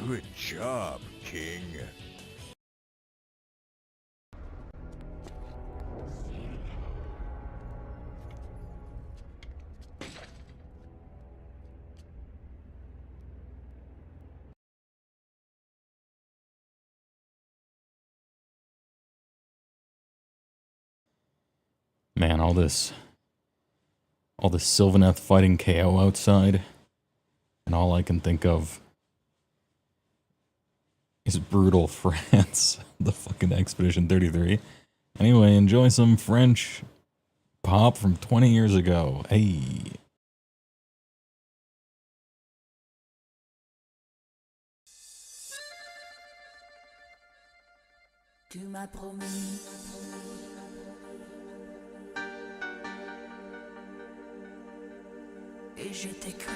Good job, King. Man, all this Sylvaneth fighting KO outside, and all I can think of is brutal France, the fucking Expedition 33. Anyway, enjoy some French pop from 20 years ago. Hey. Tu m'as promis. Et je t'ai cru.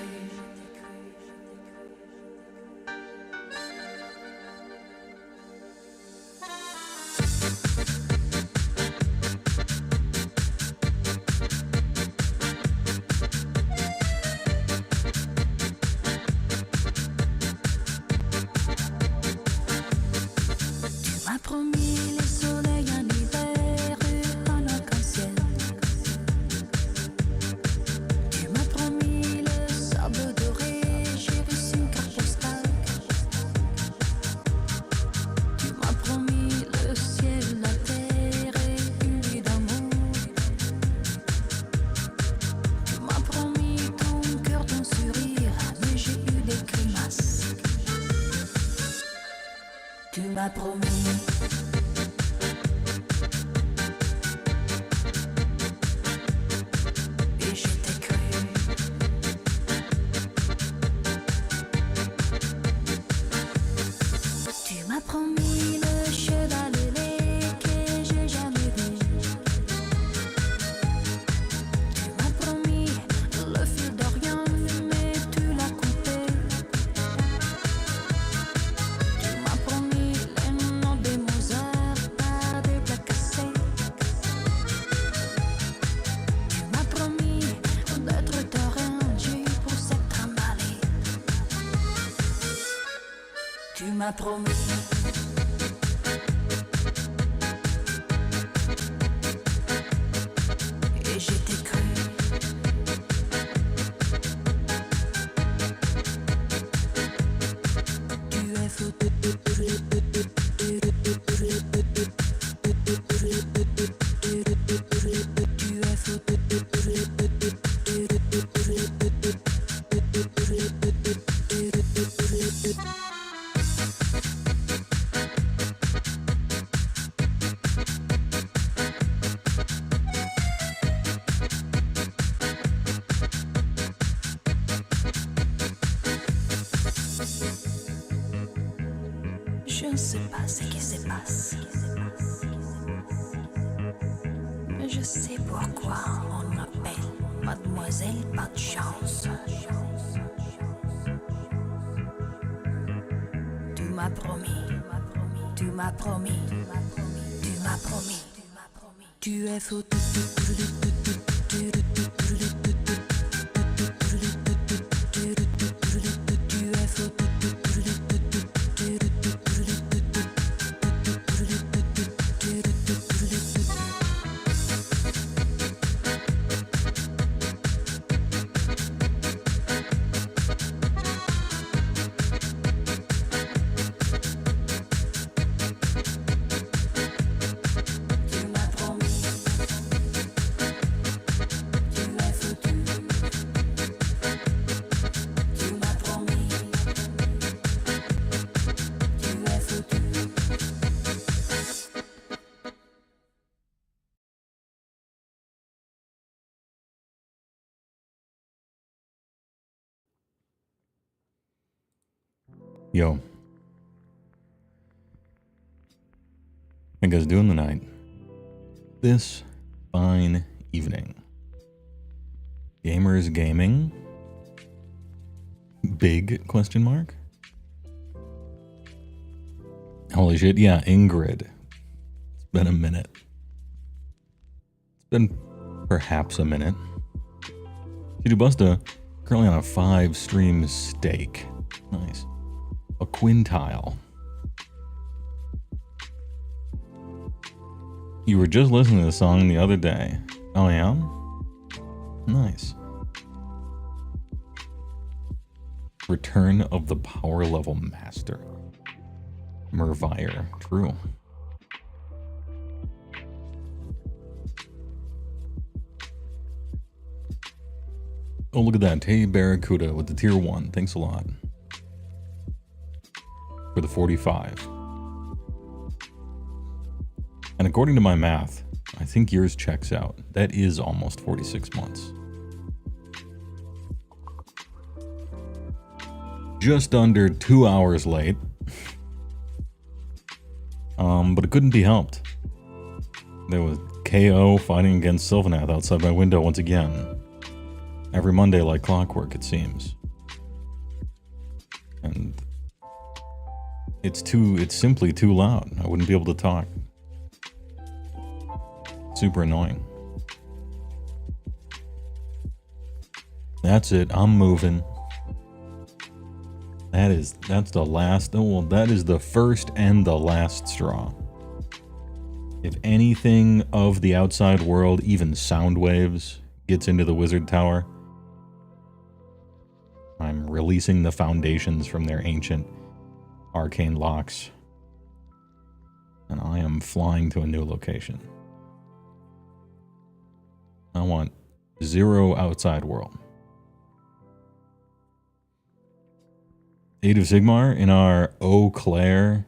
Tu m'as promis le soleil en hiver, un arc-en-ciel. Tu m'as promis le sable doré, j'ai reçu une carte postale. Tu m'as promis le ciel, la terre et une vie d'amour. Tu m'as promis ton cœur, ton sourire, mais j'ai eu des grimaces. Tu m'as promis. Et je t'ai cru. Tu m'as promis le cheval ailé que j'ai jamais vu. Tu m'as promis le fil d'Orient, mais tu l'as coupé. Tu m'as promis les noms des Mozart par des plats cassés. Tu m'as promis d'être t'arranger pour s'être emballé. Tu m'as promis. Et je t'ai cru. Tu es fou. Tu es fou. Je ne sais pas ce qui se passe, mais je sais pourquoi on m'appelle Mademoiselle Pas de Chance. Tu m'as promis, tu m'as promis, tu m'as promis, tu es fou. Tu es fou. Tu m'as promis. Tu es foutu. Tu m'as promis. Tu es foutu. Yo. How you guys doing tonight? This fine evening. Gamers gaming? Big question mark? Holy shit, yeah, Ingrid. It's been a minute. It's been perhaps a minute. Chidubusta, currently on a 5 stream stake. Nice. A quintile. You were just listening to the song the other day. Oh, yeah? Nice. Return of the Power Level Master. Mervire. True. Oh, look at that. Hey, Barracuda with the tier 1. Thanks a lot. For the 45. And according to my math, I think yours checks out. That is almost 46 months. Just under 2 hours late. But it couldn't be helped. There was KO fighting against Sylvaneth outside my window once again. Every Monday like clockwork, it seems. And it's simply too loud. I wouldn't be able to talk. Super annoying. That's it. I'm moving. That's the last. Oh, well, that is the first and the last straw. If anything of the outside world, even sound waves, gets into the wizard tower, I'm releasing the foundations from their ancient arcane locks, and I am flying to a new location. I want 0 outside world. Age of Sigmar in our Eau Claire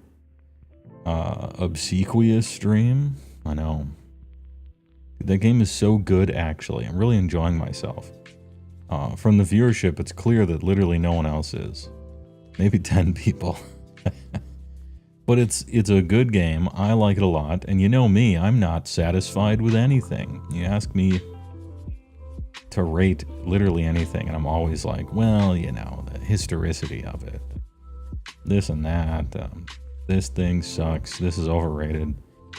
obsequious stream. I know. That game is so good, actually. I'm really enjoying myself. From the viewership, it's clear that literally no one else is. Maybe 10 people. But it's a good game. I like it a lot. And you know me, I'm not satisfied with anything. You ask me to rate literally anything, and I'm always like, well, you know, the historicity of it. This and that. This thing sucks. This is overrated.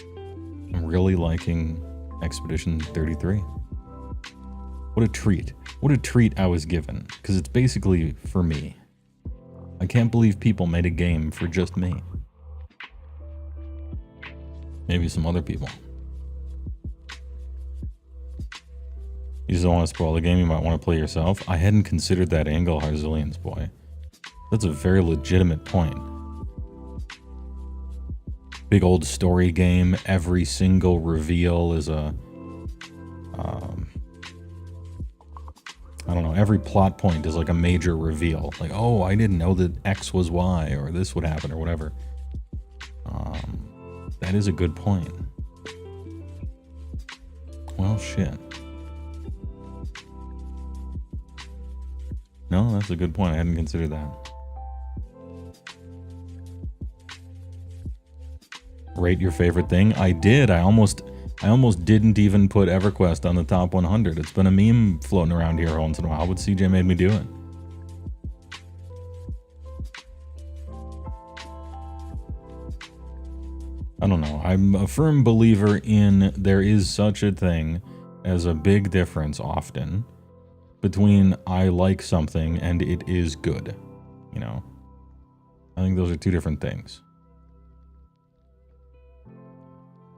I'm really liking Expedition 33. What a treat. What a treat I was given. Because it's basically for me. I can't believe people made a game for just me. Maybe some other people. You just don't want to spoil the game, you might want to play yourself. I hadn't considered that angle, Harzillians boy. That's a very legitimate point. Big old story game, every single reveal is a... I don't know, every plot point is like a major reveal. Like, oh, I didn't know that X was Y, or this would happen, or whatever. That is a good point. Well, shit. No, that's a good point. I hadn't considered that. Rate your favorite thing? I did. I almost didn't even put EverQuest on the top 100. It's been a meme floating around here once in a while, but CJ made me do it. I don't know. I'm a firm believer in there is such a thing as a big difference often between I like something and it is good. You know? I think those are two different things.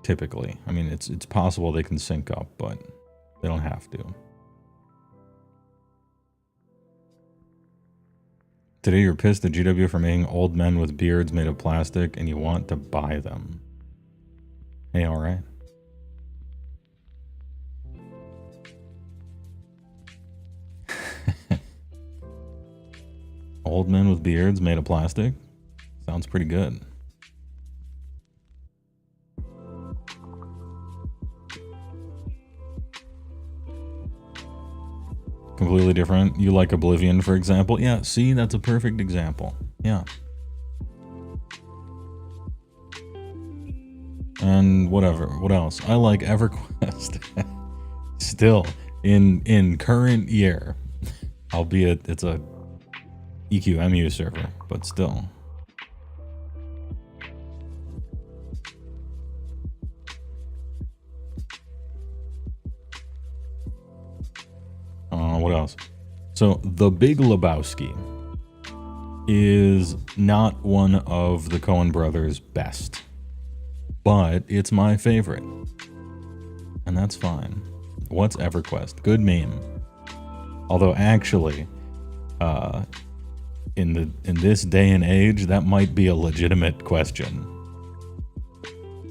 Typically. I mean, it's possible they can sync up, but they don't have to. Today you're pissed at GW for making old men with beards made of plastic and you want to buy them. Hey, alright. Old men with beards made of plastic? Sounds pretty good. Completely different. You like Oblivion, for example. Yeah, see, that's a perfect example. Yeah. And whatever. What else? I like EverQuest. Still, in current year. Albeit it's a EQMU server, but still. What else? So, The Big Lebowski. is not one of the Coen brothers' best, but it's my favorite, and that's fine. What's EverQuest? Good meme. Although actually, in this day and age, that might be a legitimate question,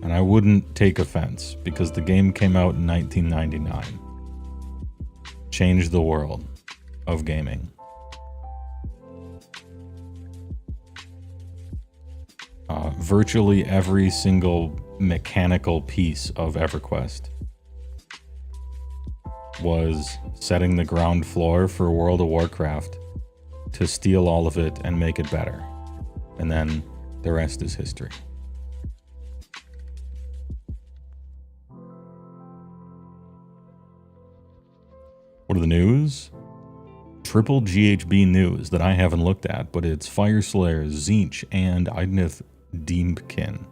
and I wouldn't take offense because the game came out in 1999, changed the world of gaming. Virtually every single mechanical piece of EverQuest was setting the ground floor for World of Warcraft to steal all of it and make it better. And then the rest is history. What are the news? Triple GHB news that I haven't looked at, but it's Fyreslayers, Tzeentch, and Idoneth Deemkin.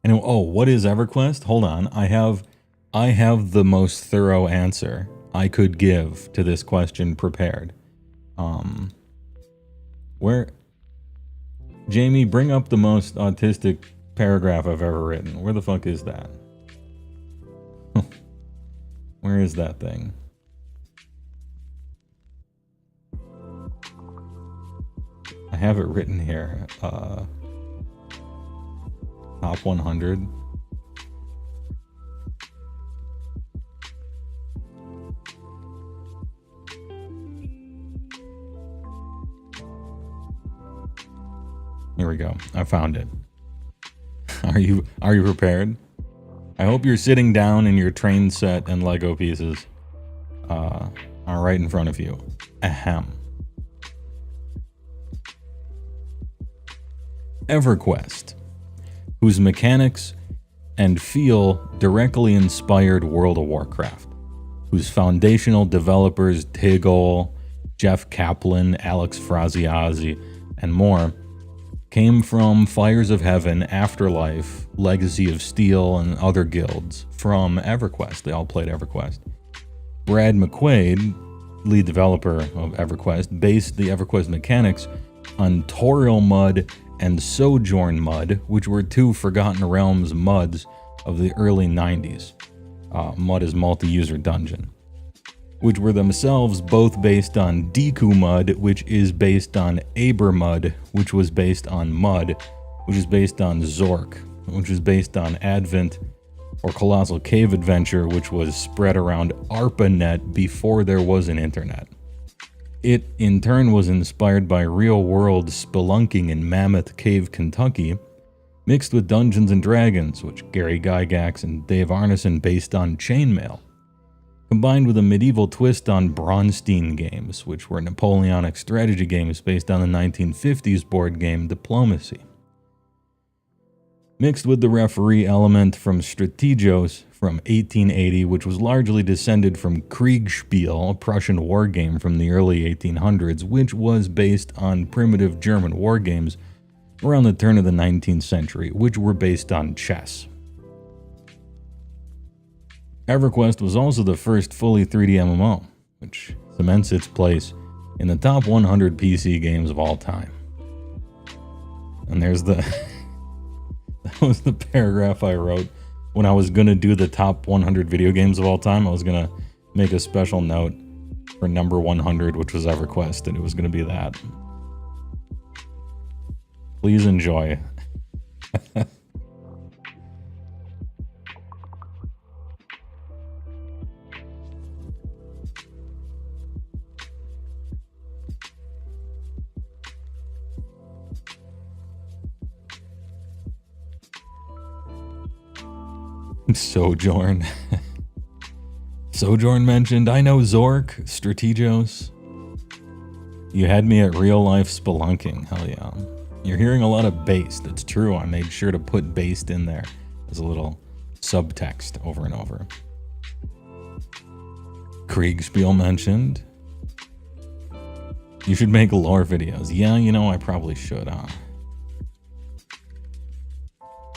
Anyway, oh, what is EverQuest? Hold on, I have the most thorough answer I could give to this question prepared. Where, Jamie, bring up the most autistic paragraph I've ever written. Where the fuck is that? Where is that thing? I have it written here. Top 100. Here we go. I found it. Are you prepared? I hope you're sitting down and your train set and Lego pieces are right in front of you. Ahem. EverQuest, whose mechanics and feel directly inspired World of Warcraft, whose foundational developers Tigol, Jeff Kaplan, Alex Fraziazzi, and more came from Fires of Heaven, Afterlife, Legacy of Steel, and other guilds from EverQuest. They all played EverQuest. Brad McQuaid, lead developer of EverQuest, based the EverQuest mechanics on Toriel Mud and Sojourn Mud, which were two Forgotten Realms muds of the early 90s. Mud is multi-user dungeon, which were themselves both based on Deku Mud, which is based on Aber Mud, which was based on Mud, which is based on Zork, which is based on Advent or Colossal Cave Adventure, which was spread around ARPANET before there was an internet. It, in turn, was inspired by real-world spelunking in Mammoth Cave, Kentucky, mixed with Dungeons & Dragons, which Gary Gygax and Dave Arneson based on Chainmail, combined with a medieval twist on Bronstein games, which were Napoleonic strategy games based on the 1950s board game Diplomacy. Mixed with the referee element from Strategos from 1880, which was largely descended from Kriegspiel, a Prussian war game from the early 1800s, which was based on primitive German war games around the turn of the 19th century, which were based on chess. EverQuest was also the first fully 3D MMO, which cements its place in the top 100 PC games of all time. And there's the... that was the paragraph I wrote when I was going to do the top 100 video games of all time. I was going to make a special note for number 100, which was EverQuest, and it was going to be that. Please enjoy. Sojourn. Sojourn mentioned, I know Zork, Strategos. You had me at real life spelunking, hell yeah. You're hearing a lot of based, it's true, I made sure to put based in there as a little subtext over and over. Kriegspiel mentioned, you should make lore videos. Yeah, you know, I probably should, huh?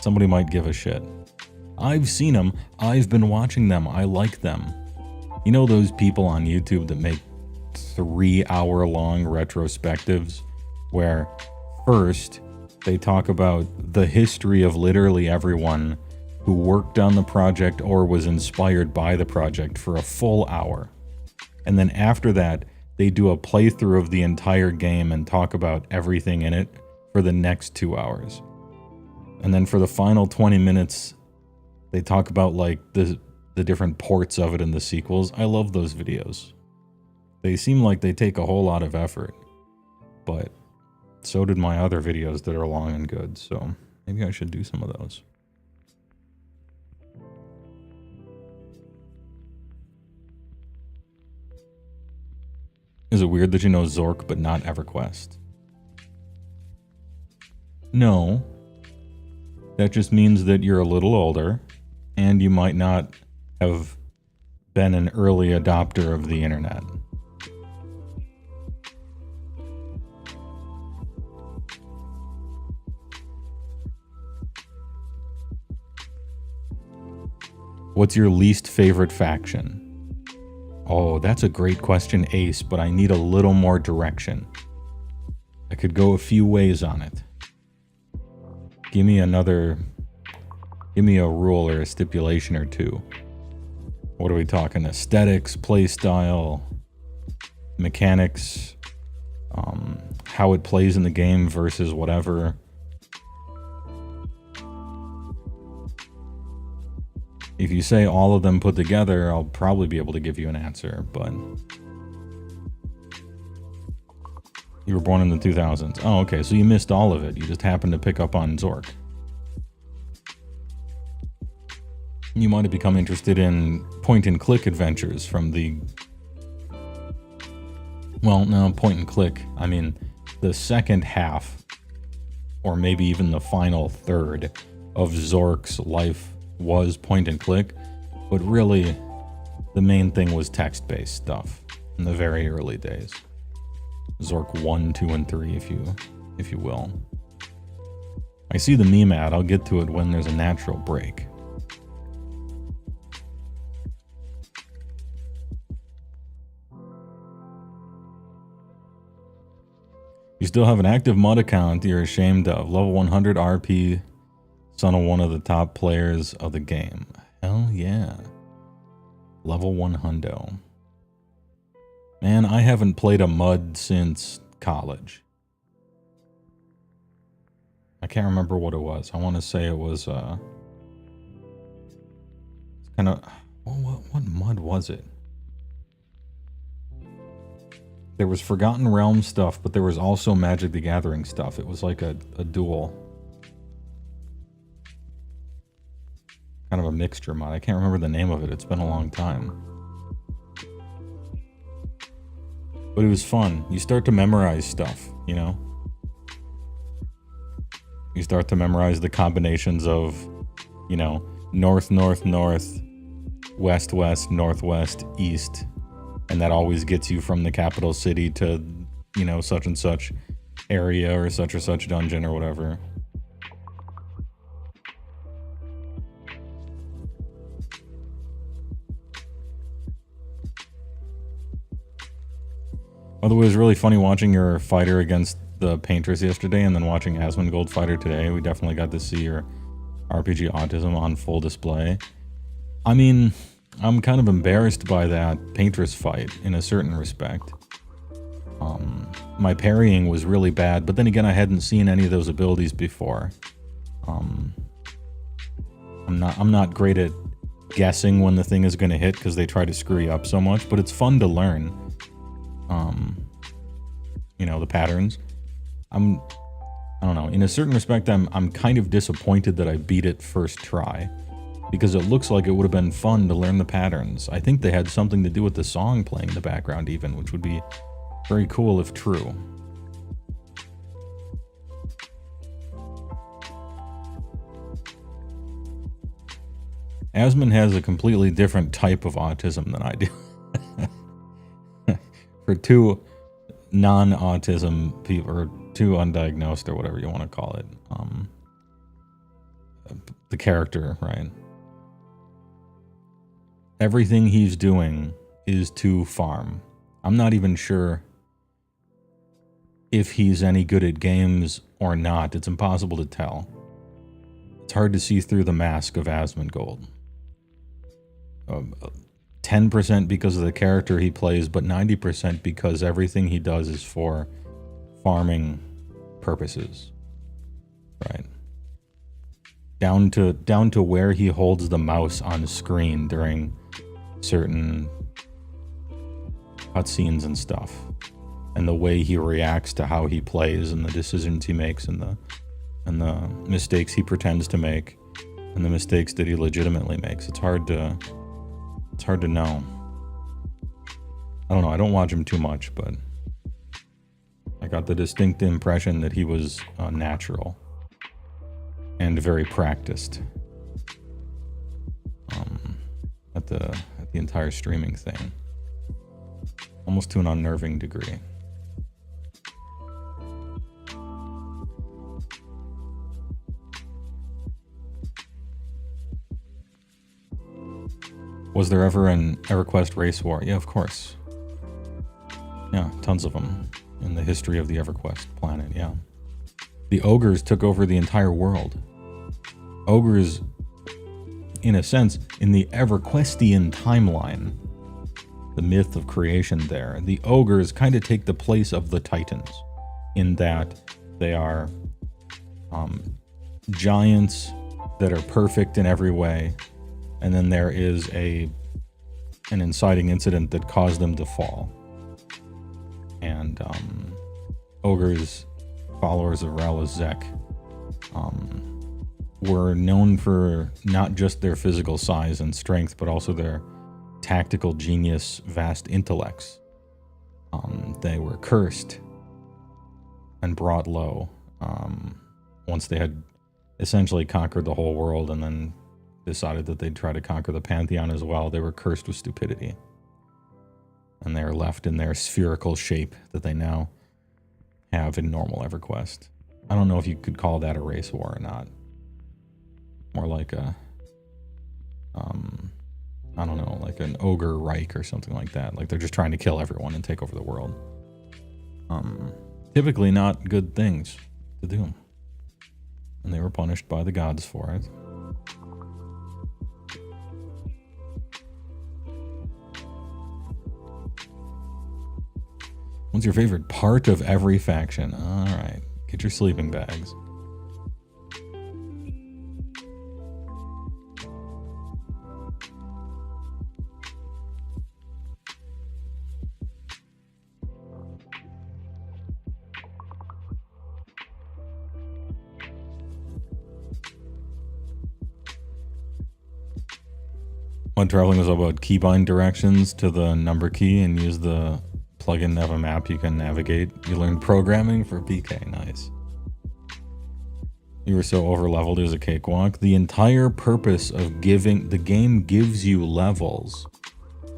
Somebody might give a shit. I've seen them, I've been watching them, I like them. You know those people on YouTube that make 3-hour-long retrospectives where first they talk about the history of literally everyone who worked on the project or was inspired by the project for a full hour. And then after that, they do a playthrough of the entire game and talk about everything in it for the next 2 hours. And then for the final 20 minutes, they talk about like the different ports of it and the sequels. I love those videos. They seem like they take a whole lot of effort, but so did my other videos that are long and good, so maybe I should do some of those. Is it weird that you know Zork but not EverQuest? No. That just means that you're a little older, and you might not have been an early adopter of the internet. What's your least favorite faction? Oh, that's a great question, Ace, but I need a little more direction. I could go a few ways on it. Give me a rule or a stipulation or two. What are we talking? Aesthetics, playstyle, mechanics, how it plays in the game versus whatever. If you say all of them put together, I'll probably be able to give you an answer, but... You were born in the 2000s. Oh, okay, so you missed all of it. You just happened to pick up on Zork. You might have become interested in point-and-click adventures from the... Well, no, point-and-click. I mean, the second half, or maybe even the final third of Zork's life was point-and-click, but really, the main thing was text-based stuff in the very early days. Zork 1, 2, and 3, if you will. I see the meme ad. I'll get to it when there's a natural break. You still have an active mod account you're ashamed of. Level 100 RP, son of one of the top players of the game. Hell yeah. Level 100. Man, I haven't played a mud since college. I can't remember what it was. I want to say it was, it's kind of, what mud was it? There was Forgotten Realm stuff, but there was also Magic the Gathering stuff. It was like a dual. Kind of a mixture mod. I can't remember the name of it. It's been a long time. But it was fun. You start to memorize stuff, you know? You start to memorize the combinations of, you know, north, north, north, west, west, northwest, east. And that always gets you from the capital city to, you know, such and such area or such dungeon or whatever. By the way, it was really funny watching your fighter against the painters yesterday and then watching Asmongold fighter today. We definitely got to see your RPG autism on full display. I mean, I'm kind of embarrassed by that painter's fight in a certain respect. My parrying was really bad, but then again, I hadn't seen any of those abilities before. I'm not great at guessing when the thing is going to hit because they try to screw you up so much, but it's fun to learn. You know, the patterns. I don't know, in a certain respect, I'm kind of disappointed that I beat it first try, because it looks like it would have been fun to learn the patterns. I think they had something to do with the song playing in the background even, which would be very cool if true. Asmon has a completely different type of autism than I do. For two non-autism people, or two undiagnosed, or whatever you want to call it. The character, right? Everything he's doing is to farm. I'm not even sure if he's any good at games or not. It's impossible to tell. It's hard to see through the mask of Asmongold. 10% because of the character he plays, but 90% because everything he does is for farming purposes. Right. Down to where he holds the mouse on screen during certain cutscenes and stuff, and the way he reacts to how he plays and the decisions he makes and the mistakes he pretends to make and the mistakes that he legitimately makes. It's hard to know. I don't know. I don't watch him too much, but I got the distinct impression that he was natural and very practiced at the entire streaming thing, almost to an unnerving degree. Was there ever an EverQuest race war? Yeah, of course. Yeah, tons of them in the history of the EverQuest planet, yeah. The ogres took over the entire world. Ogres, in a sense, in the EverQuestian timeline, the myth of creation there, the ogres kind of take the place of the titans in that they are giants that are perfect in every way, and then there is an inciting incident that caused them to fall. And ogres, followers of R'lyeh Zek, were known for not just their physical size and strength, but also their tactical genius, vast intellects. They were cursed and brought low once they had essentially conquered the whole world and then decided that they'd try to conquer the Pantheon as well. They were cursed with stupidity. And they're left in their spherical shape that they now have in normal EverQuest. I don't know if you could call that a race war or not. More like a, I don't know, like an ogre Reich or something like that. Like they're just trying to kill everyone and take over the world. Typically not good things to do. And they were punished by the gods for it. What's your favorite part of every faction? Alright, get your sleeping bags. When traveling was about keybind directions to the number key and use the plugin to have a map you can navigate. You learned programming for PK. Nice. You were so over-leveled it was a cakewalk. The entire purpose of the game gives you levels,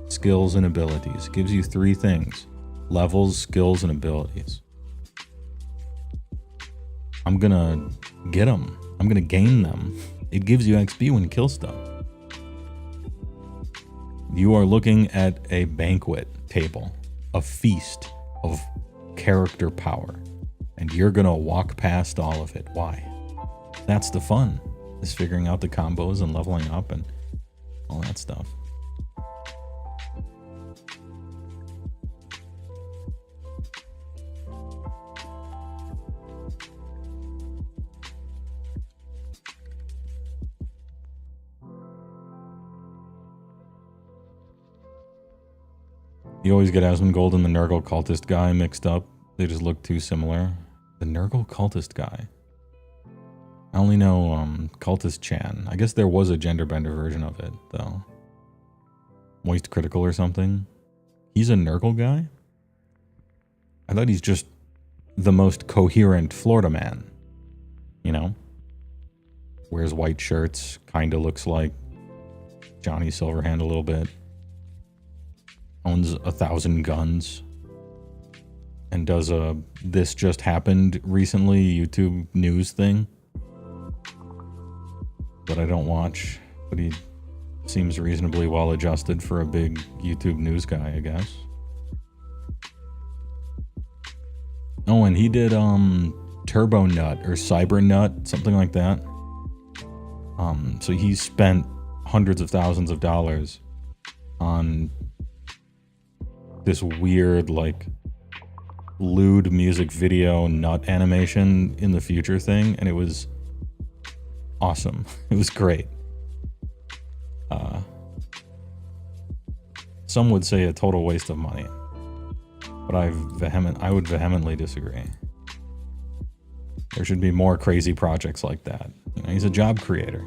skills, and abilities. It gives you 3 things. Levels, skills, and abilities. I'm gonna get them. I'm gonna gain them. It gives you XP when you kill stuff. You are looking at a banquet table. A feast of character power, and you're gonna walk past all of it. Why? That's the fun, is figuring out the combos and leveling up and all that stuff. You always get Asmongold and the Nurgle cultist guy mixed up. They just look too similar. The Nurgle cultist guy. I only know Cultist Chan. I guess there was a genderbender version of it, though. Moist Critical or something. He's a Nurgle guy? I thought he's just the most coherent Florida man. You know? Wears white shirts, kinda looks like Johnny Silverhand a little bit. Owns 1,000 guns. And does a this just happened recently YouTube news thing that I don't watch, but he Seems reasonably well adjusted for a big YouTube news guy, I guess. Oh, and he did Turbo Nut or Cyber Nut, something like that. So he spent hundreds of thousands of dollars on this weird, like, lewd music video nut animation in the future thing, and it was awesome. It was great. Some would say a total waste of money, but I would vehemently disagree. There should be more crazy projects like that. You know, he's a job creator.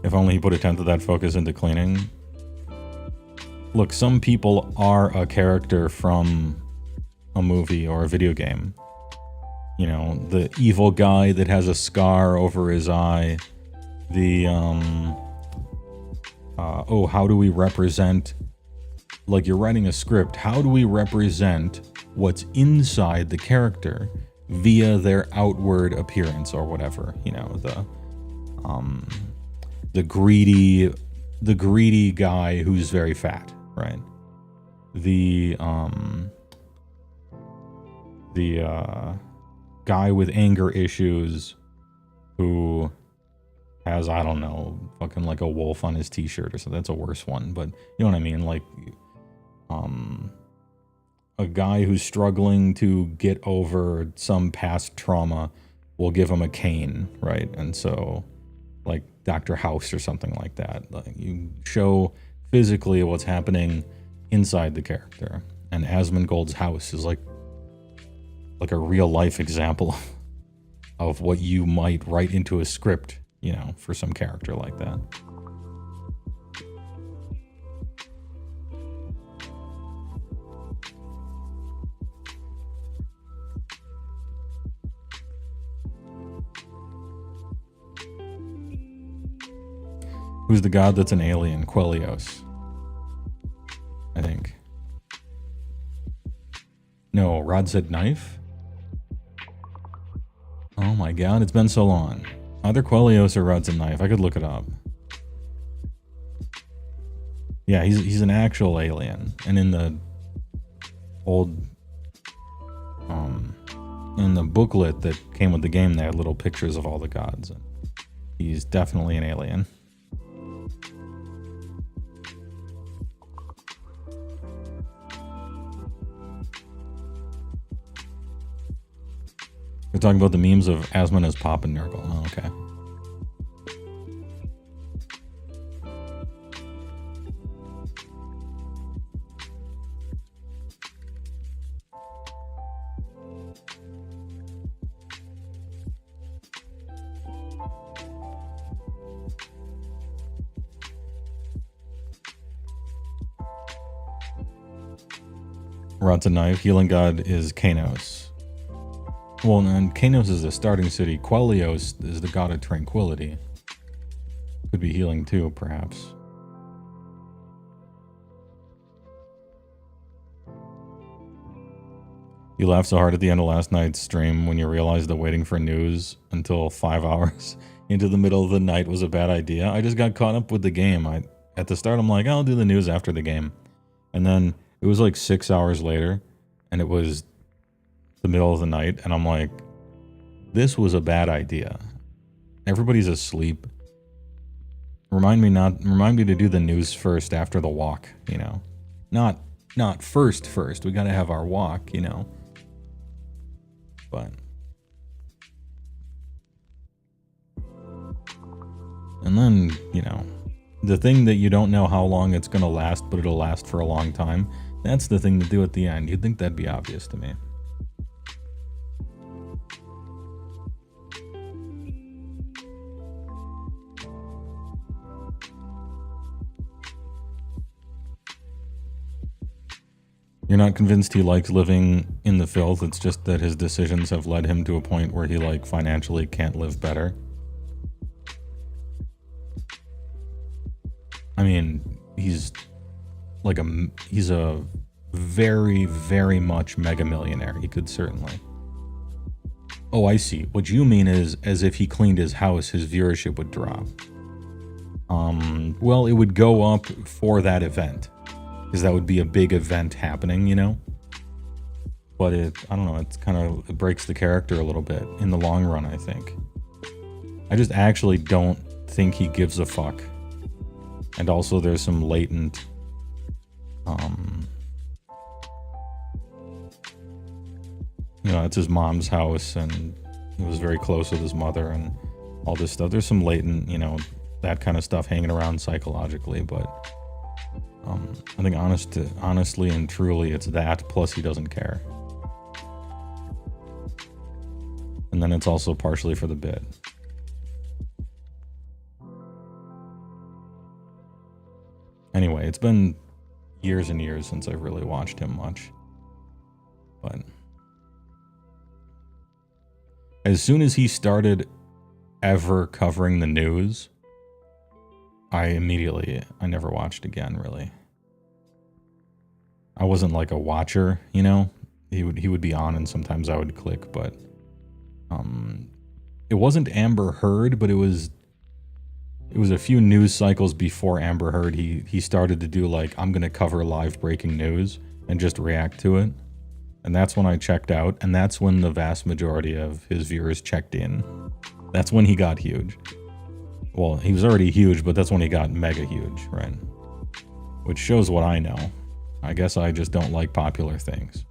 If only he put a tenth of that focus into cleaning. Look, some people are a character from a movie or a video game. You know, the evil guy that has a scar over his eye. The, oh, how do we represent, like you're writing a script, how do we represent what's inside the character via their outward appearance or whatever, you know, the greedy guy who's very fat, right? The guy with anger issues who has, I don't know, fucking like a wolf on his t-shirt or something. That's a worse one, but you know what I mean? Like, a guy who's struggling to get over some past trauma will give him a cane, right? And so, like Dr. House or something like that. Like, you show physically what's happening inside the character. And Asmongold's house is like a real life example of what you might write into a script, you know, for some character like that. Who's the god that's an alien? Quellios, I think. No, Rod said knife? Oh my god, it's been so long. Either Quellios or Rod's a knife. I could look it up. Yeah, he's an actual alien. And in the old in the booklet that came with the game, they had little pictures of all the gods. He's definitely an alien. We're talking about the memes of Asmon as Pop and Nurgle. Oh, okay. Rod's a knife. Healing god is Kanos. Well, and Kanos is the starting city. Quellios is the god of tranquility. Could be healing too, perhaps. You laughed so hard at the end of last night's stream when you realized that waiting for news until 5 hours into the middle of the night was a bad idea. I just got caught up with the game. At the start, I'm like, I'll do the news after the game. And then it was like 6 hours later, and it was the middle of the night, and I'm like, this was a bad idea. Everybody's asleep. Remind me to do the news first after the walk, you know. Not first. We gotta have our walk, you know. But and then, you know, the thing that you don't know how long it's gonna last, but it'll last for a long time, that's the thing to do at the end. You'd think that'd be obvious to me. You're not convinced he likes living in the filth, it's just that his decisions have led him to a point where he, like, financially can't live better? I mean, he's a very, very much mega millionaire. He could certainly. Oh, I see. What you mean is, as if he cleaned his house, his viewership would drop. Well, it would go up for that event, because that would be a big event happening, you know? But I don't know, it breaks the character a little bit in the long run, I think. I just actually don't think he gives a fuck. And also there's some latent, you know, it's his mom's house, and he was very close with his mother and all this stuff. There's some latent, you know, that kind of stuff hanging around psychologically, but I think honestly and truly it's that, plus he doesn't care. And then it's also partially for the bit. Anyway, it's been years and years since I've really watched him much. But as soon as he started ever covering the news, I never watched again, really. I wasn't like a watcher, you know? He would be on and sometimes I would click, but it wasn't Amber Heard, but it was a few news cycles before Amber Heard. He started to do like, I'm gonna cover live breaking news and just react to it. And that's when I checked out, and that's when the vast majority of his viewers checked in. That's when he got huge. Well, he was already huge, but that's when he got mega huge, right? Which shows what I know. I guess I just don't like popular things.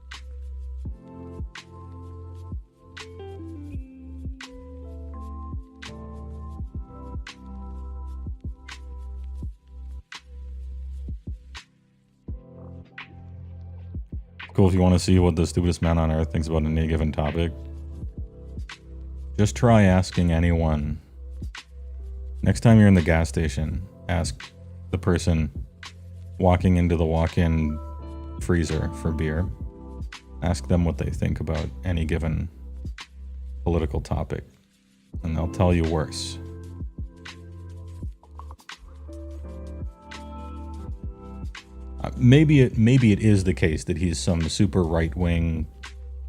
Cool if you want to see what the stupidest man on earth thinks about any given topic. Just try asking anyone. Next time you're in the gas station, ask the person walking into the walk-in freezer for beer. Ask them what they think about any given political topic, and they'll tell you worse. Maybe it is the case that he's some super right-wing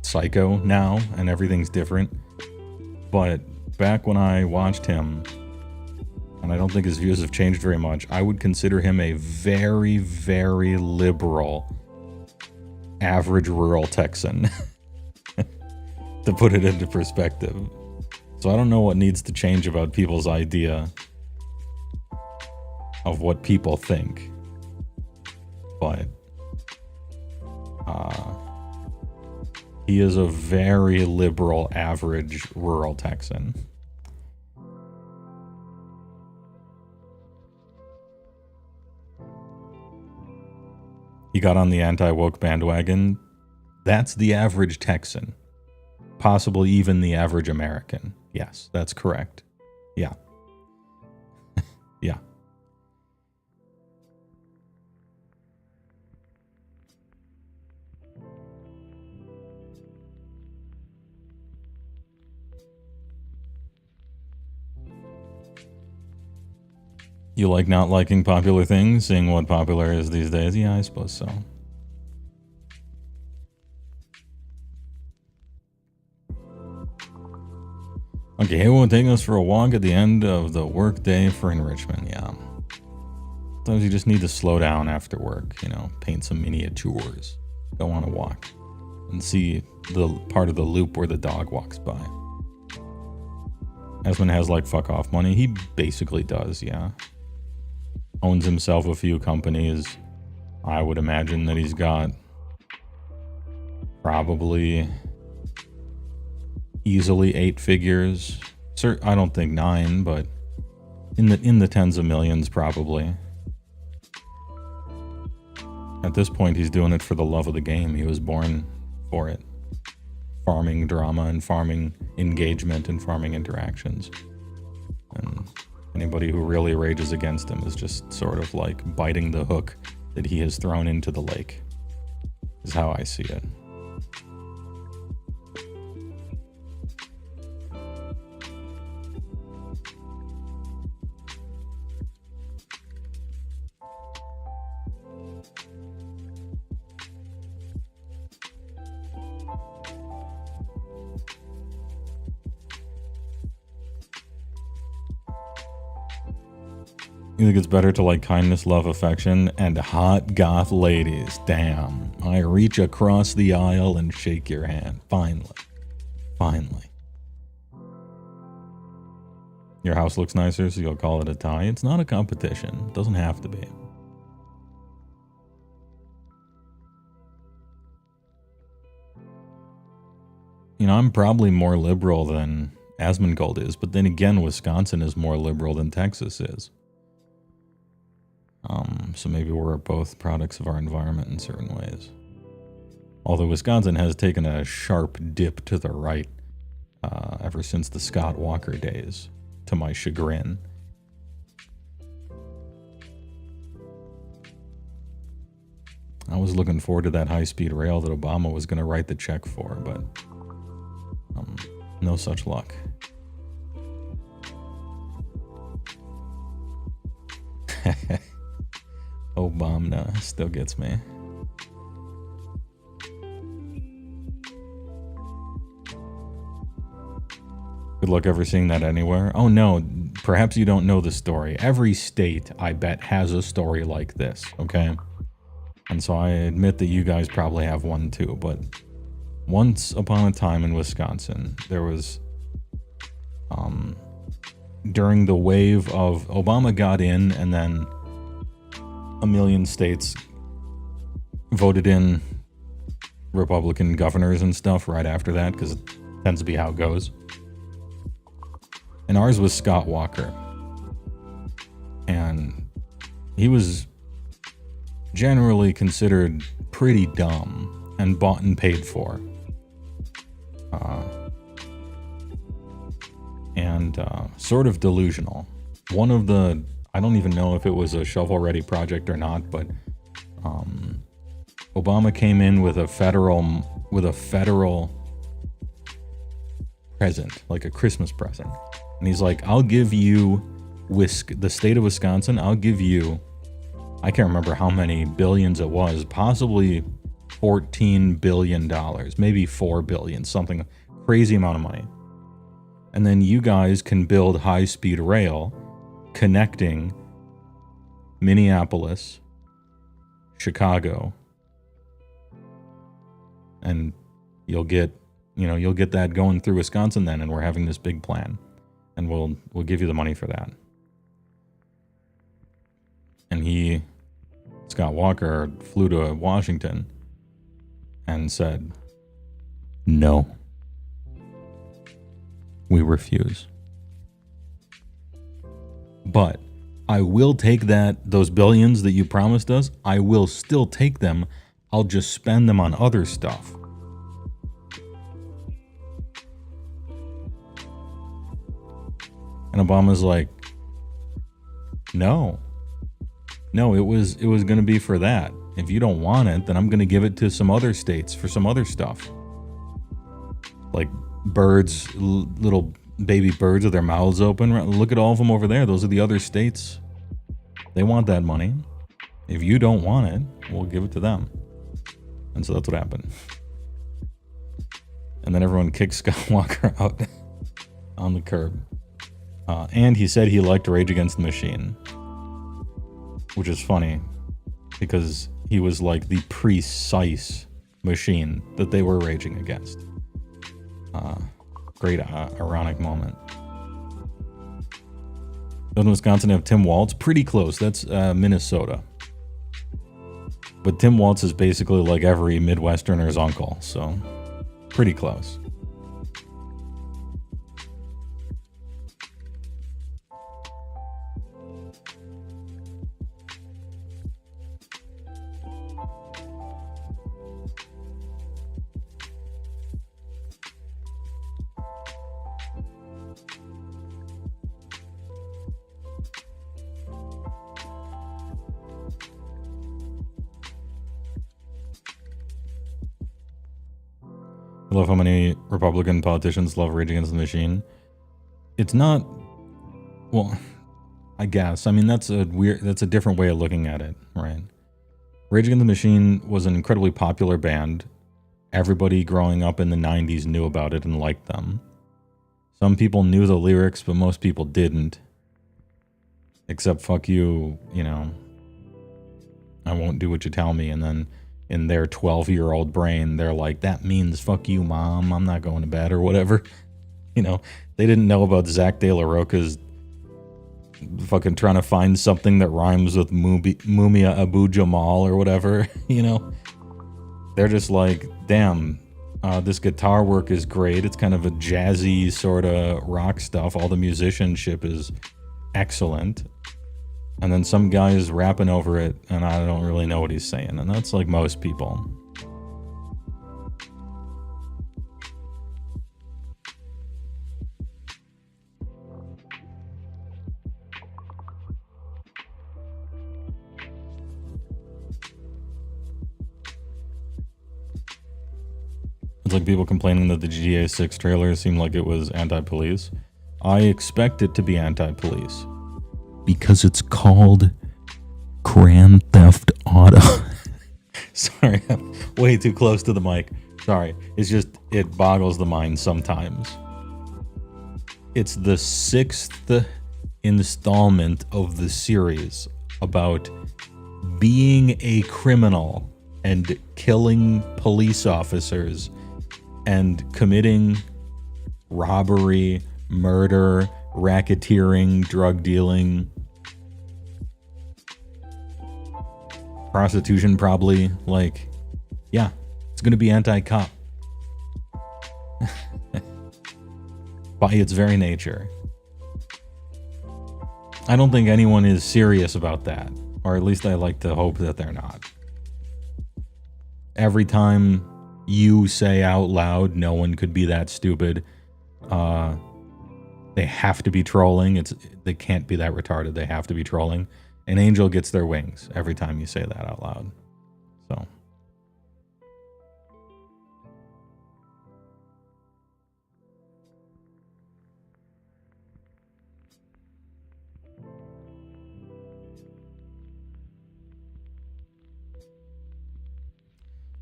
psycho now, and everything's different. But back when I watched him, and I don't think his views have changed very much, I would consider him a very, very liberal, average rural Texan, to put it into perspective. So I don't know what needs to change about people's idea of what people think. But he is a very liberal, average rural Texan. He got on the anti-woke bandwagon. That's the average Texan. Possibly even the average American. Yes, that's correct. Yeah. Yeah. You like not liking popular things, seeing what popular is these days? Yeah, I suppose so. Okay, HeyWoah taking us for a walk at the end of the work day for enrichment, yeah. Sometimes you just need to slow down after work, you know, paint some miniatures, go on a walk, and see the part of the loop where the dog walks by. Esmond has like fuck off money. He basically does, yeah. Owns himself a few companies. I would imagine that he's got probably easily 8 figures. I don't think 9, but in the tens of millions probably. At this point, he's doing it for the love of the game. He was born for it. Farming drama and farming engagement and farming interactions. And anybody who really rages against him is just sort of like biting the hook that he has thrown into the lake, is how I see it. You think it's better to like kindness, love, affection, and hot goth ladies? Damn. I reach across the aisle and shake your hand. Finally. Finally. Your house looks nicer, so you'll call it a tie. It's not a competition. It doesn't have to be. You know, I'm probably more liberal than Asmongold is, but then again, Wisconsin is more liberal than Texas is. So maybe we're both products of our environment in certain ways. Although Wisconsin has taken a sharp dip to the right ever since the Scott Walker days, to my chagrin. I was looking forward to that high-speed rail that Obama was going to write the check for, but no such luck. Obama still gets me. Good luck ever seeing that anywhere. Oh no, perhaps you don't know the story. Every state, I bet, has a story like this, okay? And so I admit that you guys probably have one too, but once upon a time in Wisconsin, there was, during the wave of Obama got in and then a million states voted in Republican governors and stuff right after that, because it tends to be how it goes. And ours was Scott Walker. And he was generally considered pretty dumb and bought and paid for. And sort of delusional. One of the, I don't even know if it was a shovel-ready project or not, but Obama came in with a federal present, like a Christmas present. And he's like, I'll give you the state of Wisconsin, I'll give you, I can't remember how many billions it was, possibly $14 billion, maybe $4 billion, something crazy amount of money. And then you guys can build high-speed rail connecting Minneapolis, Chicago, and you'll get that going through Wisconsin then, and we're having this big plan. And we'll give you the money for that. And Scott Walker, flew to Washington and said, no, we refuse. But I will take those billions that you promised us, I will still take them. I'll just spend them on other stuff. And Obama's like, no, it was going to be for that. If you don't want it, then I'm going to give it to some other states for some other stuff. Like birds, little baby birds with their mouths open. Look at all of them over there. Those are the other states. They want that money. If you don't want it, we'll give it to them. And so that's what happened. And then everyone kicked Scott Walker out on the curb. And he said he liked Rage Against the Machine, which is funny because he was like the precise machine that they were raging against. Great ironic moment. Doesn't Wisconsin have Tim Waltz? Pretty close. That's Minnesota. But Tim Waltz is basically like every Midwesterner's uncle, so pretty close. I love how many Republican politicians love Rage Against the Machine. It's not, well, I guess. I mean, that's a different way of looking at it, right? Rage Against the Machine was an incredibly popular band. Everybody growing up in the 90s knew about it and liked them. Some people knew the lyrics, but most people didn't. Except fuck you, you know, I won't do what you tell me. And then in their 12-year-old brain, they're like, that means fuck you, mom. I'm not going to bed or whatever. You know, they didn't know about Zach De La Rocha's fucking trying to find something that rhymes with Mumia Abu Jamal or whatever, you know? They're just like, damn, this guitar work is great. It's kind of a jazzy sort of rock stuff. All the musicianship is excellent. And then some guy is rapping over it, and I don't really know what he's saying. And that's like most people. It's like people complaining that the GTA 6 trailer seemed like it was anti-police. I expect it to be anti-police. Because it's called Grand Theft Auto. Sorry, I'm way too close to the mic. Sorry, it's just, it boggles the mind sometimes. It's the 6th installment of the series about being a criminal and killing police officers and committing robbery, murder, racketeering, drug dealing, prostitution probably. Like, yeah, it's gonna be anti-cop. By its very nature. I don't think anyone is serious about that. Or at least I like to hope that they're not. Every time you say out loud, no one could be that stupid, they have to be trolling. They can't be that retarded. They have to be trolling. An angel gets their wings every time you say that out loud. So.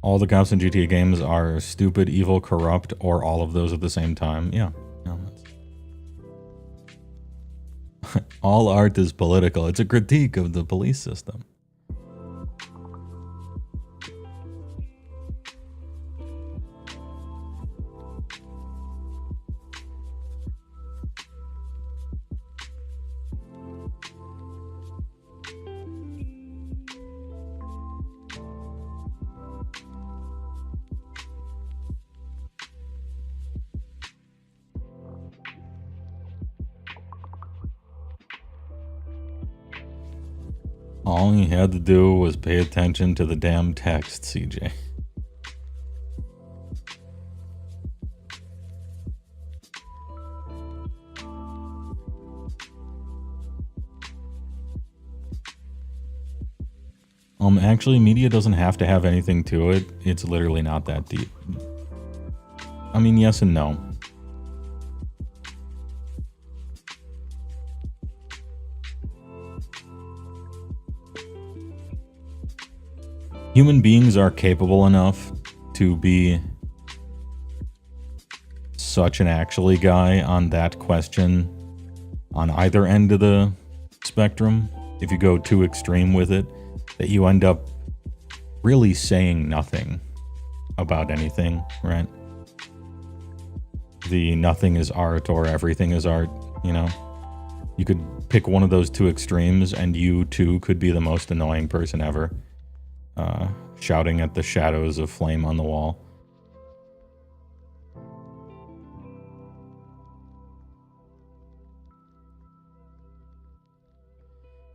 All the cops in GTA games are stupid, evil, corrupt, or all of those at the same time. Yeah. All art is political. It's a critique of the police system. All he had to do was pay attention to the damn text, CJ. Actually, media doesn't have to have anything to it. It's literally not that deep. I mean, yes and no. Human beings are capable enough to be such an actually guy on that question on either end of the spectrum. If you go too extreme with it, that you end up really saying nothing about anything, right? The nothing is art or everything is art, you know? You could pick one of those two extremes and you too could be the most annoying person ever. Shouting at the shadows of flame on the wall.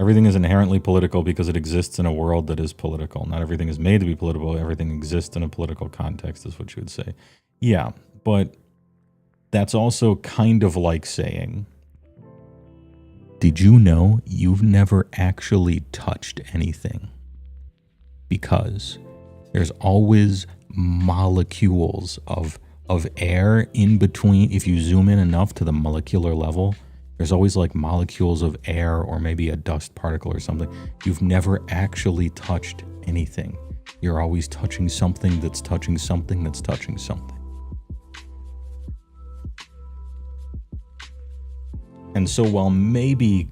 Everything is inherently political because it exists in a world that is political. Not everything is made to be political. Everything exists in a political context, is what you would say. Yeah, but that's also kind of like saying, did you know you've never actually touched anything? Because there's always molecules of air in between. If you zoom in enough to the molecular level, there's always like molecules of air or maybe a dust particle or something. You've never actually touched anything. You're always touching something that's touching something that's touching something. And so while maybe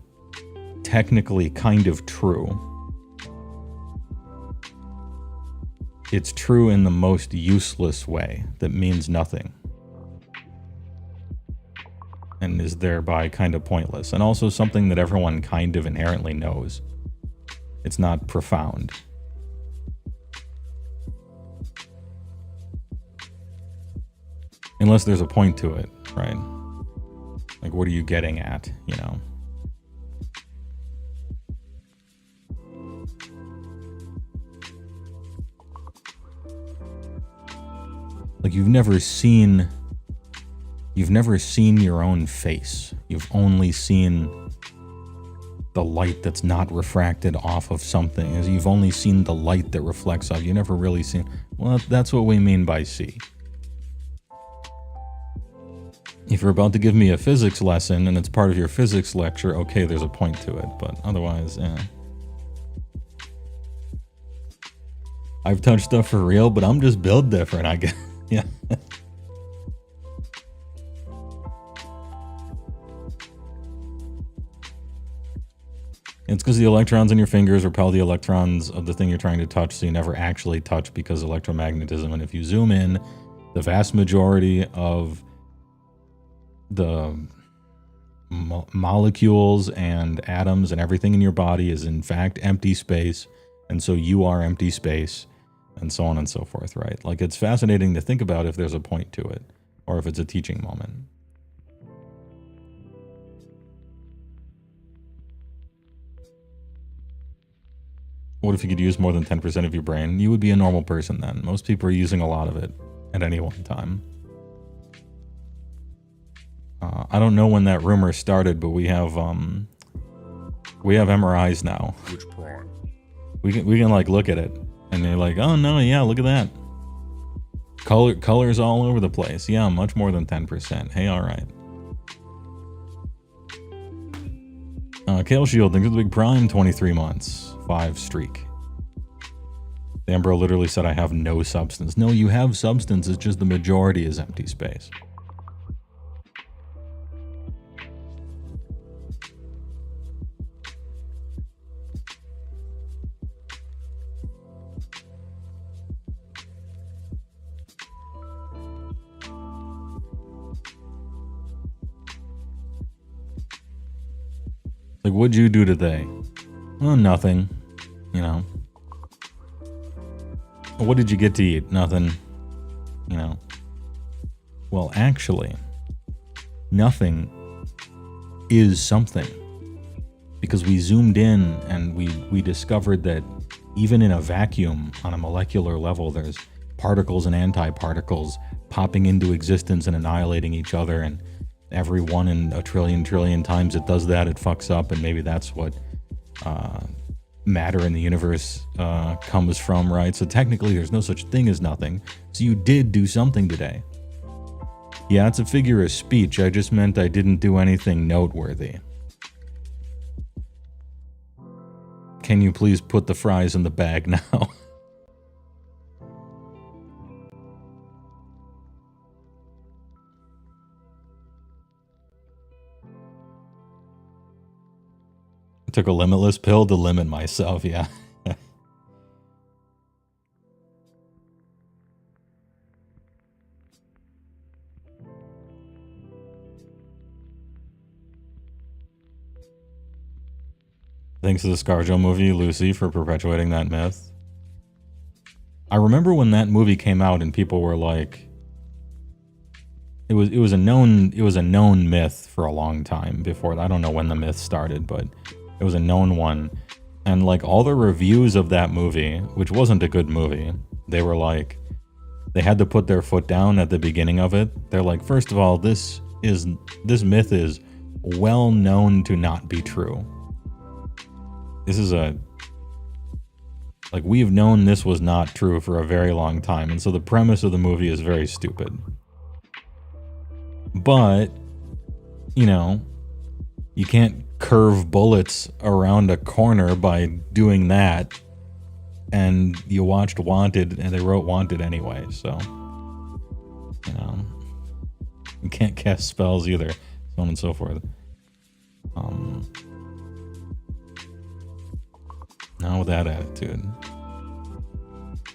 technically kind of true. It's true in the most useless way that means nothing. And is thereby kind of pointless. And also something that everyone kind of inherently knows. It's not profound. Unless there's a point to it, right? Like, what are you getting at, you know? Like, you've never seen your own face. You've only seen the light that's not refracted off of something. As you've only seen the light that reflects off. You've never really seen... Well, that's what we mean by see. If you're about to give me a physics lesson and it's part of your physics lecture, okay, there's a point to it. But otherwise, I've touched stuff for real, but I'm just built different, I guess. Yeah. It's because the electrons in your fingers repel the electrons of the thing you're trying to touch, so you never actually touch because of electromagnetism. And if you zoom in, the vast majority of the molecules and atoms and everything in your body is in fact empty space, and so you are empty space, and so on and so forth, right? Like, it's fascinating to think about if there's a point to it, or if it's a teaching moment. What if you could use more than 10% of your brain? You would be a normal person then. Most people are using a lot of it at any one time. I don't know when that rumor started, but we have MRIs now. Which prawn? We can like look at it, and they're like, oh no, yeah, look at that. Colors all over the place. Yeah, much more than 10%. Hey, all right. Kale Shield, thanks for the big prime. 23 months, 5 streak. The Emperor literally said I have no substance. No, you have substance. It's just the majority is empty space. Like, what'd you do today? Oh, nothing. You know. What did you get to eat? Nothing. You know. Well, actually, nothing is something. Because we zoomed in and we discovered that even in a vacuum on a molecular level, there's particles and antiparticles popping into existence and annihilating each other, and every one in a trillion times it does that, it fucks up, and maybe that's what matter in the universe comes from, right? So technically there's no such thing as nothing. So you did do something today. Yeah, it's a figure of speech. I just meant I didn't do anything noteworthy. Can you please put the fries in the bag now? I took a limitless pill to limit myself, yeah. Thanks to the ScarJo movie, Lucy, for perpetuating that myth. I remember when that movie came out and people were like, it was a known myth for a long time before. I don't know when the myth started, but it was a known one. And like all the reviews of that movie, which wasn't a good movie, they were like, they had to put their foot down at the beginning of it. They're like, first of all, this myth is well known to not be true. This is like, we've known this was not true for a very long time, and so the premise of the movie is very stupid. But, you know, you can't curve bullets around a corner by doing that, and you watched Wanted, and they wrote Wanted anyway, so, you know, you can't cast spells either, so on and so forth. with that attitude.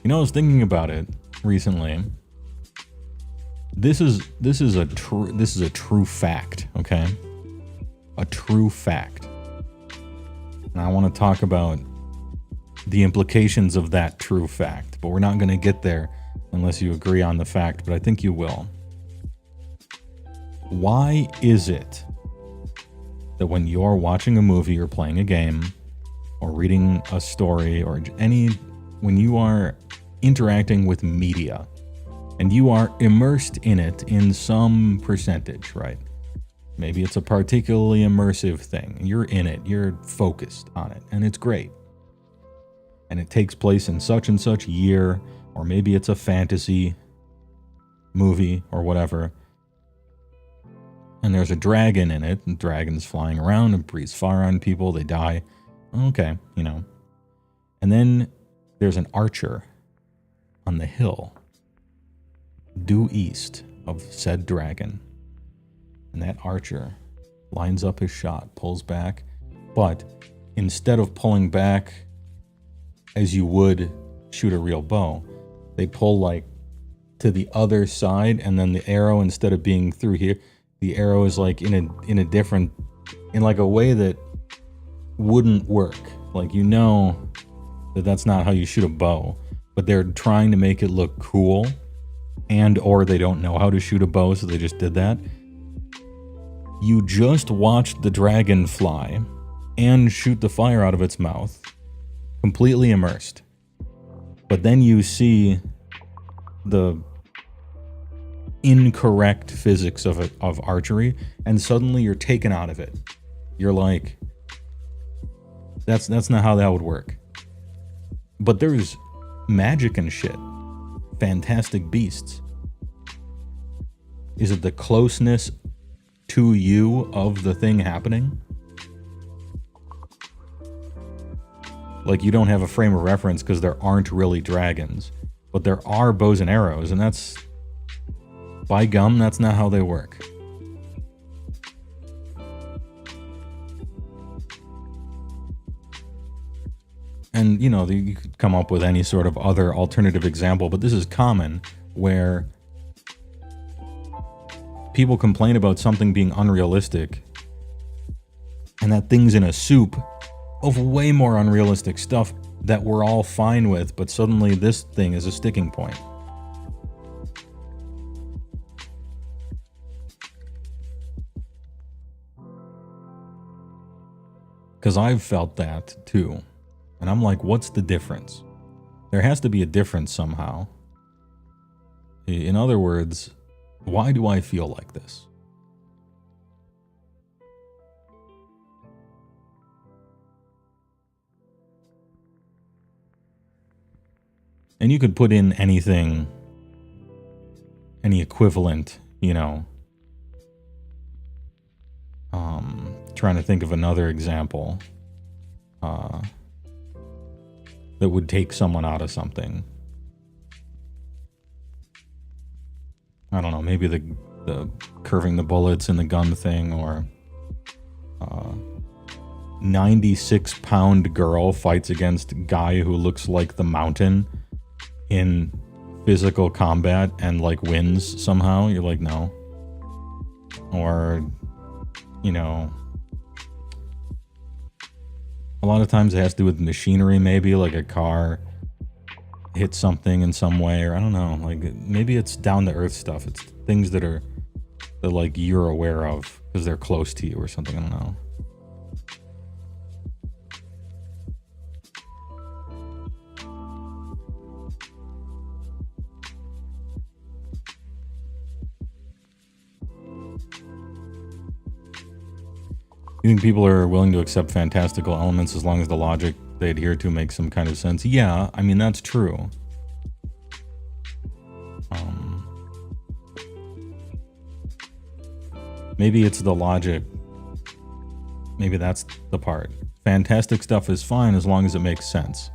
You know, I was thinking about it recently. This is a true fact, okay? A true fact. And I want to talk about the implications of that true fact, but we're not going to get there unless you agree on the fact, but I think you will. Why is it that when you're watching a movie or playing a game or reading a story or when you are interacting with media and you are immersed in it in some percentage, right? Maybe it's a particularly immersive thing. You're in it, you're focused on it, and it's great. And it takes place in such and such year, or maybe it's a fantasy movie or whatever. And there's a dragon in it, and the dragon's flying around and breathes fire on people, they die. Okay, you know. And then there's an archer on the hill due east of said dragon. And that archer lines up his shot, pulls back, but instead of pulling back as you would shoot a real bow, they pull like to the other side, and then the arrow, instead of being through here, the arrow is like in like a way that wouldn't work. Like, you know that that's not how you shoot a bow, but they're trying to make it look cool, and or they don't know how to shoot a bow, so they just did that. You just watched the dragon fly and shoot the fire out of its mouth, completely immersed. But then you see the incorrect physics of archery, and suddenly you're taken out of it. You're like, that's not how that would work. But there's magic and shit. Fantastic beasts. Is it the closeness to you of the thing happening? Like, you don't have a frame of reference because there aren't really dragons, but there are bows and arrows, and that's, by gum, that's not how they work. And, you know, you could come up with any sort of other alternative example, but this is common, where people complain about something being unrealistic, and that thing's in a soup of way more unrealistic stuff that we're all fine with, but suddenly this thing is a sticking point. Because I've felt that too. And I'm like, what's the difference? There has to be a difference somehow. In other words, why do I feel like this? And you could put in anything, any equivalent, you know. Trying to think of another example that would take someone out of something. I don't know, maybe the curving the bullets in the gun thing, or 96-pound girl fights against guy who looks like the Mountain in physical combat and like wins somehow. You're like, no. Or, you know, a lot of times it has to do with machinery, maybe like a car hits something in some way, or I don't know, like maybe it's down to earth stuff. It's things that like you're aware of because they're close to you or something. I don't know. You think people are willing to accept fantastical elements as long as the logic they adhere to makes some kind of sense? Yeah, I mean, that's true. Maybe it's the logic. Maybe that's the part. Fantastic stuff is fine as long as it makes sense.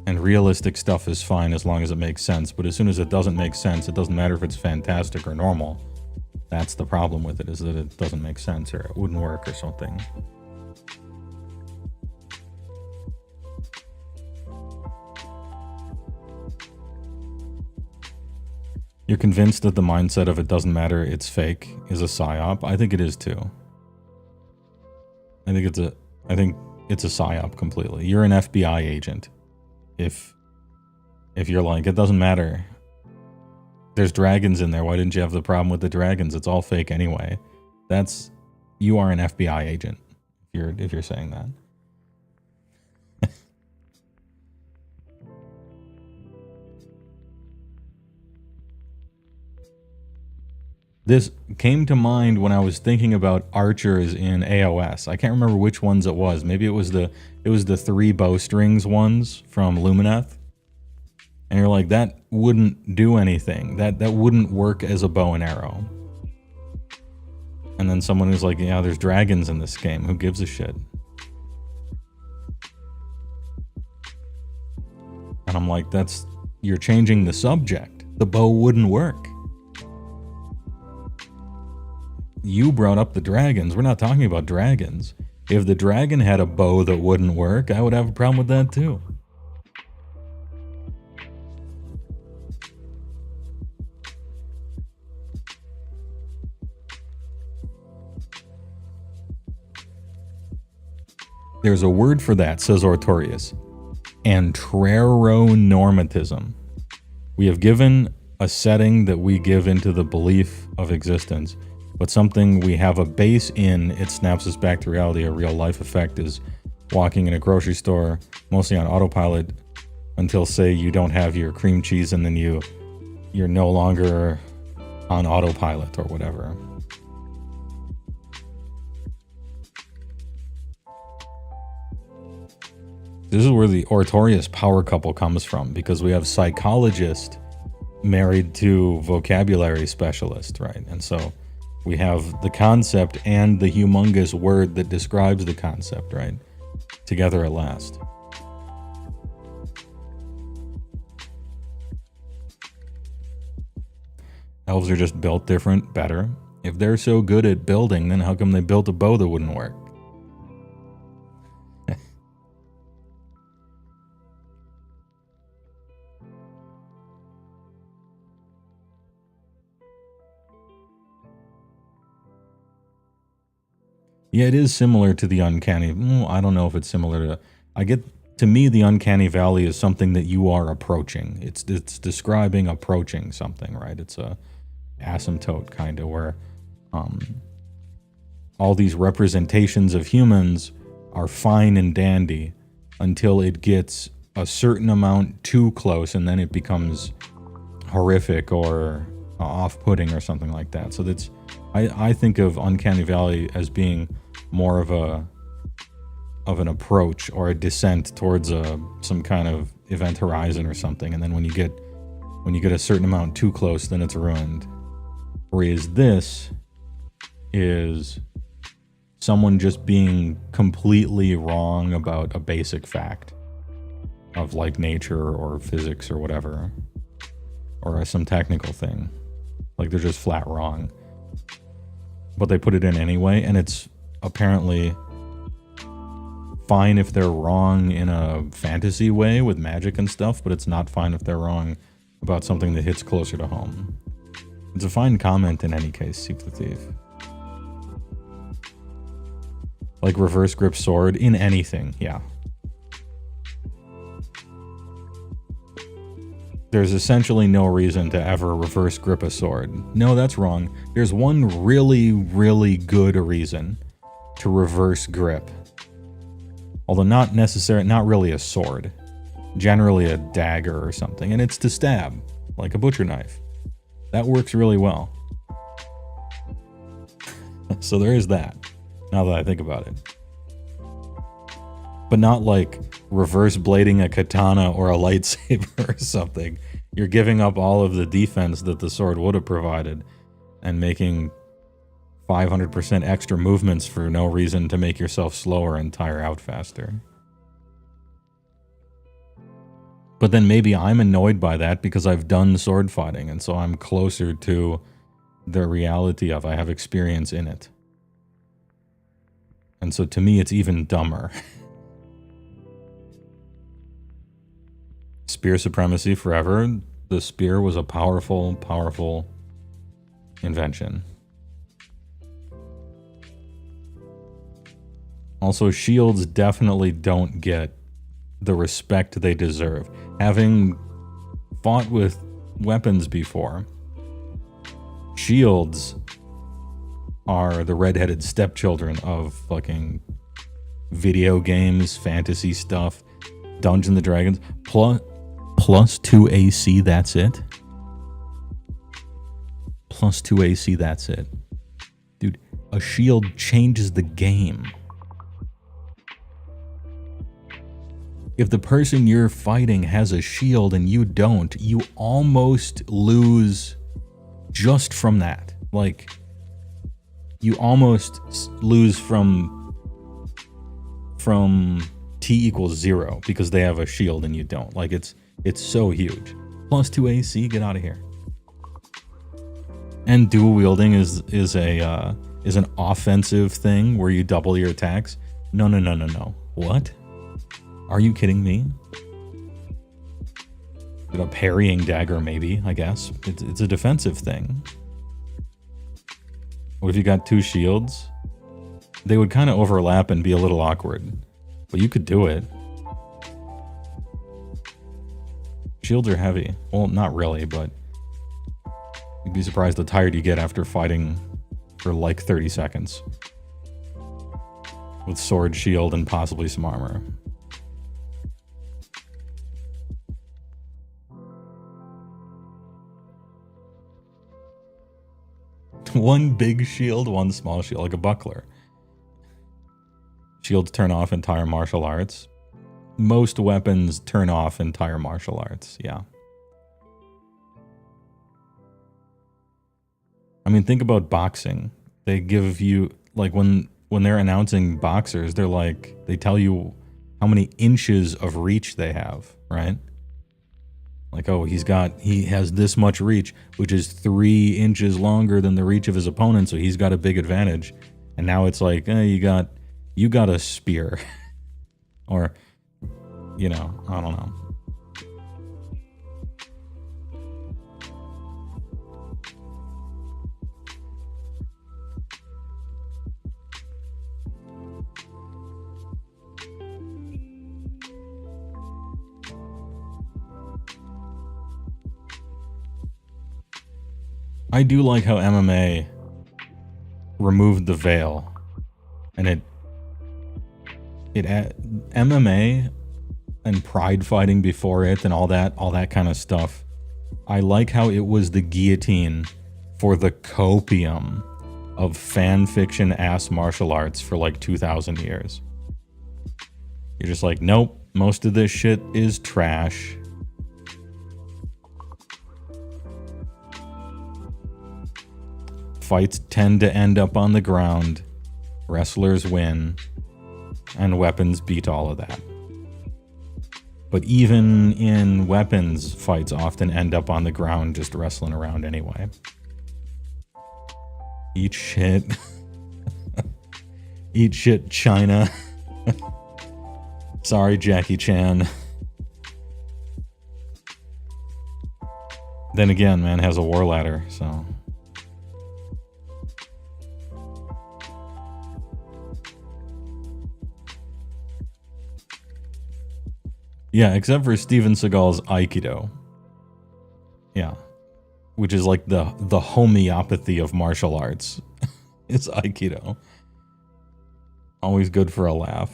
And realistic stuff is fine as long as it makes sense. But as soon as it doesn't make sense, it doesn't matter if it's fantastic or normal. That's the problem with it, is that it doesn't make sense or it wouldn't work or something. You're convinced that the mindset of it doesn't matter, it's fake, is a psyop. I think it is too. I think it's a psyop completely. You're an FBI agent. If you're like, it doesn't matter. There's dragons in there. Why didn't you have the problem with the dragons? It's all fake anyway. You are an FBI agent if you're saying that. This came to mind when I was thinking about archers in AoS. I can't remember which ones it was. Maybe it was the 3 bowstrings ones from Lumineth. And you're like, that wouldn't do anything. That wouldn't work as a bow and arrow. And then someone who's like, yeah, there's dragons in this game. Who gives a shit? And I'm like, you're changing the subject. The bow wouldn't work. You brought up the dragons. We're not talking about dragons. If the dragon had a bow that wouldn't work, I would have a problem with that too. There's a word for that, says Ortorius. Anteronormatism. We have given a setting that we give into the belief of existence, but something we have a base in, it snaps us back to reality. A real life effect is walking in a grocery store, mostly on autopilot, until, say, you don't have your cream cheese and then you're no longer on autopilot or whatever. This is where the Ortorius power couple comes from, because we have psychologist married to vocabulary specialist, right? And so we have the concept and the humongous word that describes the concept, right? Together at last. Elves are just built different, better. If they're so good at building, then how come they built a bow that wouldn't work? Yeah, it is similar to the uncanny. I don't know if it's similar to... To me, the uncanny valley is something that you are approaching. It's describing approaching something, right? It's a asymptote kind of where all these representations of humans are fine and dandy until it gets a certain amount too close, and then it becomes horrific or off-putting or something like that. So that's... I think of Uncanny Valley as being more of an approach or a descent towards some kind of event horizon or something, and then when you get a certain amount too close, then it's ruined. Whereas this is someone just being completely wrong about a basic fact of like nature or physics or whatever, or some technical thing. Like they're just flat wrong. But they put it in anyway, and it's apparently fine if they're wrong in a fantasy way with magic and stuff, but it's not fine if they're wrong about something that hits closer to home. It's a fine comment in any case, Seek the Thief. Like reverse grip sword in anything, yeah. There's essentially no reason to ever reverse grip a sword. No, that's wrong. There's one really, really good reason to reverse grip. Although not really a sword. Generally a dagger or something. And it's to stab, like a butcher knife. That works really well. So there is that, now that I think about it. But not like reverse blading a katana or a lightsaber or something. You're giving up all of the defense that the sword would have provided and making 500% extra movements for no reason to make yourself slower and tire out faster. But then maybe I'm annoyed by that because I've done sword fighting, and so I'm closer to the reality of I have experience in it. And so to me, it's even dumber. Spear supremacy forever. the spear was a powerful, powerful invention. Also, shields definitely don't get the respect they deserve. Having fought with weapons before, shields are the redheaded stepchildren of fucking video games, fantasy stuff, Dungeons and Dragons. Plus 2 AC, that's it. Plus 2 AC, that's it. Dude, a shield changes the game. If the person you're fighting has a shield and you don't, you almost lose just from that. Like, you almost lose from T equals 0 because they have a shield and you don't. Like, it's so huge. Plus 2 AC, get out of here. And dual wielding is an offensive thing where you double your attacks. No. What? Are you kidding me? A parrying dagger, maybe, I guess. It's a defensive thing. What if you got 2 shields? They would kind of overlap and be a little awkward. But you could do it. Shields are heavy. Well, not really, but you'd be surprised how tired you get after fighting for like 30 seconds. With sword, shield, and possibly some armor. One big shield, one small shield, like a buckler. Shields turn off entire martial arts. Most weapons turn off entire martial arts, yeah. I mean, think about boxing. They give you, like, when they're announcing boxers, they're like, they tell you how many inches of reach they have, right? Like, oh, he has this much reach, which is 3 inches longer than the reach of his opponent, so he's got a big advantage. And now it's like, you got a spear. Or, you know, I don't know. I do like how MMA removed the veil, and MMA and pride fighting before it and all that kind of stuff. I like how it was the guillotine for the copium of fan fiction ass martial arts for like 2,000 years. You're just like, nope, most of this shit is trash. Fights tend to end up on the ground. Wrestlers win. And weapons beat all of that. But even in weapons, fights often end up on the ground just wrestling around anyway. Eat shit. Eat shit, China. Sorry, Jackie Chan. Then again, man has a war ladder, so... Yeah, except for Steven Seagal's Aikido. Yeah. Which is like the homeopathy of martial arts. It's Aikido. Always good for a laugh.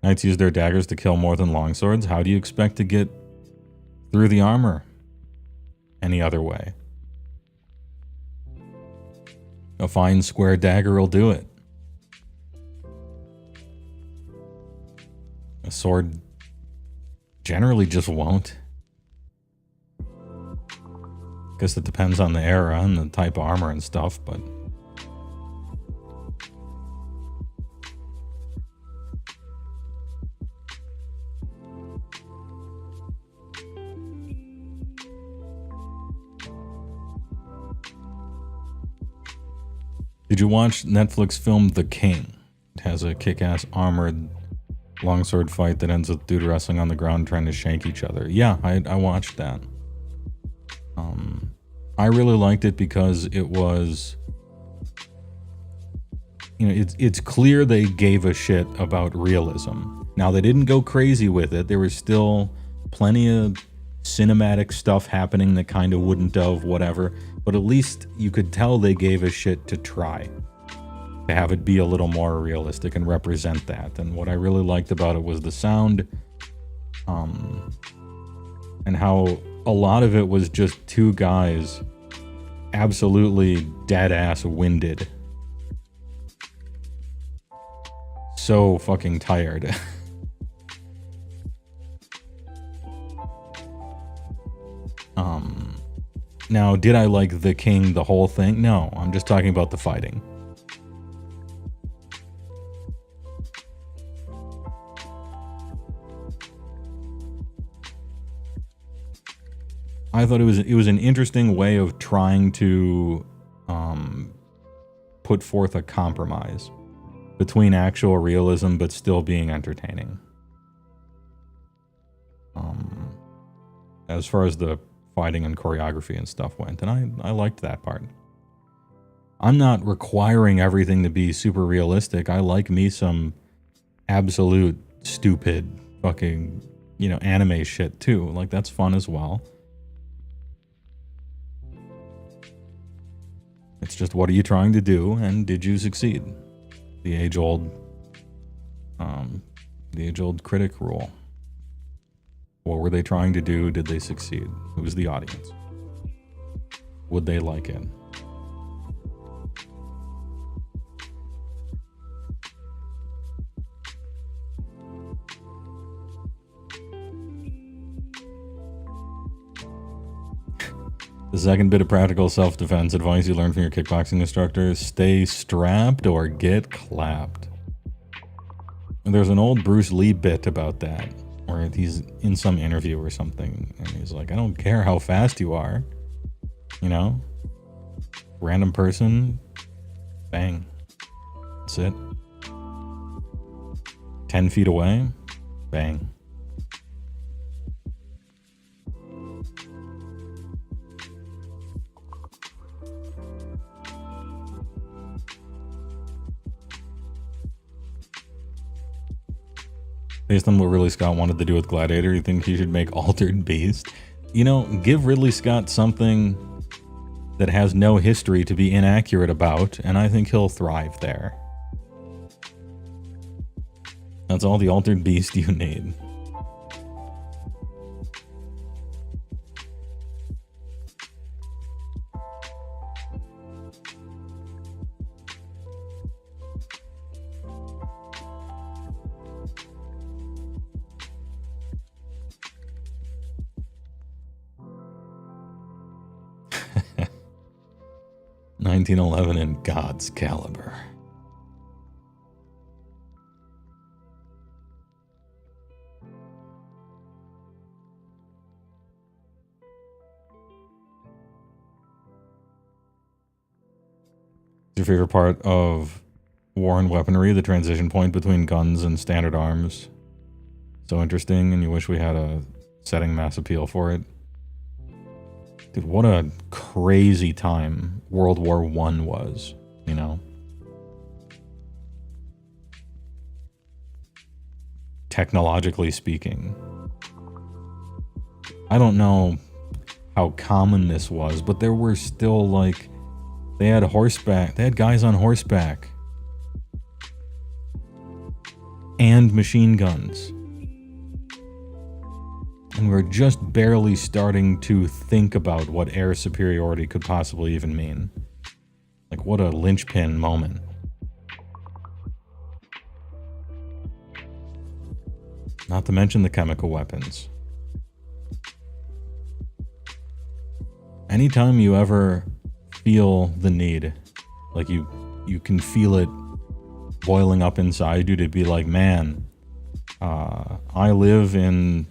Knights use their daggers to kill more than longswords. How do you expect to get through the armor any other way? A fine square dagger will do it. A sword generally just won't. Guess it depends on the era and the type of armor and stuff, but... Did you watch Netflix film The King? It has a kick-ass armored longsword fight that ends with dude wrestling on the ground trying to shank each other. Yeah, I watched that. I really liked it because it was, you know, it's clear they gave a shit about realism. Now, they didn't go crazy with it. There was still plenty of cinematic stuff happening that kind of wouldn't have, whatever. But at least you could tell they gave a shit to try to have it be a little more realistic and represent that. And what I really liked about it was the sound, and how a lot of it was just two guys absolutely dead-ass winded. So fucking tired. Now, did I like The King, the whole thing? No, I'm just talking about the fighting. I thought it was an interesting way of trying to put forth a compromise between actual realism but still being entertaining. As far as the fighting and choreography and stuff went, and I liked that part. I'm not requiring everything to be super realistic. I like me some absolute stupid fucking, you know, anime shit too. Like, that's fun as well. It's just, what are you trying to do, and did you succeed? The age-old critic rule. What were they trying to do? Did they succeed? Who's the audience? Would they like it? The second bit of practical self-defense advice you learned from your kickboxing instructor: stay strapped or get clapped. And there's an old Bruce Lee bit about that, where he's in some interview or something, and he's like, I don't care how fast you are. You know? Random person, bang. That's it. 10 feet away, bang. Based on what Ridley Scott wanted to do with Gladiator, you think he should make Altered Beast? You know, give Ridley Scott something that has no history to be inaccurate about, and I think he'll thrive there. That's all the Altered Beast you need. $1911 in God's Caliber. Your favorite part of War and Weaponry, the transition point between guns and standard arms? So interesting, and you wish we had a setting mass appeal for it. Dude, what a crazy time World War I was, you know? Technologically speaking. I don't know how common this was, but there were still, like, they had guys on horseback. And machine guns. And we're just barely starting to think about what air superiority could possibly even mean. Like, what a linchpin moment. Not to mention the chemical weapons. Anytime you ever feel the need, like you can feel it boiling up inside you to be like, man, I live in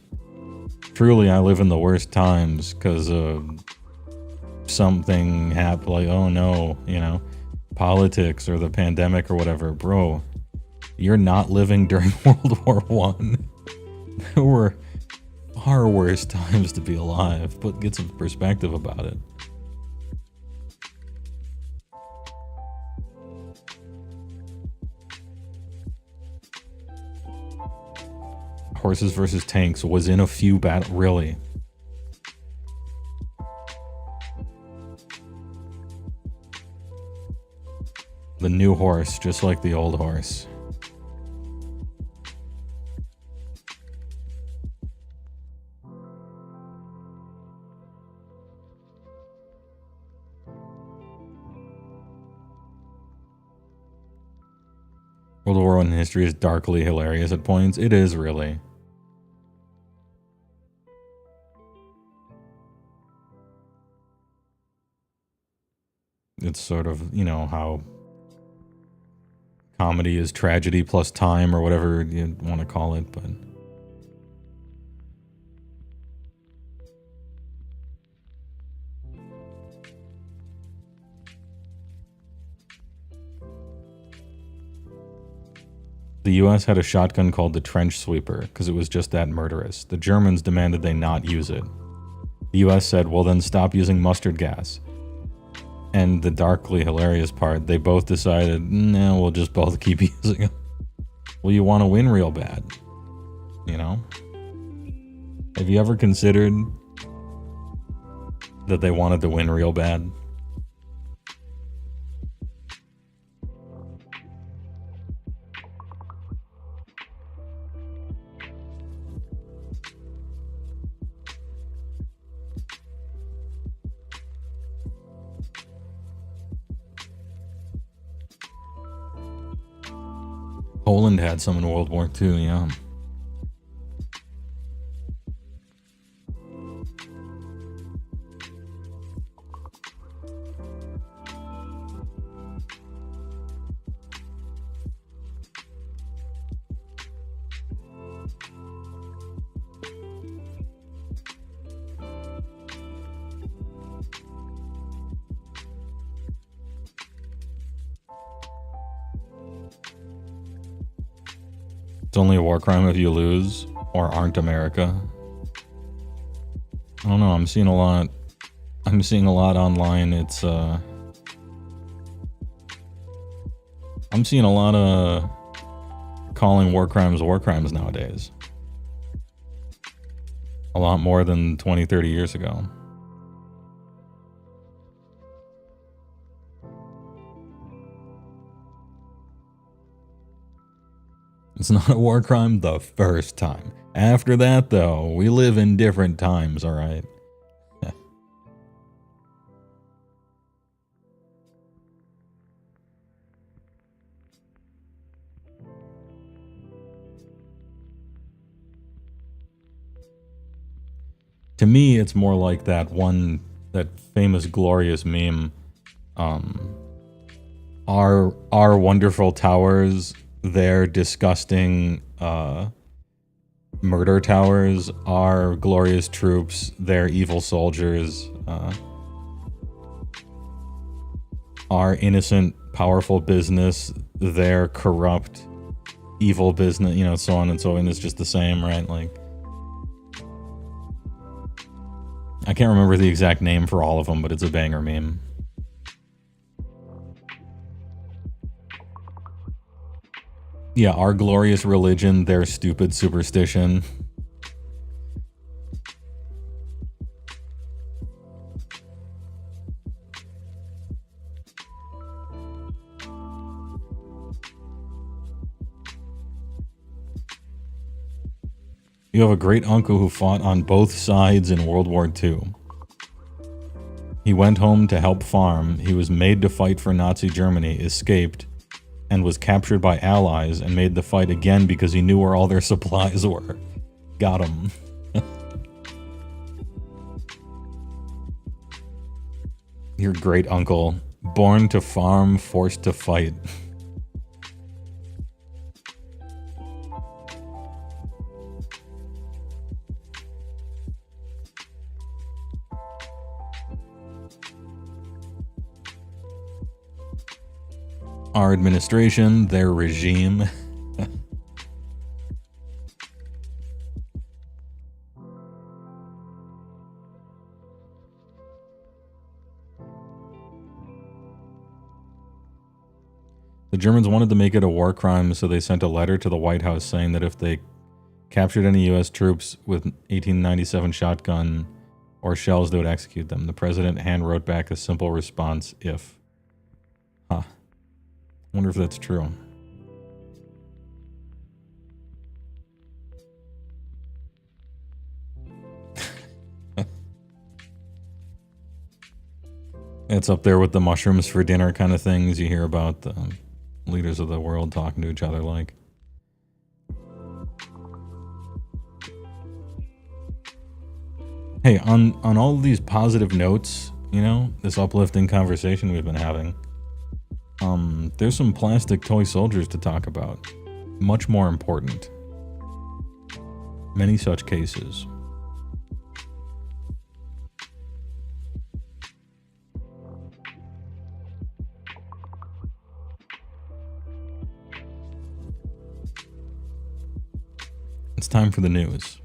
the worst times because something happened, like, oh no, you know, politics or the pandemic or whatever, bro, you're not living during World War One. There were far worse times to be alive, but get some perspective about it. Horses versus tanks was in a few really. The new horse, just like the old horse. World War I history is darkly hilarious at points. It is, really. It's sort of, you know, how comedy is tragedy plus time, or whatever you want to call it, but... The US had a shotgun called the Trench Sweeper, because it was just that murderous. The Germans demanded they not use it. The US said, well then stop using mustard gas. And the darkly hilarious part, they both decided, no, we'll just both keep using it. Well, you want to win real bad, you know? Have you ever considered that they wanted to win real bad? Poland had some in World War II, yeah. It's only a war crime if you lose or aren't America. I don't know, I'm seeing a lot online. It's I'm seeing a lot of calling war crimes nowadays. A lot more than 20, 30 years ago. It's not a war crime the first time. After that, though, we live in different times, alright? To me, it's more like that famous glorious meme. Our wonderful towers, their disgusting murder towers, our glorious troops, their evil soldiers, our innocent, powerful business, their corrupt, evil business, you know, so on and so on. It's just the same, right? Like, I can't remember the exact name for all of them, but it's a banger meme. Yeah, our glorious religion, their stupid superstition. You have a great uncle who fought on both sides in World War II. He went home to help farm. He was made to fight for Nazi Germany, escaped, and was captured by allies and made the fight again because he knew where all their supplies were. Got him. Your great uncle, born to farm, forced to fight. Our administration, their regime. The Germans wanted to make it a war crime, so they sent a letter to the White House saying that if they captured any U.S. troops with 1897 shotgun or shells, they would execute them. The president hand wrote back a simple response, if. Huh. Wonder if that's true. It's up there with the mushrooms for dinner kind of things you hear about the leaders of the world talking to each other like. Hey, on all of these positive notes, you know, this uplifting conversation we've been having, there's some plastic toy soldiers to talk about. Much more important. Many such cases. It's time for the news.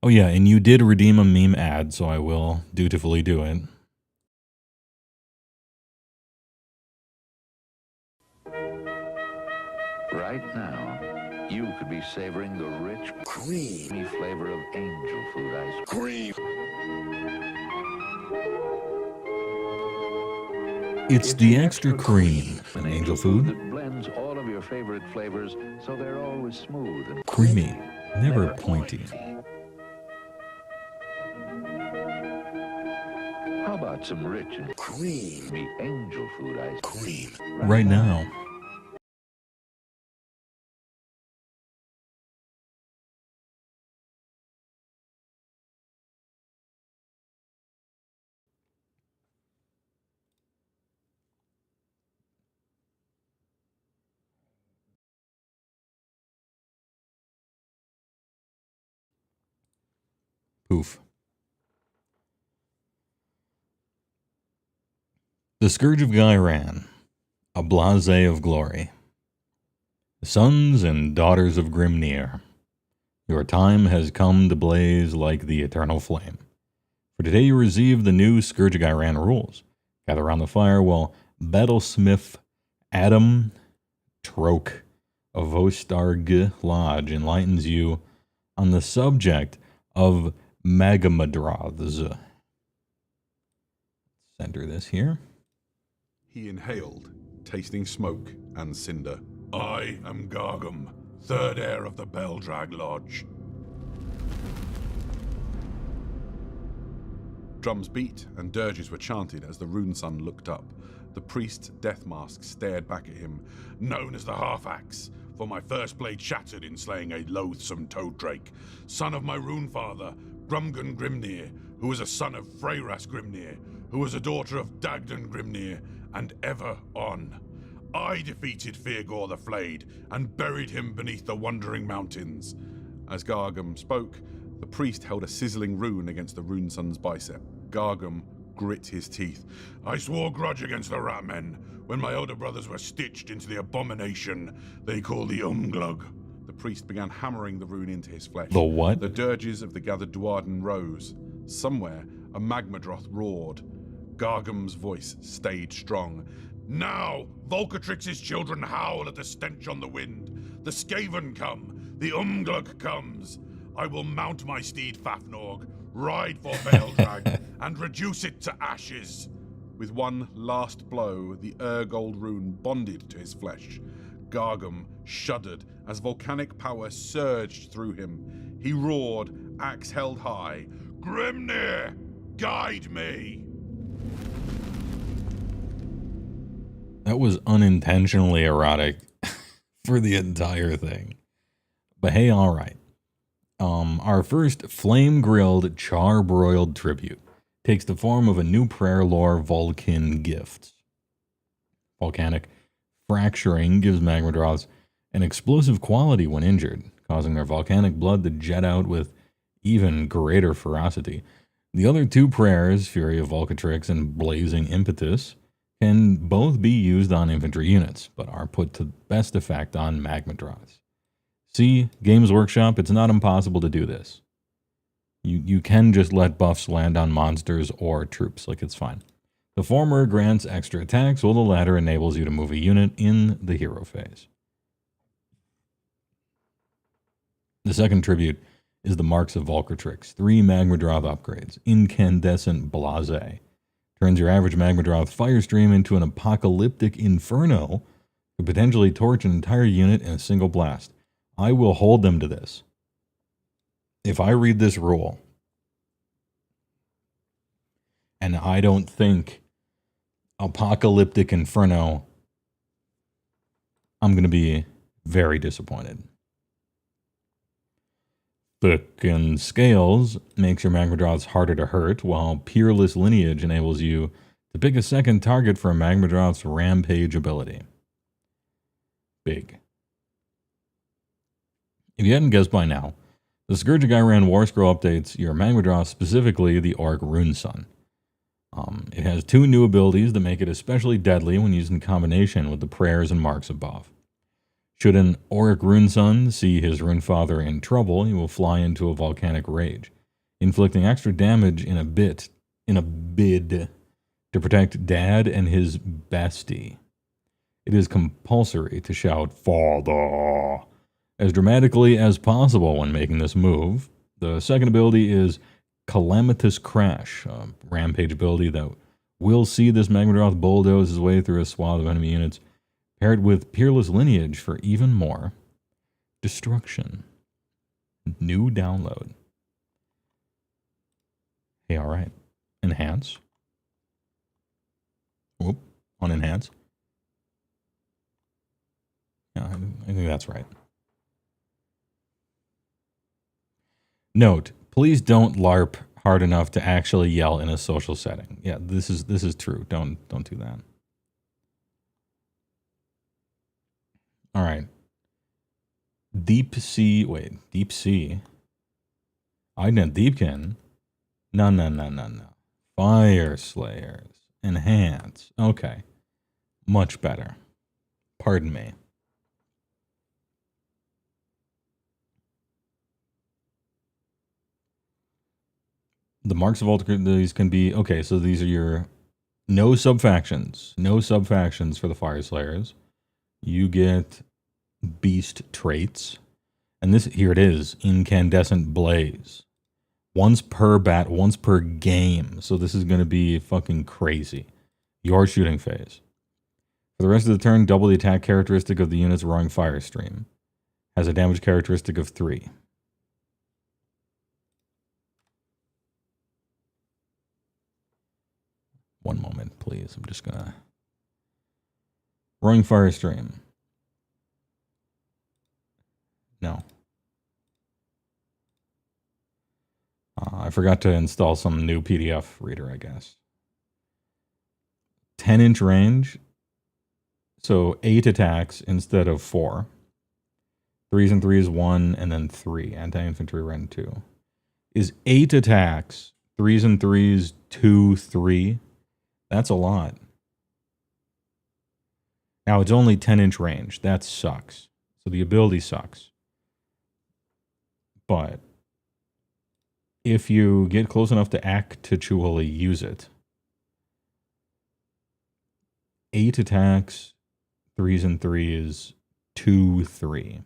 Oh yeah, and you did redeem a meme ad, so I will dutifully do it. Right now, you could be savoring the rich, creamy flavor of angel food ice cream. It's the extra cream in angel food. That blends all of your favorite flavors, so they're always smooth and Creamy, never pointy. How about some rich and creamy angel food ice cream Right now. Poof. The Scourge of Gairan, a blase of glory. Sons and daughters of Grimnir, your time has come to blaze like the eternal flame. For today you receive the new Scourge of Gairan rules. Gather around the fire while Battlesmith Adam Troke of Ostarg Lodge enlightens you on the subject of Magamadroths. Center this here. He inhaled, tasting smoke and cinder. I am Gargum, third heir of the Beldrag Lodge. Drums beat and dirges were chanted as the Rune Sun looked up. The priest's death mask stared back at him. Known as the Half-Axe, for my first blade shattered in slaying a loathsome toad drake, son of my rune father, Grumgun Grimnir, who was a son of Freyras Grimnir, who was a daughter of Dagdan Grimnir, and ever on. I defeated Feargor the Flayed and buried him beneath the Wandering Mountains. As Gargum spoke, the priest held a sizzling rune against the Rune Sun's bicep. Gargum grit his teeth. I swore grudge against the Ratmen when my older brothers were stitched into the abomination they call the Umglug. The priest began hammering the rune into his flesh. The what? The dirges of the gathered Duarden rose. Somewhere, a Magmadroth roared. Gargum's voice stayed strong. Now, Volcatrix's children howl at the stench on the wind. The Skaven come. The Umglug comes. I will mount my steed Fafnorg, ride for Beldrag, and reduce it to ashes. With one last blow, the Urgold rune bonded to his flesh. Gargum shuddered as volcanic power surged through him. He roared, axe held high. Grimnir, guide me! That was unintentionally erotic for the entire thing. But hey, alright. Our first flame-grilled, char-broiled tribute takes the form of a new prayer lore Vulcan gift. Volcanic fracturing gives Magmadroths an explosive quality when injured, causing their volcanic blood to jet out with even greater ferocity. The other two prayers, Fury of Volcatrix and Blazing Impetus, can both be used on infantry units, but are put to best effect on Magmadroths. See, Games Workshop, it's not impossible to do this. You can just let buffs land on monsters or troops, like it's fine. The former grants extra attacks, while the latter enables you to move a unit in the hero phase. The second tribute is the Marks of Volcatrix, 3 Magmadroth upgrades. Incandescent Blase turns your average Magmadroth Firestream into an apocalyptic inferno to potentially torch an entire unit in a single blast. I will hold them to this. If I read this rule, and I don't think Apocalyptic Inferno, I'm going to be very disappointed. Thickened Scales makes your Magmadroths harder to hurt, while Peerless Lineage enables you to pick a second target for a Magmadroth's Rampage ability. Big. If you hadn't guessed by now, the Scourge of Ghyran War Scroll updates your Magmadroth, specifically the Orc Runesun. It has 2 new abilities that make it especially deadly when used in combination with the prayers and marks above. Should an Auric Runesun see his Runefather in trouble, he will fly into a volcanic rage, inflicting extra damage in a bid to protect Dad and his bestie. It is compulsory to shout "Father" as dramatically as possible when making this move. The second ability is Calamitous Crash, a rampage ability that will see this Magmadroth bulldoze his way through a swath of enemy units, paired with Peerless Lineage for even more destruction. New download. Hey, alright. Enhance. Whoop. On enhance. Yeah, I think that's right. Note, please don't LARP hard enough to actually yell in a social setting. Yeah, this is true. Don't do that. All right. Deep Sea. Idoneth Deepkin. No. Fyreslayers. Enhance. Okay. Much better. Pardon me. The marks of these can be, okay, so these are your no sub-factions. No sub-factions for the Fyreslayers. You get beast traits. And this, here it is, Incandescent Blaze. Once per game. So this is going to be fucking crazy. Your shooting phase. For the rest of the turn, double the attack characteristic of the unit's roaring fire stream. Has a damage characteristic of 3. One moment, please. I'm just gonna... Roaring Fire Stream. No. I forgot to install some new PDF reader, I guess. 10-inch range. So 8 attacks instead of 4. 3s and 3s, 1, and then 3. Anti-infantry rend 2. Is 8 attacks. 3s and 3s, 2, 3. That's a lot. Now, it's only 10-inch range. That sucks. So the ability sucks. But if you get close enough to actually use it, 8 attacks, 3s and 3s, 2, 3.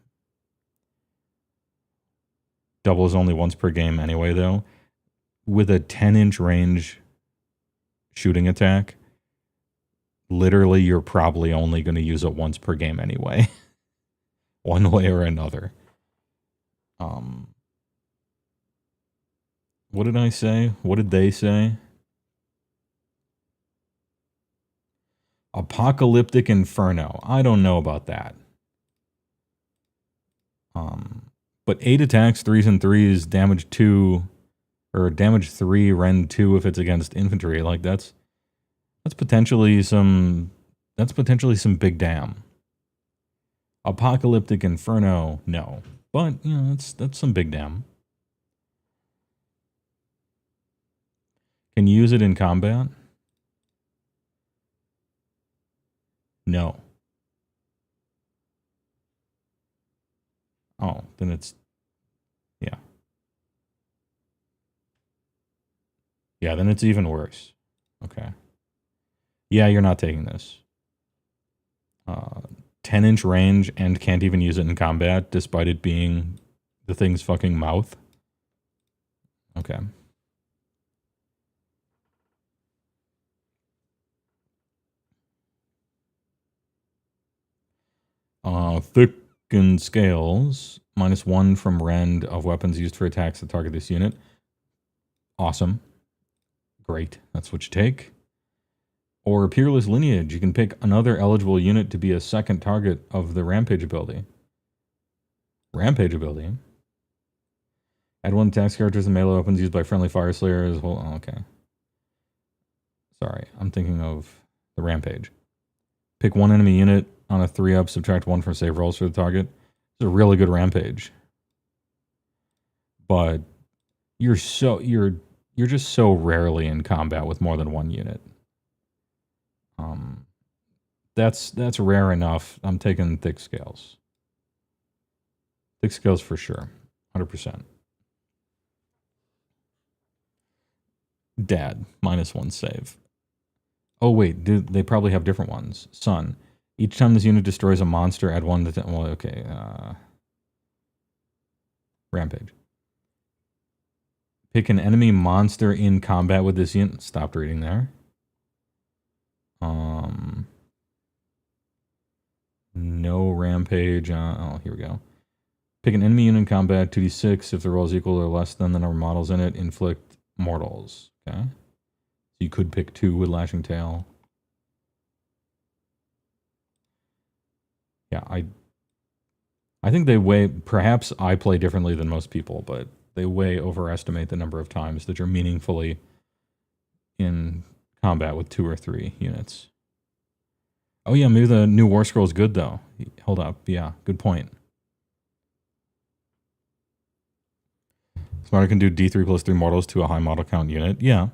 Double is only once per game anyway, though. With a 10-inch range shooting attack, literally you're probably only going to use it once per game anyway. One way or another. What did I say? What did they say? Apocalyptic Inferno. I don't know about that. But 8 attacks, 3s and 3s, damage 2, Or damage 3, rend 2 if it's against infantry. Like that's potentially some big damn. Apocalyptic Inferno, no. But, you know, that's some big damn. Can you use it in combat? No. Oh, then it's... Yeah. Yeah, then it's even worse. Okay. Yeah, you're not taking this. 10-inch range and can't even use it in combat, despite it being the thing's fucking mouth. Okay. Thickened Scales. -1 from rend of weapons used for attacks that target this unit. Awesome. Great. That's what you take. Or Peerless Lineage. You can pick another eligible unit to be a second target of the Rampage ability. Rampage ability? Add 1 attacks characters and melee weapons used by friendly Fyreslayers. Well, okay. Sorry, I'm thinking of the Rampage. Pick 1 enemy unit on a 3-up, subtract 1 from save rolls for the target. It's a really good Rampage. But you're just so rarely in combat with more than 1 unit. That's rare enough. I'm taking Thick Scales. Thick Scales for sure. 100%. Dad, -1 save. Oh wait, they probably have different ones. Son. Each time this unit destroys a monster, add 1 to 10. Well, okay. Rampage. Pick an enemy monster in combat with this unit. Stopped reading there. No Rampage. Oh, here we go. Pick an enemy unit in combat, 2d6. If the roll is equal or less than the number of models in it, inflict mortals. Okay. So you could pick 2 with Lashing Tail. Yeah, I think they way... Perhaps I play differently than most people, but they way overestimate the number of times that you're meaningfully in combat with 2 or 3 units. Oh yeah, maybe the new War Scroll is good though. Hold up, yeah, good point. Smarter can do D3 plus 3 mortals to a high model count unit. Yeah.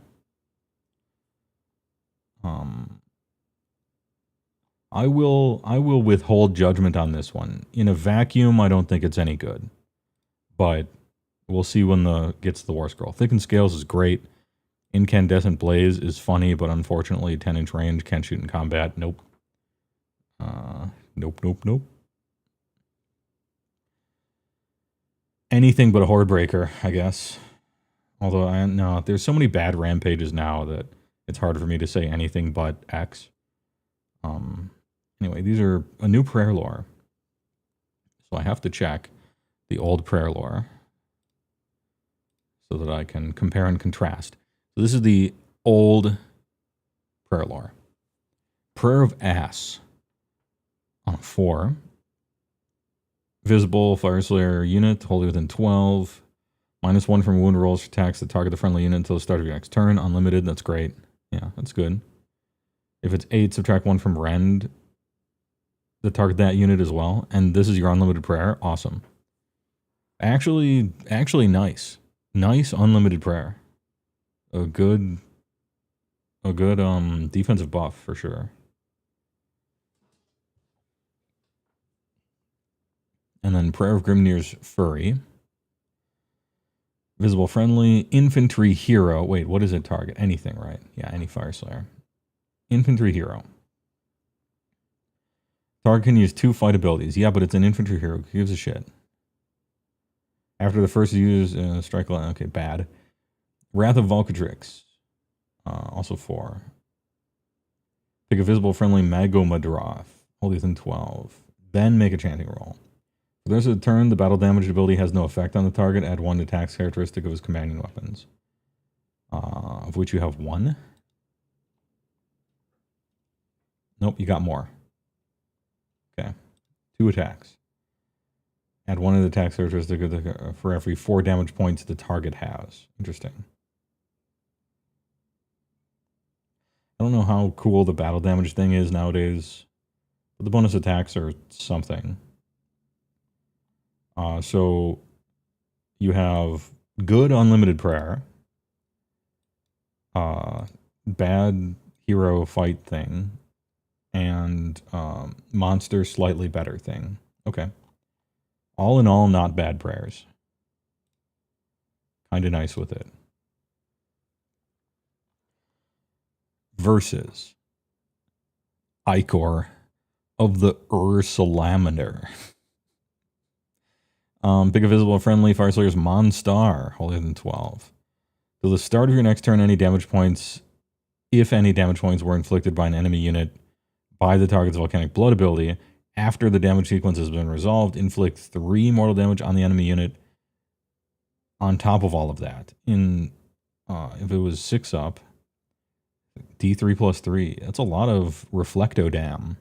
I will withhold judgment on this one. In a vacuum, I don't think it's any good. But we'll see when gets the War Scroll. Thickened Scales is great. Incandescent Blaze is funny, but unfortunately 10-inch range, can't shoot in combat. Nope. Nope. Anything but a Horde Breaker, I guess. Although, no, there's so many bad Rampages now that it's hard for me to say anything but X. Anyway, these are a new prayer lore. So I have to check the old prayer lore so that I can compare and contrast. So this is the old prayer lore. Prayer of Ass on 4. Visible Fyreslayer unit, wholly within 12. -1 from wound rolls for attacks that target the friendly unit until the start of your next turn. Unlimited, that's great. Yeah, that's good. If it's 8, subtract 1 from rend that target that unit as well. And this is your unlimited prayer. Awesome. Actually nice. Nice unlimited prayer. A good defensive buff for sure. And then Prayer of Grimnir's Fury. Visible friendly. Infantry hero. Wait, what does it target? Anything, right? Yeah, any Fyreslayer. Infantry hero. Target can use 2 fight abilities. Yeah, but it's an infantry hero. Who gives a shit? After the first use, strike line. Okay, bad. Wrath of Valkatrix. Also 4. Pick a visible friendly Magomadroth. Hold within 12. Then make a chanting roll. For the rest of the turn, the battle damage ability has no effect on the target. Add 1 to attack characteristic of his companion weapons. Of which you have 1. Nope, you got more. Okay. 2 attacks. Add one of the attack characteristic for every 4 damage points the target has. Interesting. I don't know how cool the battle damage thing is nowadays, but the bonus attacks are something. So you have good unlimited prayer, bad hero fight thing, and monster slightly better thing. Okay. All in all, not bad prayers. Kind of nice with it. Versus Icor of the Ursalamander. Big invisible friendly Fyreslayers Monstar, holier than 12. To the start of your next turn, any damage points, if any damage points were inflicted by an enemy unit by the target's volcanic blood ability, after the damage sequence has been resolved, inflict 3 mortal damage on the enemy unit on top of all of that. In if it was 6 up, D3 plus 3. That's a lot of Reflecto Dam.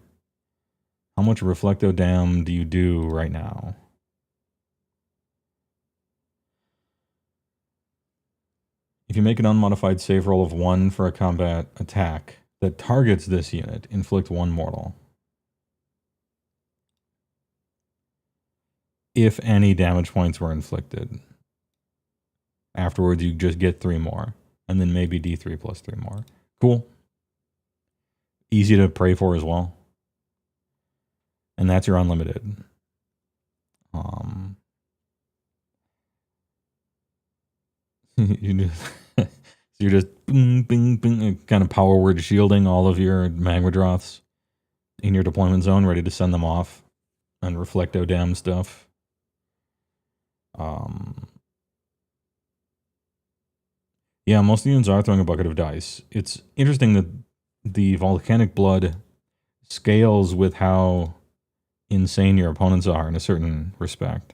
How much Reflecto Dam do you do right now? If you make an unmodified save roll of 1 for a combat attack that targets this unit, inflict 1 mortal. If any damage points were inflicted. Afterwards, you just get 3 more. And then maybe D3 plus 3 more. Cool. Easy to pray for as well. And that's your unlimited. You're just bing, bing, bing, kind of power word shielding all of your magma droths in your deployment zone, ready to send them off and Reflecto Dam stuff. Yeah, most units are throwing a bucket of dice. It's interesting that the volcanic blood scales with how insane your opponents are in a certain respect.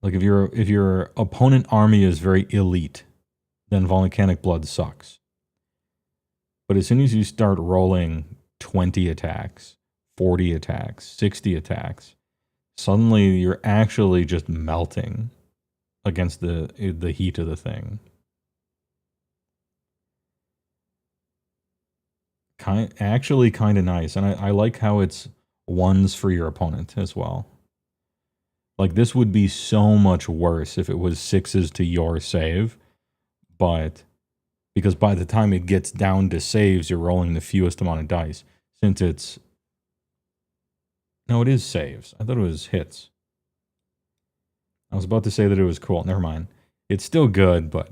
Like if your opponent army is very elite, then volcanic blood sucks. But as soon as you start rolling 20 attacks, 40 attacks, 60 attacks, suddenly you're actually just melting against the heat of the thing. Actually kind of nice. And I like how it's 1s for your opponent as well. Like, this would be so much worse if it was 6s to your save. But because by the time it gets down to saves, you're rolling the fewest amount of dice. Since it's... No, it is saves. I thought it was hits. I was about to say that it was cool. Never mind. It's still good, but...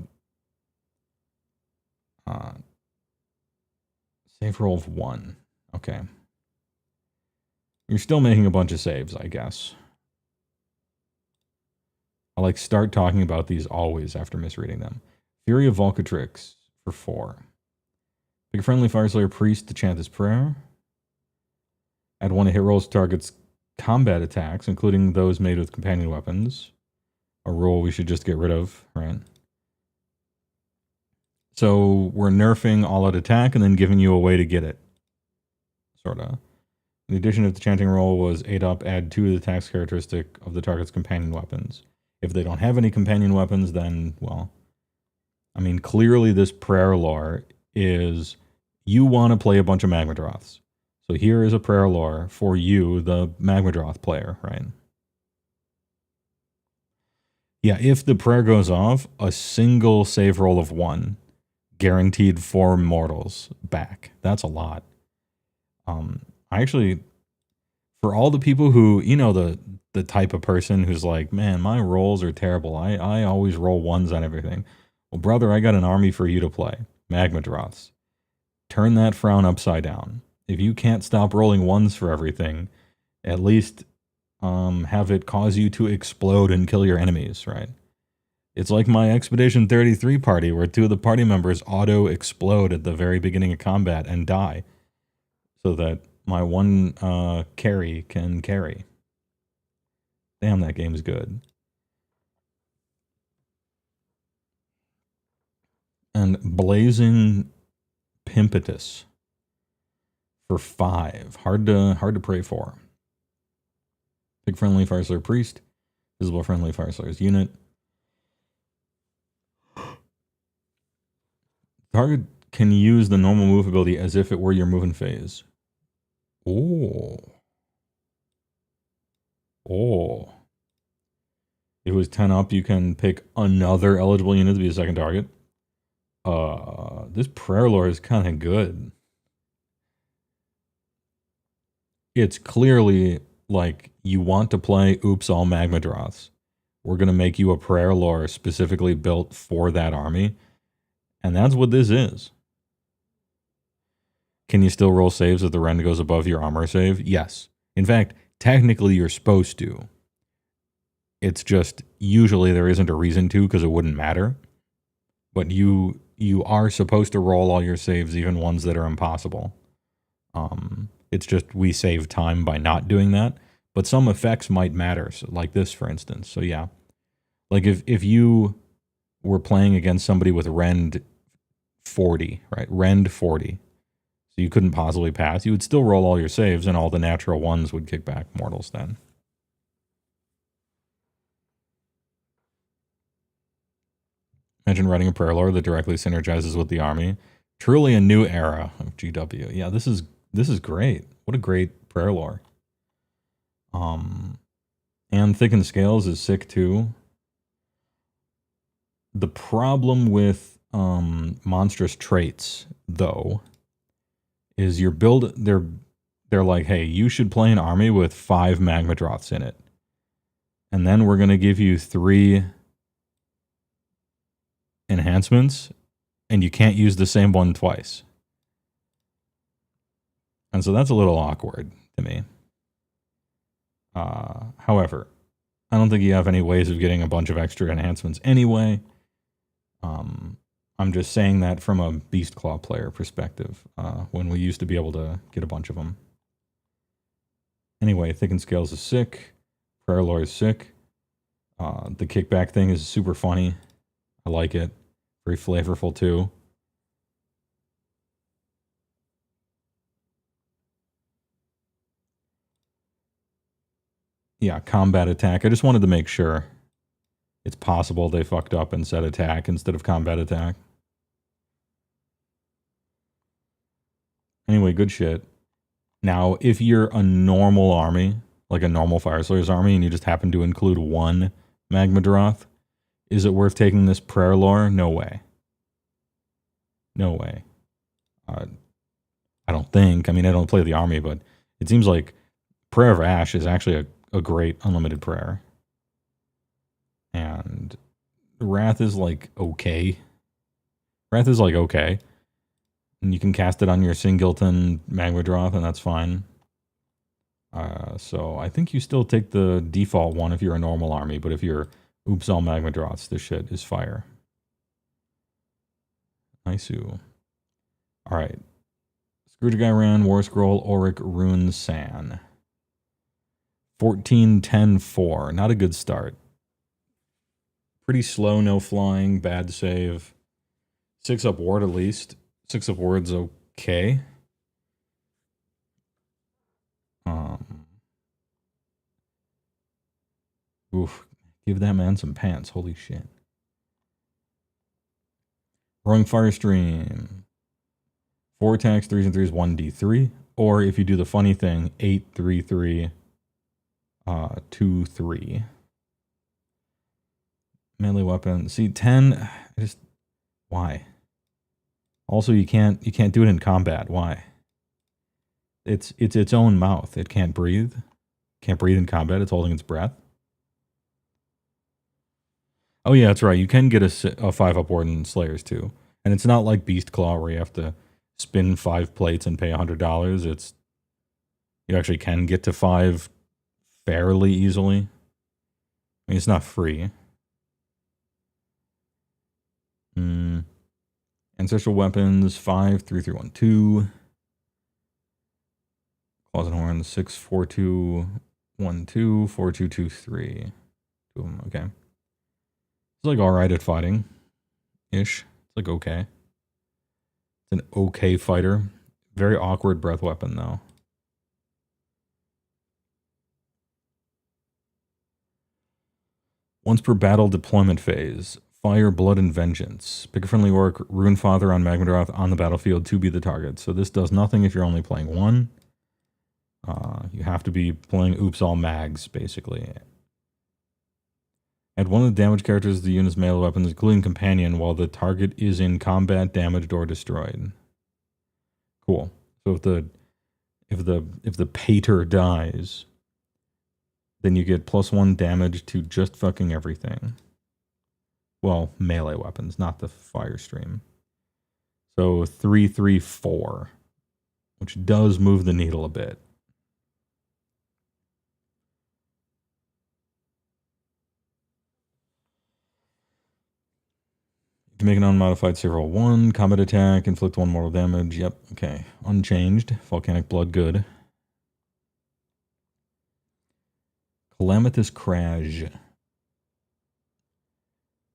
save roll of 1. Okay. You're still making a bunch of saves, I guess. I like start talking about these always after misreading them. Fury of Volcatrix for 4. Pick a friendly Fyreslayer priest to chant his prayer. Add 1 hit rolls to target's combat attacks, including those made with companion weapons. A rule we should just get rid of, right? So we're nerfing all-out attack and then giving you a way to get it. Sorta. The addition of the chanting roll was 8 up, add 2 to the attack's characteristic of the target's companion weapons. If they don't have any companion weapons, then, well... I mean, clearly this prayer lore is you want to play a bunch of Magmadroths. So here is a prayer lore for you, the Magmadroth player, right? Yeah, if the prayer goes off, a single save roll of 1, guaranteed 4 mortals back. That's a lot. I actually, for all the people who, you know, the type of person who's like, man, my rolls are terrible. I always roll 1s on everything. Well, brother, I got an army for you to play. Magmadroths. Turn that frown upside down. If you can't stop rolling 1s for everything, at least have it cause you to explode and kill your enemies, right? It's like my Expedition 33 party where 2 of the party members auto-explode at the very beginning of combat and die. So that my 1 carry can carry. Damn, that game's good. And Blazing Pimpetus for 5. Hard to pray for. Pick friendly Fyreslayer Priest. Visible friendly Fyreslayers unit. Target can use the normal move ability as if it were your moving phase. Oh. Oh. If it was 10 up, you can pick another eligible unit to be a second target. This Prayer Lore is kind of good. It's clearly like you want to play Oops All Magmadroths. We're going to make you a Prayer Lore specifically built for that army. And that's what this is. Can you still roll saves if the rend goes above your armor save? Yes. In fact, technically you're supposed to. It's just usually there isn't a reason to because it wouldn't matter. But you are supposed to roll all your saves, even ones that are impossible. It's just we save time by not doing that. But some effects might matter, so like this, for instance. So yeah, like if you were playing against somebody with rend 40, right? Rend 40. So you couldn't possibly pass. You would still roll all your saves, and all the natural ones would kick back mortals then. Imagine writing a prayer lore that directly synergizes with the army. Truly a new era of GW. Yeah, this is great. What a great prayer lore. And Thickened Scales is sick too. The problem with monstrous traits, though, is your build. They're like, hey, you should play an army with 5 Magmadroths in it, and then we're gonna give you 3 enhancements, and you can't use the same one twice. And so that's a little awkward to me. However, I don't think you have any ways of getting a bunch of extra enhancements anyway. I'm just saying that from a Beast Claw player perspective, when we used to be able to get a bunch of them. Anyway, Thickened Scales is sick. Prayer Lore is sick. The kickback thing is super funny. I like it. Very flavorful too. Yeah, combat attack. I just wanted to make sure it's possible they fucked up and said attack instead of combat attack. Anyway, good shit. Now, if you're a normal army, like a normal Fyreslayers army, and you just happen to include 1 Magmadroth, is it worth taking this prayer lore? No way. No way. I don't think. I mean, I don't play the army, but it seems like Prayer of Ash is actually a great unlimited prayer. And Wrath is like okay. Wrath is like okay. And you can cast it on your Singleton Magmadroth, and that's fine. So I think you still take the default one if you're a normal army, but if you're Oops All Magmadroths, this shit is fire. Nice-oo. Alright. Scrooge Guy ran, War Scroll, Auric, Rune, San. 14-10-4. Not a good start. Pretty slow, no flying, bad save. 6 up ward at least. 6 up ward's okay. Oof. Give that man some pants. Holy shit. Roaring Firestream. 4 attacks, 3s and 3s, 1d3. Or if you do the funny thing, 8, 3, 3, 2, 3. Melee weapon. See, 10. Just why? Also, you can't do it in combat. Why? It's its own mouth. It can't breathe. Can't breathe in combat. It's holding its breath. Oh yeah, that's right. You can get a 5 up ward in Slayers too. And it's not like Beast Claw where you have to spin 5 plates and pay $100. It's you actually can get to 5 fairly easily. I mean, it's not free. Ancestral weapons 5, 3, 3, 1, 2. Claws and horns 6, 4, 2, 1, 2, 4, 2, 2, 3. 2 of them. Okay. It's like alright at fighting ish. It's like okay. It's an okay fighter. Very awkward breath weapon though. Once per battle deployment phase. Fire, Blood, and Vengeance. Pick a friendly orc, Runefather on Magmadroth on the battlefield to be the target. So this does nothing if you're only playing one. You have to be playing Oops All Mags, basically. Add one of the damage characters to the unit's melee weapons, including Companion, while the target is in combat, damaged, or destroyed. Cool. So if the pater dies, then you get +1 damage to just fucking everything. Well, melee weapons, not the fire stream. So 3-3-4, which does move the needle a bit. You can make an unmodified save roll 1, combat attack, inflict 1 mortal damage. Yep, okay. Unchanged. Volcanic Blood, good. Calamitous Crash.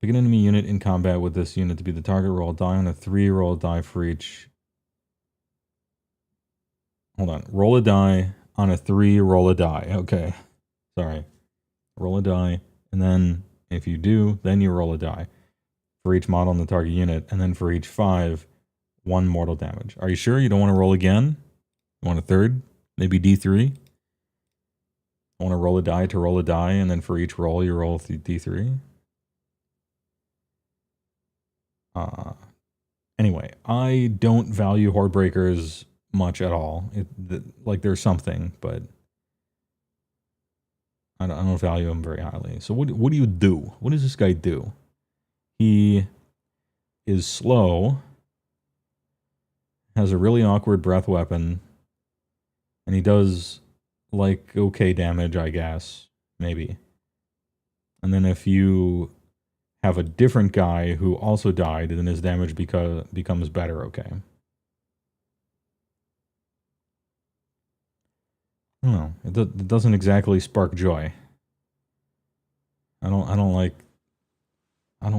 Pick an enemy unit in combat with this unit to be the target. Roll a die on a 3, roll a die for each. Hold on. Roll a die on a 3, roll a die. Okay. Sorry. Roll a die, and then if you do, then you roll a die for each model in the target unit, and then for each 5, 1 mortal damage. Are you sure you don't want to roll again? You want a third? Maybe D3? I want to roll a die, and then for each roll, you roll D3? Anyway, I don't value Horde Breakers much at all. Like, there's something, but I don't value them very highly. So what do you do? What does this guy do? He is slow, has a really awkward breath weapon, and he does, like, okay damage, I guess. Maybe. And then if you have a different guy who also died, then his damage becomes better, okay. I don't know. It doesn't exactly spark joy. I don't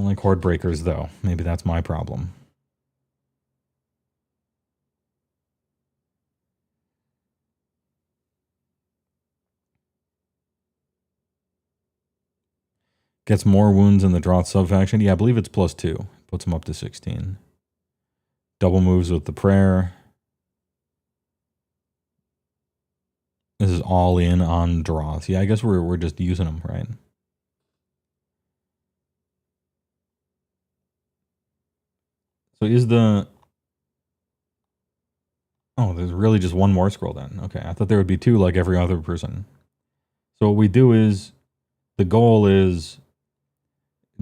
like Horde Breakers, though. Maybe that's my problem. Gets more wounds in the Droth sub-faction. Yeah, I believe it's +2. Puts him up to 16. Double moves with the prayer. This is all in on Droth. Yeah, I guess we're just using them, right? So is the... Oh, there's really just one more scroll then. Okay, I thought there would be 2 like every other person. So what we do is... The goal is...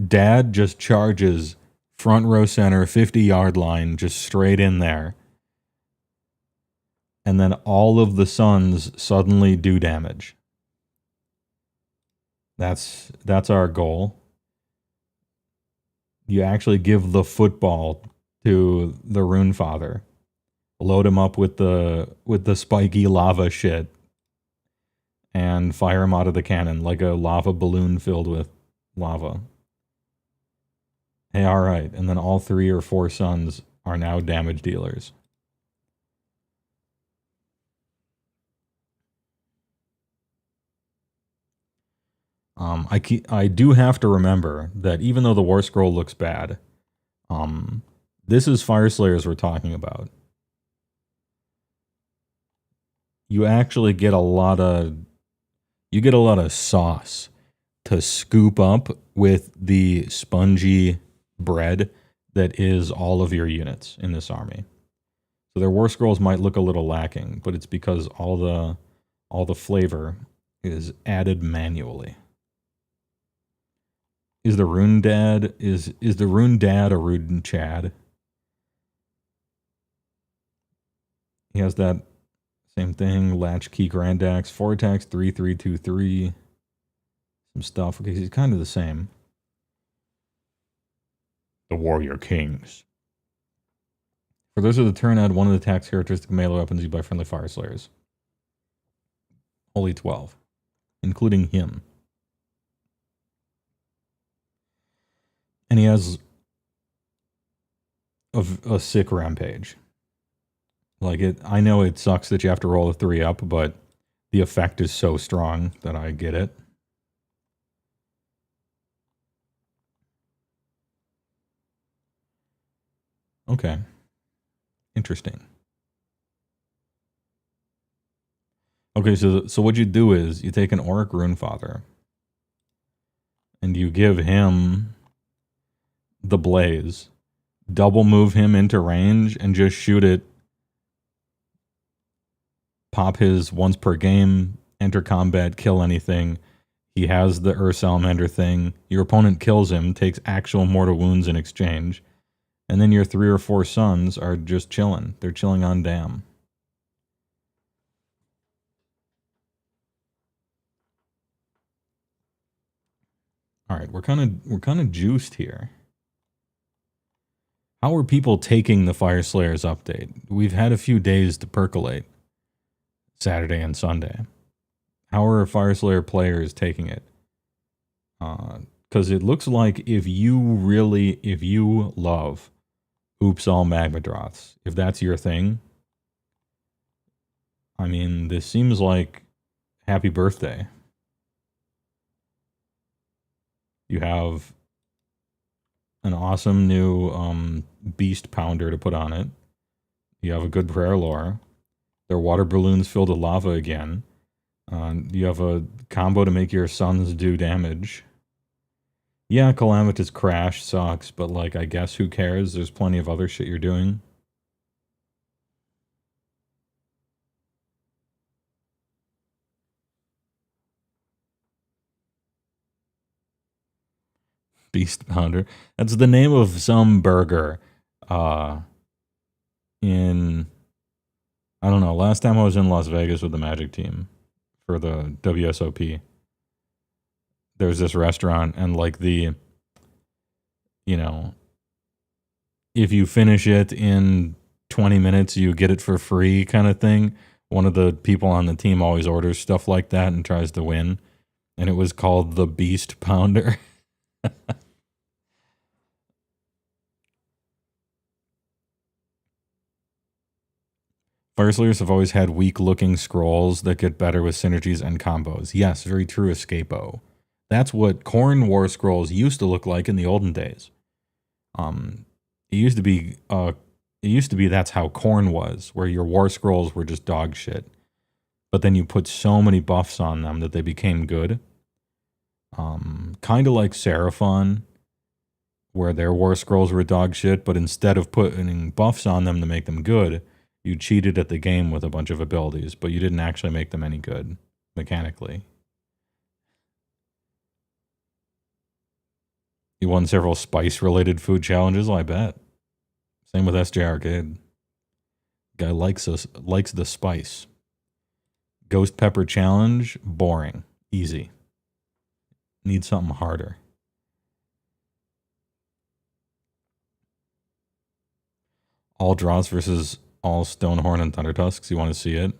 Dad just charges front row center, 50-yard line, just straight in there. And then all of the sons suddenly do damage. That's our goal. You actually give the football to the Runefather. Load him up with the spiky lava shit. And fire him out of the cannon like a lava balloon filled with lava. Hey, alright. And then all 3 or 4 sons are now damage dealers. I do have to remember that even though the War Scroll looks bad, this is Fyreslayers we're talking about. You actually get a lot of sauce to scoop up with the spongy bread that is all of your units in this army. So their War Scrolls might look a little lacking, but it's because all the flavor is added manually. Is the Rune Dad the Rune Dad a Rune Chad? He has that same thing, Latchkey Grandax, 4 attacks, 3-3-2-3. Some stuff. Okay, he's kind of the same. The Warrior Kings. For those of the turn, add one of the attack's characteristic melee weapons used by friendly Fyreslayers. Only 12. Including him. And he has a sick rampage. Like, I know it sucks that you have to roll a 3 up, but the effect is so strong that I get it. Okay. Interesting. Okay, so what you do is you take an Auric Runefather and you give him the Blaze, double move him into range and just shoot it. Pop his once per game, enter combat, kill anything. He has the Ur Salamander thing. Your opponent kills him, takes actual mortal wounds in exchange. And then your 3 or 4 sons are just chilling. They're chilling on Dam. All right, we're kind of juiced here. How are people taking the Fyreslayers update? We've had a few days to percolate. Saturday and Sunday. How are Fyreslayer players taking it? Because it looks like if you love Oops All Magmadroths, if that's your thing, I mean, this seems like happy birthday. You have an awesome new Beast Pounder to put on it. You have a good prayer lore. Their water balloons filled with lava again. You have a combo to make your sons do damage. Yeah, Calamitous Crash sucks, but like, I guess who cares? There's plenty of other shit you're doing. Beast Pounder. That's the name of some burger. In... I don't know. Last time I was in Las Vegas with the Magic team for the WSOP, there was this restaurant and like the, you know, if you finish it in 20 minutes, you get it for free kind of thing. One of the people on the team always orders stuff like that and tries to win. And it was called the Beast Pounder. Fyreslayers have always had weak-looking scrolls that get better with synergies and combos. Yes, very true, Escapo. That's what Khorne War Scrolls used to look like in the olden days. It used to be that's how Khorne was, where your War Scrolls were just dog shit. But then you put so many buffs on them that they became good. Kind of like Seraphon, where their War Scrolls were dog shit, but instead of putting buffs on them to make them good, you cheated at the game with a bunch of abilities, but you didn't actually make them any good, mechanically. You won several spice-related food challenges, I bet. Same with SJ Arcade. Guy likes the spice. Ghost Pepper Challenge, boring. Easy. Need something harder. All draws versus all Stonehorn and Thundertusks. You want to see it?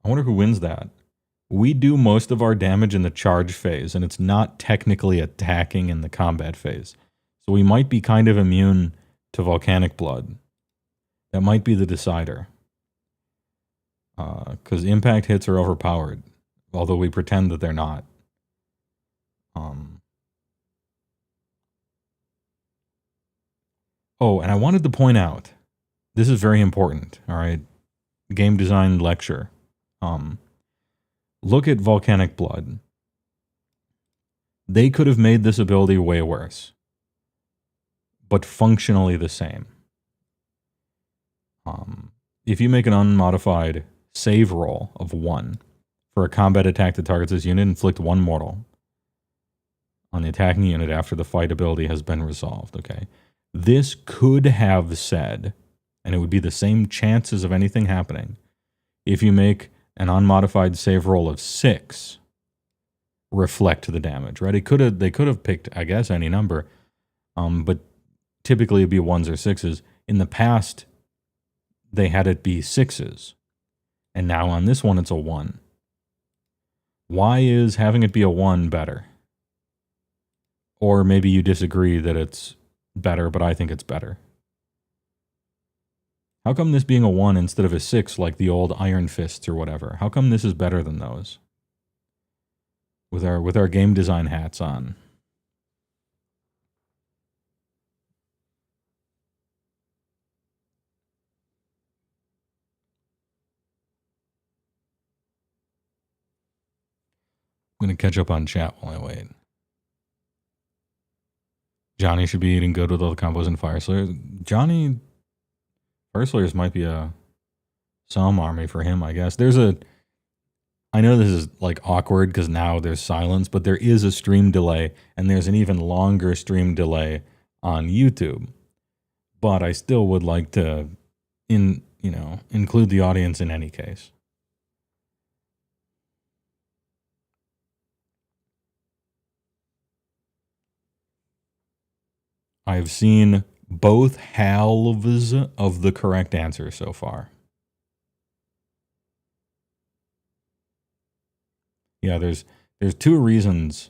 I wonder who wins that. We do most of our damage in the charge phase, and it's not technically attacking in the combat phase. So we might be kind of immune to Volcanic Blood. That might be the decider. Because impact hits are overpowered, although we pretend that they're not. Oh, and I wanted to point out, this is very important, all right? Game design lecture. Look at Volcanic Blood. They could have made this ability way worse, but functionally the same. If you make an unmodified save roll of 1 for a combat attack that targets this unit, inflict 1 mortal on the attacking unit after the fight ability has been resolved, okay? This could have said, and it would be the same chances of anything happening, if you make an unmodified save roll of 6, reflect the damage, right? They could have picked, I guess, any number, but typically it'd be 1s or 6s. In the past, they had it be 6s, and now on this one, it's a 1. Why is having it be a 1 better? Or maybe you disagree that it's better, but I think it's better. How come this being a 1 instead of a 6 like the old Iron Fists or whatever? How come this is better than those? With our game design hats on. I'm going to catch up on chat while I wait. Johnny should be eating good with all the combos in Fyreslayers. Johnny, Fyreslayers might be some army for him, I guess. I know this is like awkward because now there's silence, but there is a stream delay, and there's an even longer stream delay on YouTube. But I still would like to, include the audience in any case. I've seen both halves of the correct answer so far. Yeah, there's two reasons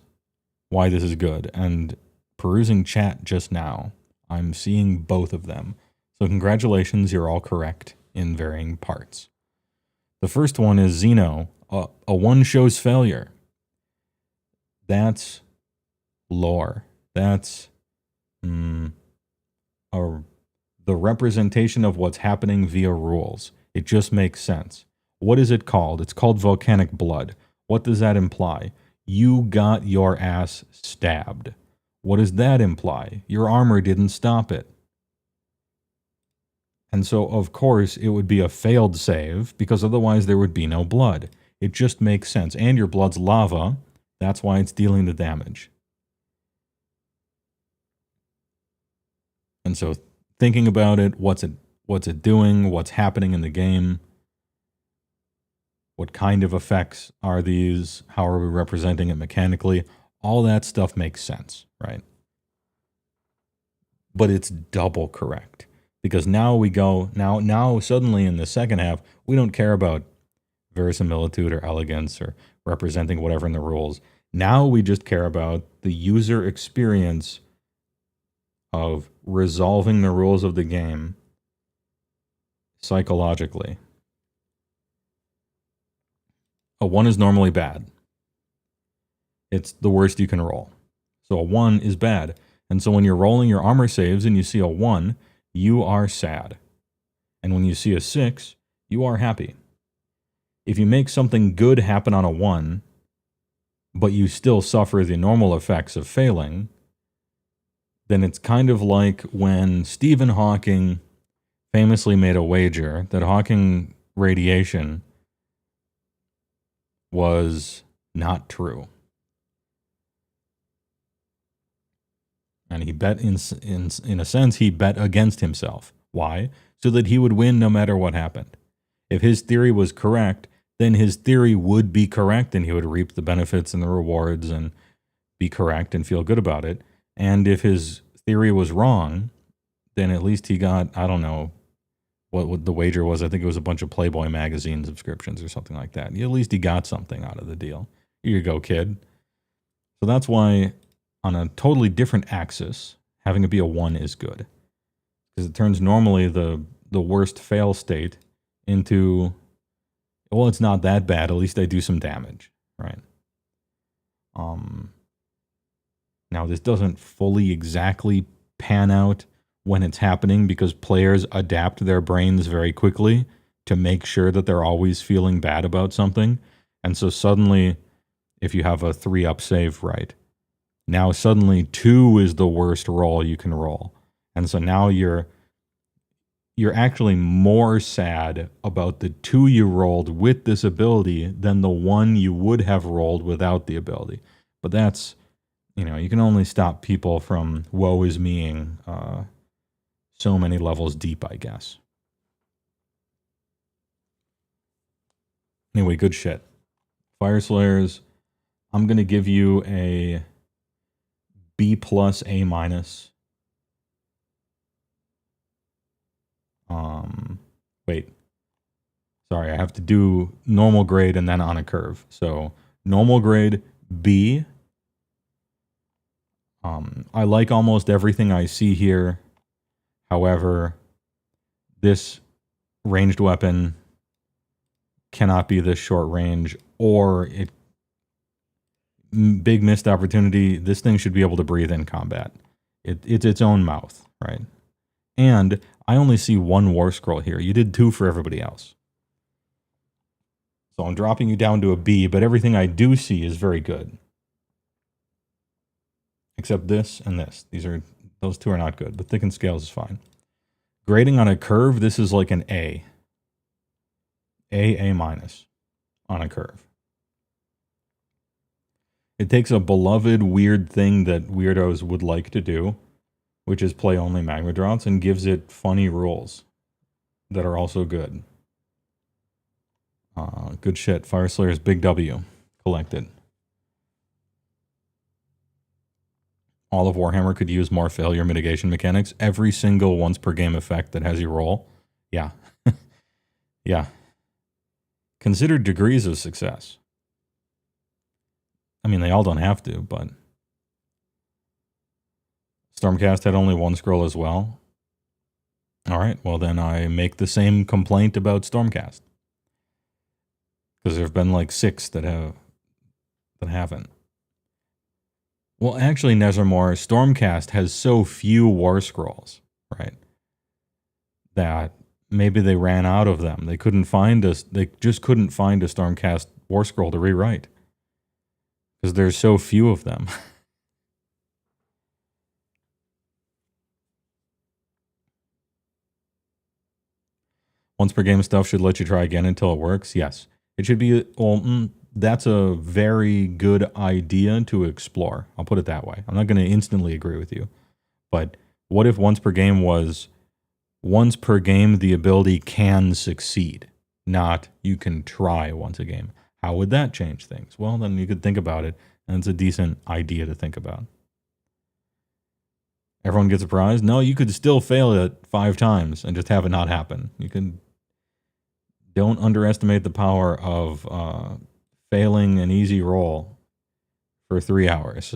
why this is good, and perusing chat just now, I'm seeing both of them. So congratulations, you're all correct in varying parts. The first one is Xeno, a one shows failure. That's lore. That's the representation of what's happening via rules. It just makes sense. What is it called? It's called volcanic blood. What does that imply? You got your ass stabbed. What does that imply? Your armor didn't stop it. And so, of course, it would be a failed save, because otherwise there would be no blood. It just makes sense. And your blood's lava. That's why it's dealing the damage. And so, thinking about it, what's it doing? What's happening in the game? What kind of effects are these? How are we representing it mechanically? All that stuff makes sense, right? But it's double correct. Because now we go, now suddenly in the second half, we don't care about verisimilitude or elegance or representing whatever in the rules. Now we just care about the user experience of resolving the rules of the game psychologically. A 1 is normally bad. It's the worst you can roll. So a 1 is bad. And so when you're rolling your armor saves and you see a 1, you are sad. And when you see a 6, you are happy. If you make something good happen on a 1, but you still suffer the normal effects of failing, then it's kind of like when Stephen Hawking famously made a wager that Hawking radiation was not true. And he bet, in a sense, he bet against himself. Why? So that he would win no matter what happened. If his theory was correct, then his theory would be correct and he would reap the benefits and the rewards and be correct and feel good about it. And if his theory was wrong, then at least he got, I don't know what the wager was. I think it was a bunch of Playboy magazine subscriptions or something like that. At least he got something out of the deal. Here you go, kid. So that's why on a totally different axis, having it be a 1 is good. Because it turns normally the worst fail state into, well, it's not that bad. At least I do some damage, right? Now, this doesn't fully exactly pan out when it's happening because players adapt their brains very quickly to make sure that they're always feeling bad about something. And so suddenly, if you have a 3-up save, right, now suddenly 2 is the worst roll you can roll. And so now you're actually more sad about the 2 you rolled with this ability than the 1 you would have rolled without the ability. But that's, you can only stop people from woe is meing so many levels deep, I guess. Anyway, good shit. Fyreslayers, I'm going to give you a B+, A-. Wait. Sorry, I have to do normal grade and then on a curve. So, normal grade, B. I like almost everything I see here. However, this ranged weapon cannot be this short range, or big missed opportunity. This thing should be able to breathe in combat. It's its own mouth, right? And I only see 1 war scroll here. You did 2 for everybody else. So I'm dropping you down to a B, but everything I do see is very good. Except this and this. Those two are not good, but thickened scales is fine. Grading on a curve, this is like an A. A minus on a curve. It takes a beloved weird thing that weirdos would like to do, which is play only magma draughts, and gives it funny rules that are also good. Good shit. Fyreslayers, big W. Collected. All of Warhammer could use more failure mitigation mechanics. Every single once per game effect that has you roll. Yeah. Yeah. Consider degrees of success. I mean, they all don't have to, but... Stormcast had only one scroll as well. Alright, well then I make the same complaint about Stormcast. Because there have been like 6 that haven't. Well, actually, Nezermore, Stormcast has so few war scrolls, right? That maybe they ran out of them. They just couldn't find a Stormcast war scroll to rewrite. Because there's so few of them. Once per game stuff should let you try again until it works. Yes. It should be, well, that's a very good idea to explore. I'll put it that way. I'm not going to instantly agree with you. But what if once per game was, once per game the ability can succeed, not you can try once a game? How would that change things? Well, then you could think about it, and it's a decent idea to think about. Everyone gets a prize? No, you could still fail it 5 times and just have it not happen. You can... Don't underestimate the power of failing an easy roll for 3 hours.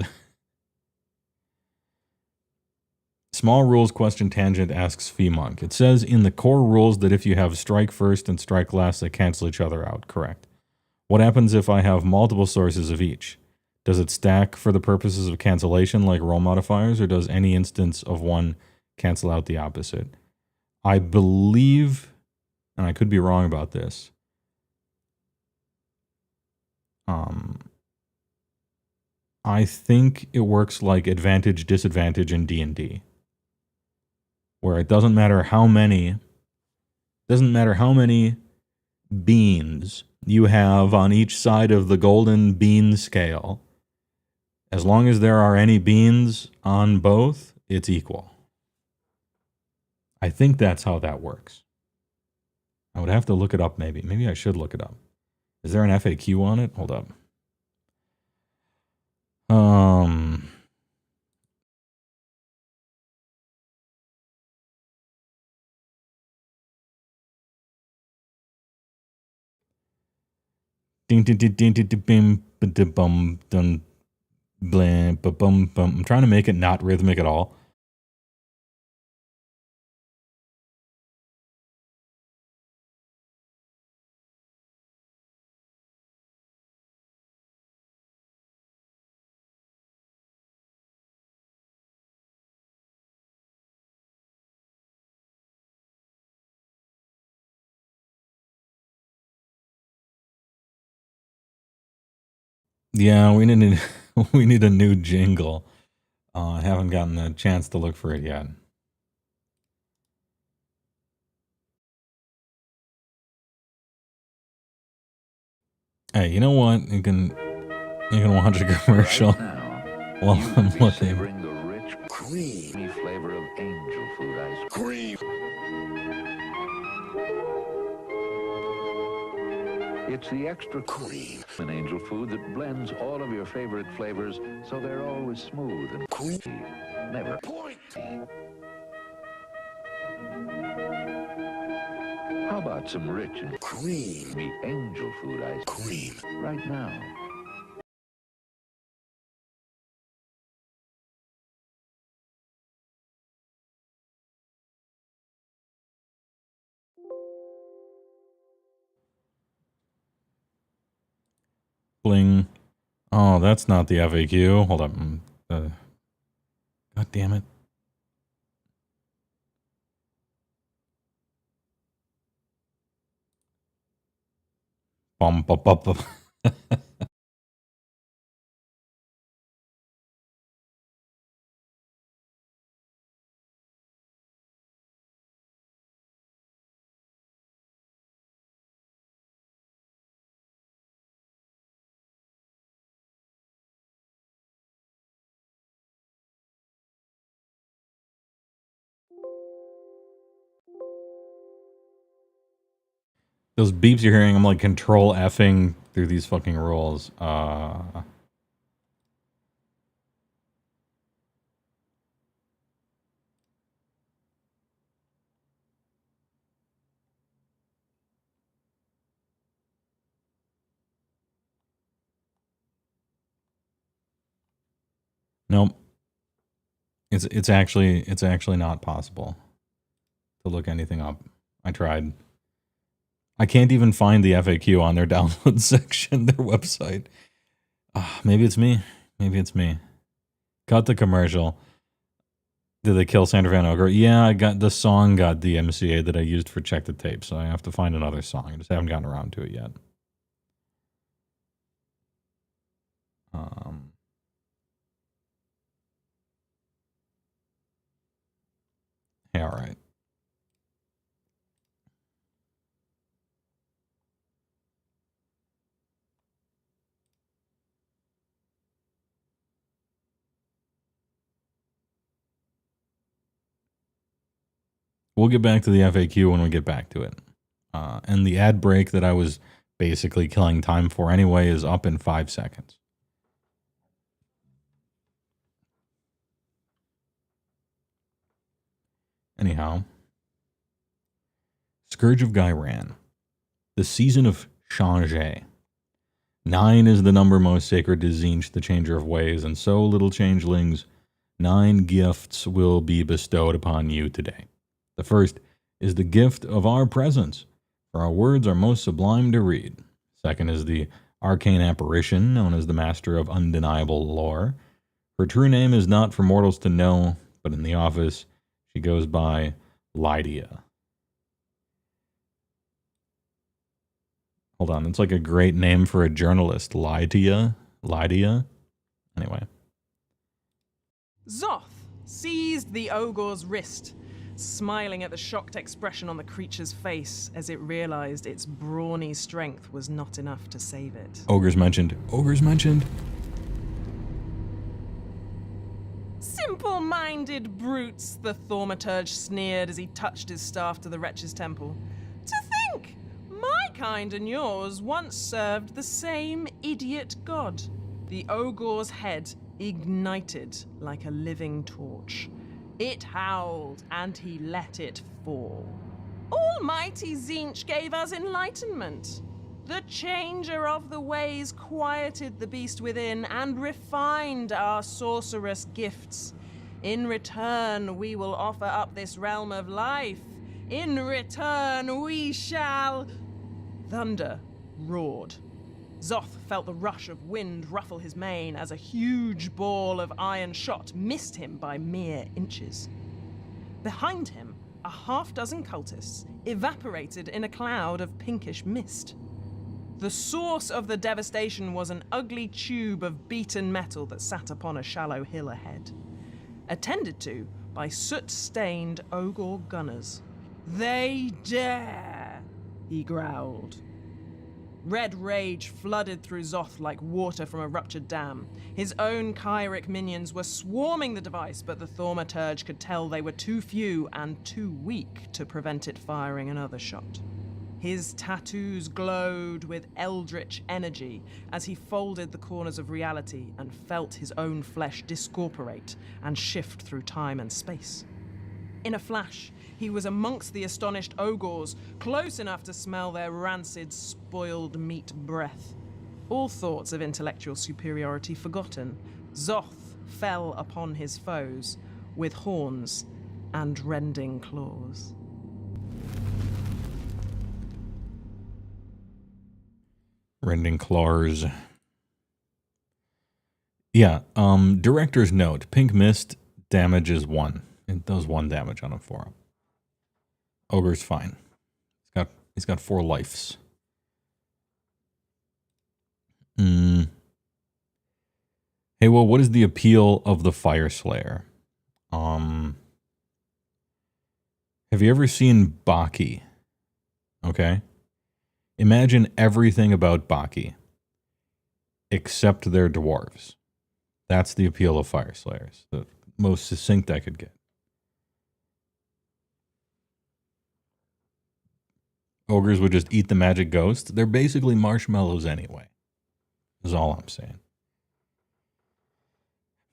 Small rules question tangent asks Feemonk. It says in the core rules that if you have strike first and strike last, they cancel each other out. Correct. What happens if I have multiple sources of each? Does it stack for the purposes of cancellation like roll modifiers, or does any instance of one cancel out the opposite? I believe... and I could be wrong about this. I think it works like advantage, disadvantage in D&D. Where it doesn't matter how many beans you have on each side of the golden bean scale. As long as there are any beans on both, it's equal. I think that's how that works. I would have to look it up, maybe. Maybe I should look it up. Is there an FAQ on it? Hold up. I'm trying to make it not rhythmic at all. Yeah, we need a new jingle. I haven't gotten a chance to look for it yet. Hey, you know what? You can watch a commercial while I'm looking. Savoring the rich, creamy flavor of angel food ice cream. It's the extra cream in angel food that blends all of your favorite flavors so they're always smooth and creamy, never pointy. How about some rich and creamy angel food ice cream right now? Bling. Oh, that's not the FAQ. Hold up. God damn it. Bum, bum, bum, bum. Those beeps you're hearing, I'm like control Fing through these fucking rolls. Nope. It's actually not possible to look anything up. I tried. I can't even find the FAQ on their download section, their website. Maybe it's me. Maybe it's me. Cut the commercial. Did they kill Sandra Van Ogre? Yeah, I got the song got the MCA that I used for Check the Tape, so I have to find another song. I just haven't gotten around to it yet. Yeah, all right. We'll get back to the FAQ when we get back to it. And the ad break that I was basically killing time for anyway is up in 5 seconds. Anyhow. Scourge of Gairan. The Season of Change. 9 is the number most sacred to Tzeentch, the Changer of Ways, and so, little changelings, 9 gifts will be bestowed upon you today. The first is the gift of our presence, for our words are most sublime to read. Second is the arcane apparition, known as the Master of Undeniable Lore. Her true name is not for mortals to know, but in the office she goes by Lydia. Hold on, it's like a great name for a journalist. Lydia? Anyway. Zoth seized the ogre's wrist, smiling at the shocked expression on the creature's face as it realized its brawny strength was not enough to save it. Ogres mentioned. Simple-minded brutes, the thaumaturge sneered as he touched his staff to the wretch's temple. To think, my kind and yours once served the same idiot god. The ogre's head ignited like a living torch. It howled, and he let it fall. Almighty Tzeentch gave us enlightenment. The Changer of the Ways quieted the beast within and refined our sorcerous gifts. In return, we will offer up this realm of life. In return, we shall... Thunder roared. Zoth felt the rush of wind ruffle his mane as a huge ball of iron shot missed him by mere inches. Behind him, a half-dozen cultists evaporated in a cloud of pinkish mist. The source of the devastation was an ugly tube of beaten metal that sat upon a shallow hill ahead, attended to by soot-stained ogre gunners. "They dare!" he growled. Red rage flooded through Zoth like water from a ruptured dam. His own Kyric minions were swarming the device, but the thaumaturge could tell they were too few and too weak to prevent it firing another shot. His tattoos glowed with eldritch energy as he folded the corners of reality and felt his own flesh discorporate and shift through time and space. In a flash, he was amongst the astonished ogres, close enough to smell their rancid, spoiled meat breath. All thoughts of intellectual superiority forgotten, Zoth fell upon his foes with horns and rending claws. Rending claws. Yeah, director's note. Pink mist damage is 1. It does 1 damage on a 4-up. Ogre's fine. He's got 4 lives. Hey, well, what is the appeal of the Fyreslayer? Have you ever seen Baki? Okay. Imagine everything about Baki, except they're dwarves. That's the appeal of Fyreslayers. The most succinct I could get. Ogres would just eat the magic ghost. They're basically marshmallows anyway, is all I'm saying.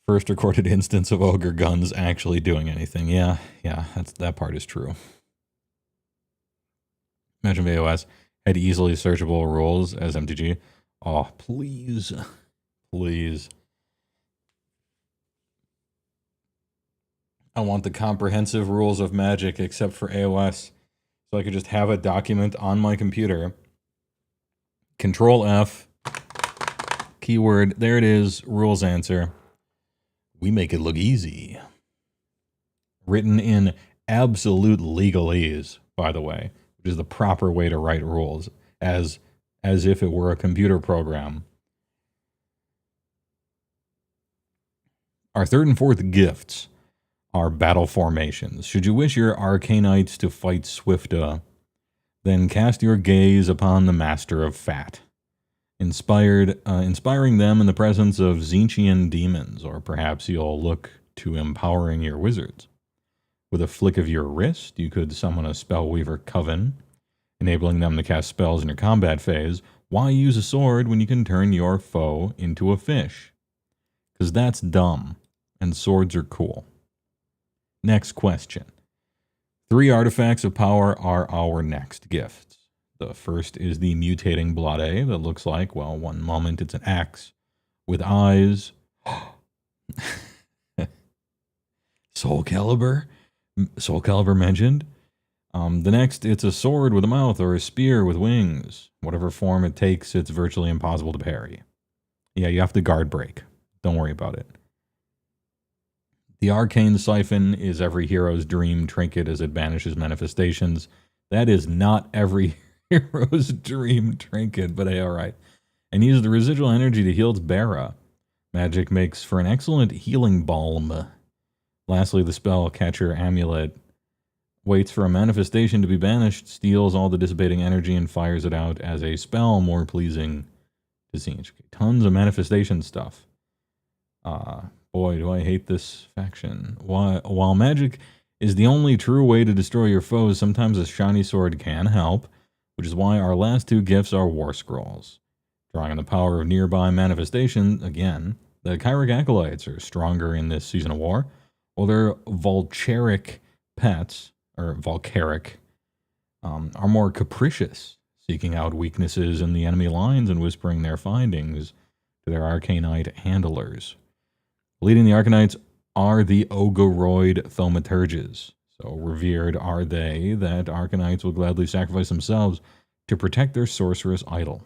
First recorded instance of ogre guns actually doing anything. Yeah, that part is true. Imagine if AoS had easily searchable rules as MTG. Oh, please. Please. I want the comprehensive rules of Magic except for AoS. So I could just have a document on my computer. Control F. Keyword. There it is. Rules answer. We make it look easy. Written in absolute legalese, by the way, which is the proper way to write rules, as if it were a computer program. Our third and fourth gifts are battle formations. Should you wish your Arcanites to fight swifter, then cast your gaze upon the Master of Fat, inspiring them in the presence of Tzeentchian demons, or perhaps you'll look to empowering your wizards. With a flick of your wrist, you could summon a Spellweaver Coven, enabling them to cast spells in your combat phase. Why use a sword when you can turn your foe into a fish? Because that's dumb, and swords are cool. Next question. 3 artifacts of power are our next gifts. The first is the mutating Blade that looks like, well, one moment it's an axe with eyes. Soul Calibur mentioned. The next, it's a sword with a mouth or a spear with wings. Whatever form it takes, it's virtually impossible to parry. Yeah, you have to guard break. Don't worry about it. The Arcane Siphon is every hero's dream trinket as it banishes manifestations. That is not every hero's dream trinket, but hey, alright. And uses the residual energy to heal its bearer. Magic makes for an excellent healing balm. Lastly, the spell Catcher Amulet waits for a manifestation to be banished, steals all the dissipating energy, and fires it out as a spell more pleasing to Tzeentch. Tons of manifestation stuff. Boy, do I hate this faction. While magic is the only true way to destroy your foes, sometimes a shiny sword can help, which is why our last 2 gifts are War Scrolls. Drawing on the power of nearby manifestation, again, the Kyric Acolytes are stronger in this Season of War, while their Volcharic pets, or Volcaric, are more capricious, seeking out weaknesses in the enemy lines and whispering their findings to their Arcanite handlers. Leading the Arcanites are the Ogoroid Thaumaturges. So revered are they that Arcanites will gladly sacrifice themselves to protect their sorceress idol.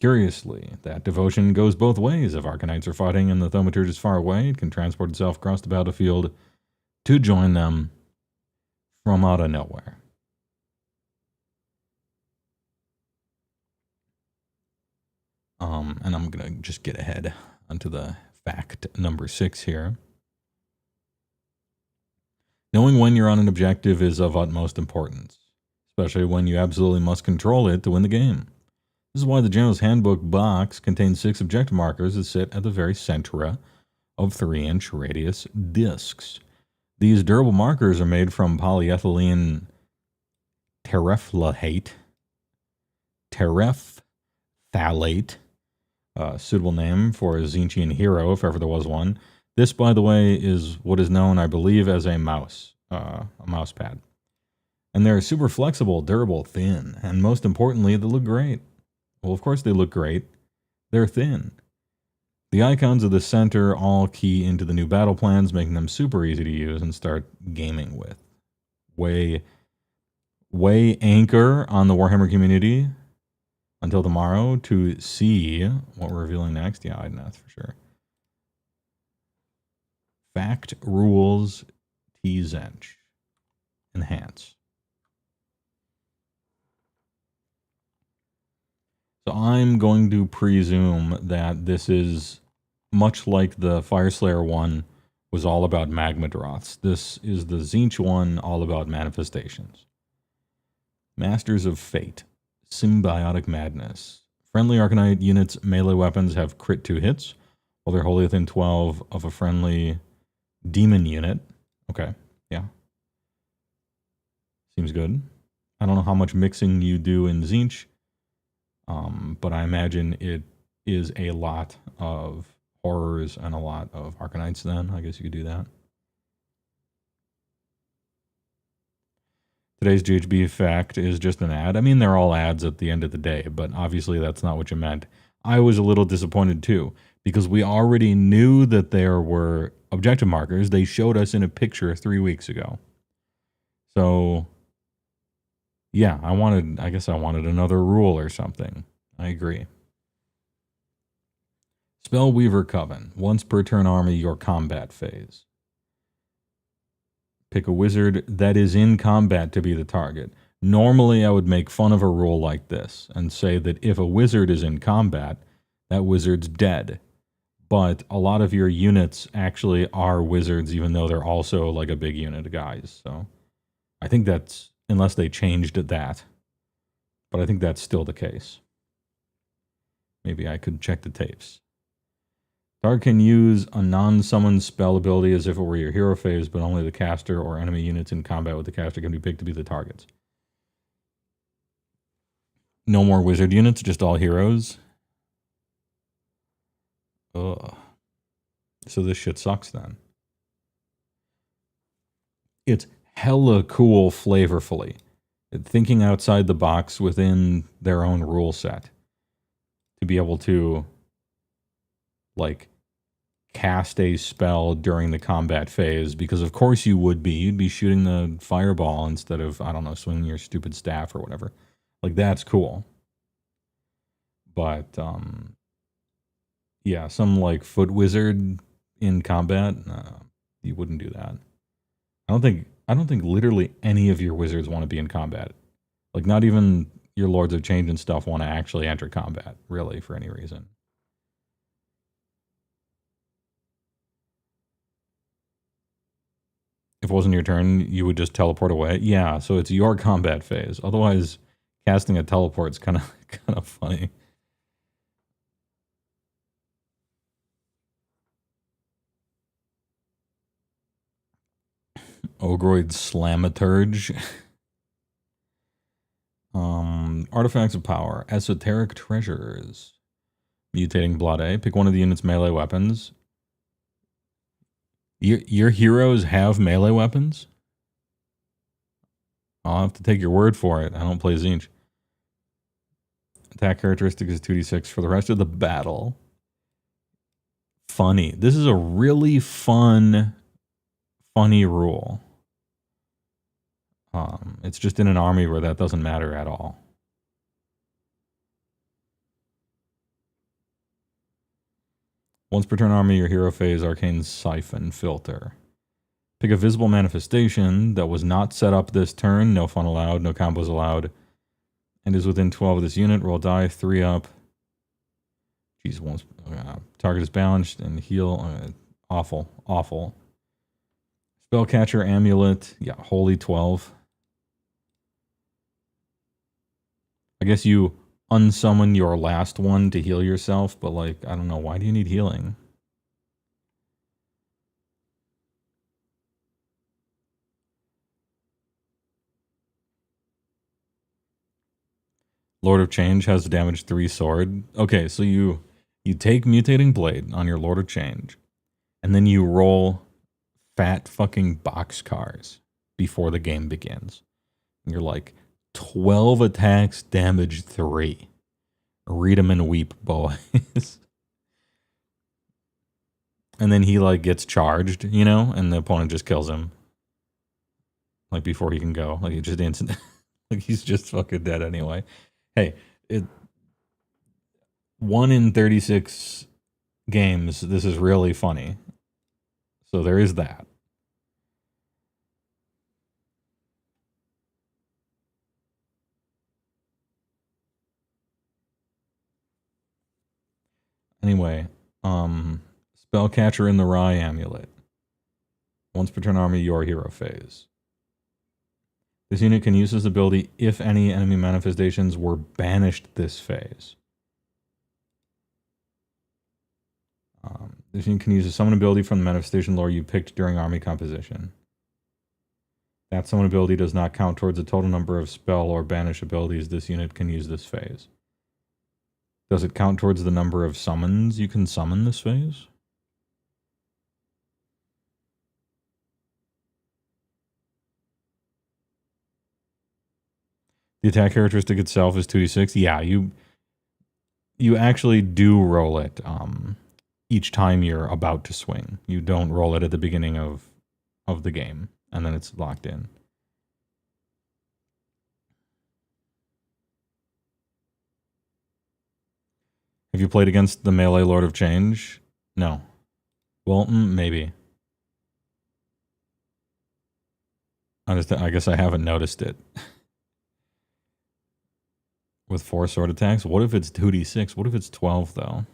Curiously, that devotion goes both ways. If Arcanites are fighting and the Thaumaturge is far away, it can transport itself across the battlefield to join them from out of nowhere. And I'm going to just get ahead onto the fact number 6 here. Knowing when you're on an objective is of utmost importance, especially when you absolutely must control it to win the game. This is why the General's Handbook box contains 6 objective markers that sit at the very center of 3-inch radius discs. These durable markers are made from polyethylene terephthalate, suitable name for a Tzeentchian hero, if ever there was one. This, by the way, is what is known, I believe, as a mouse pad. And they're super flexible, durable, thin, and most importantly, they look great. Well, of course they look great. They're thin. The icons of the center all key into the new battle plans, making them super easy to use and start gaming with. Way anchor on the Warhammer community until tomorrow to see what we're revealing next. Yeah, Idoneth for sure. Fact rules Tzeentch. Enhance. So I'm going to presume that this is much like the Fyreslayer one was all about magma droths. This is the Tzeentch one, all about manifestations. Masters of Fate. Symbiotic Madness. Friendly Arcanite units' melee weapons have crit 2 hits, while they're wholly within 12 of a friendly demon unit. Okay, yeah. Seems good. I don't know how much mixing you do in Tzeentch, but I imagine it is a lot of horrors and a lot of Arcanites then. I guess you could do that. Today's GHB fact is just an ad. I mean, they're all ads at the end of the day, but obviously that's not what you meant. I was a little disappointed too, because we already knew that there were objective markers. They showed us in a picture 3 weeks ago. So, yeah, I guess I wanted another rule or something. I agree. Spellweaver Coven. Once per turn army, your combat phase. Pick a wizard that is in combat to be the target. Normally, I would make fun of a rule like this and say that if a wizard is in combat, that wizard's dead. But a lot of your units actually are wizards, even though they're also like a big unit of guys. So I think that's, unless they changed that, but I think that's still the case. Maybe I could check the tapes. Target can use a non-summoned spell ability as if it were your hero phase, but only the caster or enemy units in combat with the caster can be picked to be the targets. No more wizard units, just all heroes. Ugh. So this shit sucks then. It's hella cool flavorfully. Thinking outside the box within their own rule set. To be able to, like, cast a spell during the combat phase, because of course you would be. You'd be shooting the fireball instead of, I don't know, swinging your stupid staff or whatever. Like, that's cool. But, yeah, some, like, foot wizard in combat, you wouldn't do that. I don't think literally any of your wizards want to be in combat. Like, not even your Lords of Change and stuff want to actually enter combat, really, for any reason. If it wasn't your turn, you would just teleport away. Yeah, so it's your combat phase. Otherwise, casting a teleport's kind of funny. Ogroid Slamaturge. Artifacts of Power. Esoteric Treasures. Mutating Blade. Pick one of the unit's melee weapons. Your heroes have melee weapons? I'll have to take your word for it. I don't play Tzeentch. Attack characteristic is 2d6 for the rest of the battle. Funny. This is a really funny rule. It's just in an army where that doesn't matter at all. Once per turn army, your hero phase, Arcane Siphon Filter. Pick a visible manifestation that was not set up this turn. No fun allowed, no combos allowed. And is within 12 of this unit. Roll die, 3 up. Jeez, once target is balanced and heal. Awful, awful. Spellcatcher Amulet. Yeah, Holy 12. I guess you unsummon your last one to heal yourself, but like, I don't know, why do you need healing? Lord of Change has damage 3 sword. Okay, so you take Mutating Blade on your Lord of Change, and then you roll fat fucking boxcars before the game begins. And you're like, 12 attacks, damage 3. Read them and weep, boys. And then he like gets charged, you know, and the opponent just kills him. Like before he can go. Like he just instant like he's just fucking dead anyway. Hey, 1 in 36 games, this is really funny. So there is that. Anyway, Spellcatcher in the Rye Amulet. Once per turn army, your hero phase. This unit can use this ability if any enemy manifestations were banished this phase. This unit can use a summon ability from the manifestation lore you picked during army composition. That summon ability does not count towards the total number of spell or banish abilities this unit can use this phase. Does it count towards the number of summons you can summon this phase? The attack characteristic itself is 2d6. Yeah, you actually do roll it each time you're about to swing. You don't roll it at the beginning of the game, and then it's locked in. Have you played against the melee Lord of Change? No. Well, maybe. I guess I haven't noticed it. With 4 sword attacks? What if it's 2d6? What if it's 12, though?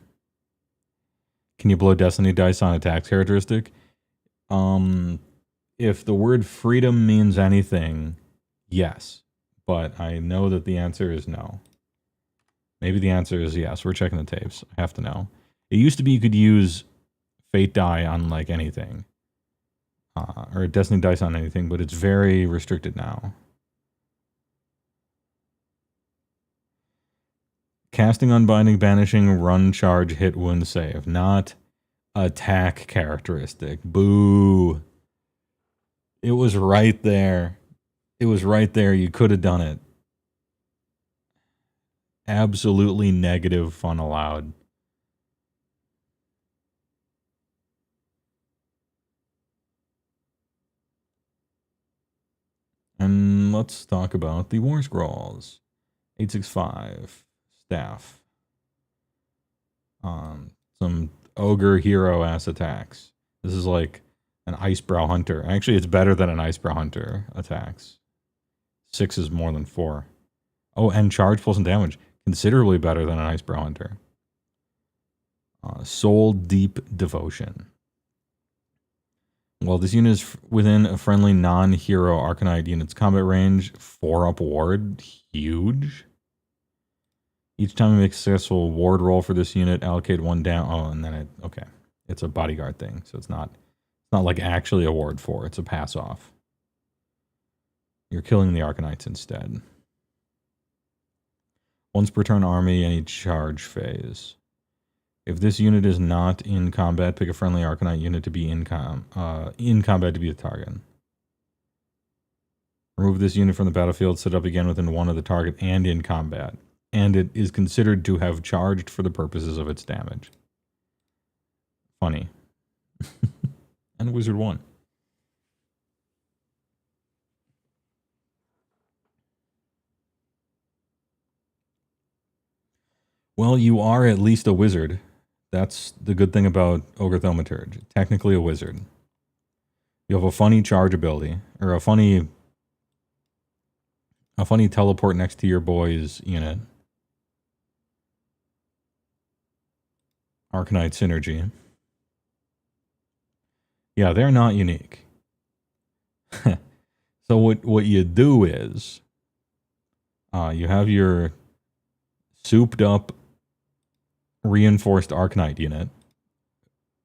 Can you blow Destiny dice on attack characteristic? If the word freedom means anything, yes. But I know that the answer is no. Maybe the answer is yes. We're checking the tapes. I have to know. It used to be you could use Fate die on, like, anything. Or Destiny dice on anything, but it's very restricted now. Casting, Unbinding, Banishing, Run, Charge, Hit, Wound, Save. Not attack characteristic. Boo. It was right there. It was right there. You could have done it. Absolutely negative fun allowed. And let's talk about the War Scrolls. 865. Staff. Some ogre hero ass attacks. This is like an Icebrow Hunter. Actually, it's better than an Icebrow Hunter attacks. 6 is more than 4. Oh, and charge, pulse, and damage. Considerably better than an Icebrow Hunter. Soul Deep Devotion. Well, this unit is within a friendly non-hero Arcanite unit's combat range. 4-up ward. Huge. Each time you make a successful ward roll for this unit, allocate 1 down. Oh, and then it, okay. It's a bodyguard thing, so it's not like actually a ward 4. It's a pass off. You're killing the Arcanites instead. Once per turn army, any charge phase. If this unit is not in combat, pick a friendly Arcanite unit to be in combat to be the target. Remove this unit from the battlefield, set up again within 1 of the target and in combat. And it is considered to have charged for the purposes of its damage. Funny. And Wizard 1. Well, you are at least a wizard. That's the good thing about Ogre Thaumaturge. Technically a wizard. You have a funny charge ability, or a funny teleport next to your boy's unit. Arcanite synergy. Yeah, they're not unique. So what you do is you have your souped up reinforced Arcanite unit,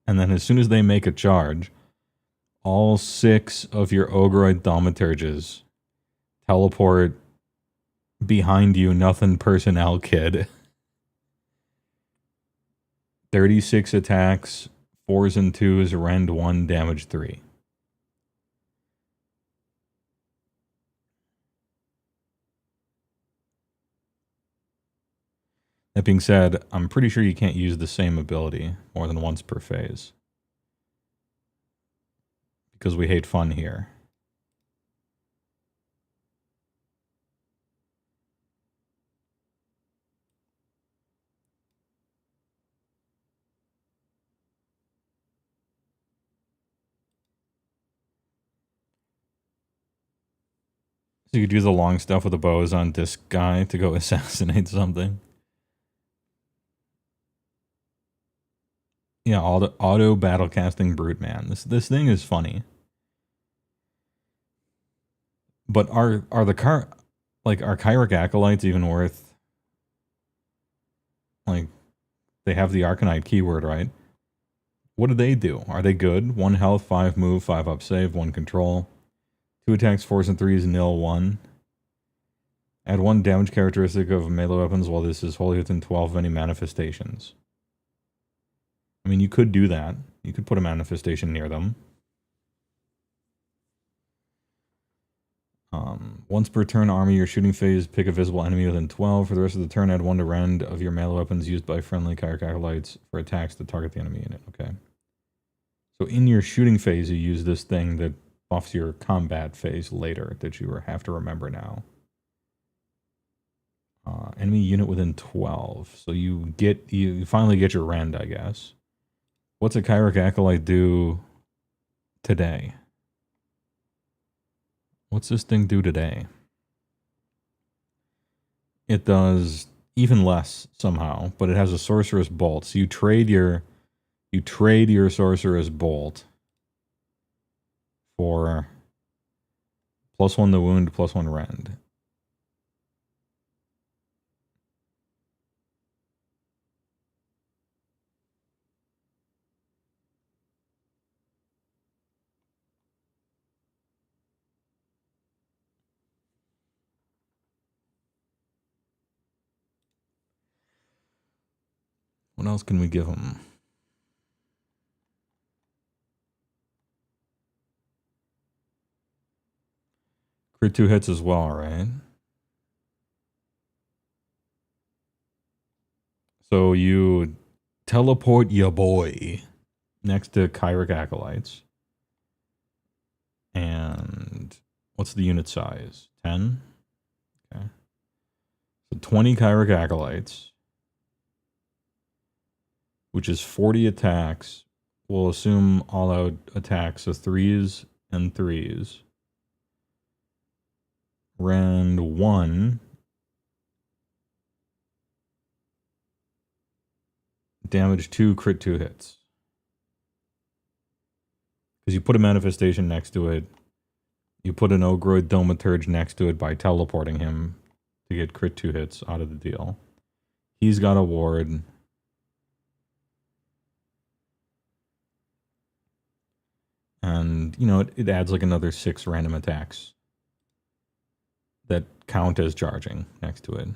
and then as soon as they make a charge, all 6 of your Ogroid Thaumaturges teleport behind you, nothing personnel kid. 36 attacks, 4s and 2s, rend 1, damage 3. That being said, I'm pretty sure you can't use the same ability more than once per phase. Because we hate fun here. So you could do the long stuff with the bows on this guy to go assassinate something. Yeah, auto battle casting brute man. This thing is funny. But are the are Chiric acolytes even worth, like, they have the Arcanite keyword, right? What do they do? Are they good? 1 health, 5 move, 5 up save, 1 control. 2 attacks, 4s and 3s, nil 1. Add 1 damage characteristic of melee weapons while this is wholly within 12 of any manifestations. I mean, you could do that. You could put a manifestation near them. Once per turn, army your shooting phase, pick a visible enemy within 12. For the rest of the turn, add 1 to rend of your melee weapons used by friendly Chiric acolytes for attacks that target the enemy unit. Okay. So in your shooting phase, you use this thing that buffs your combat phase later that you have to remember now. Enemy unit within 12. So you finally get your rend, I guess. What's a Chiric acolyte do today? What's this thing do today? It does even less somehow, but it has a sorceress bolt. So you trade your sorceress bolt for +1 to wound, +1 rend. What else can we give him? Crit 2 hits as well, right? So you teleport your boy next to Chiric acolytes. And what's the unit size? 10? Okay. So 20 Chiric acolytes, which is 40 attacks. We'll assume all-out attacks, so 3s and 3s. Rend 1. Damage 2, crit 2 hits. Because you put a manifestation next to it. You put an Ogroid Thaumaturge next to it by teleporting him to get crit 2 hits out of the deal. He's got a ward. And, you know, it adds like another 6 random attacks that count as charging next to it.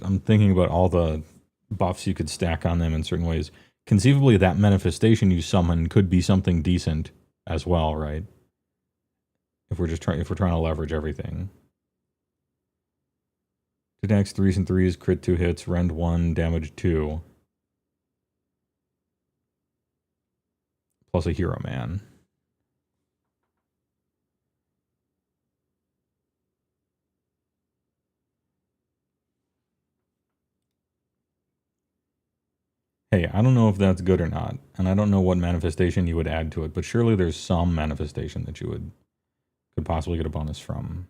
I'm thinking about all the buffs you could stack on them in certain ways. Conceivably, that manifestation you summon could be something decent as well, right? If we're trying to leverage everything. 2 attacks, 3s and 3s, crit 2 hits, rend 1, damage 2. Plus a hero man. Hey, I don't know if that's good or not, and I don't know what manifestation you would add to it, but surely there's some manifestation that you could possibly get a bonus from.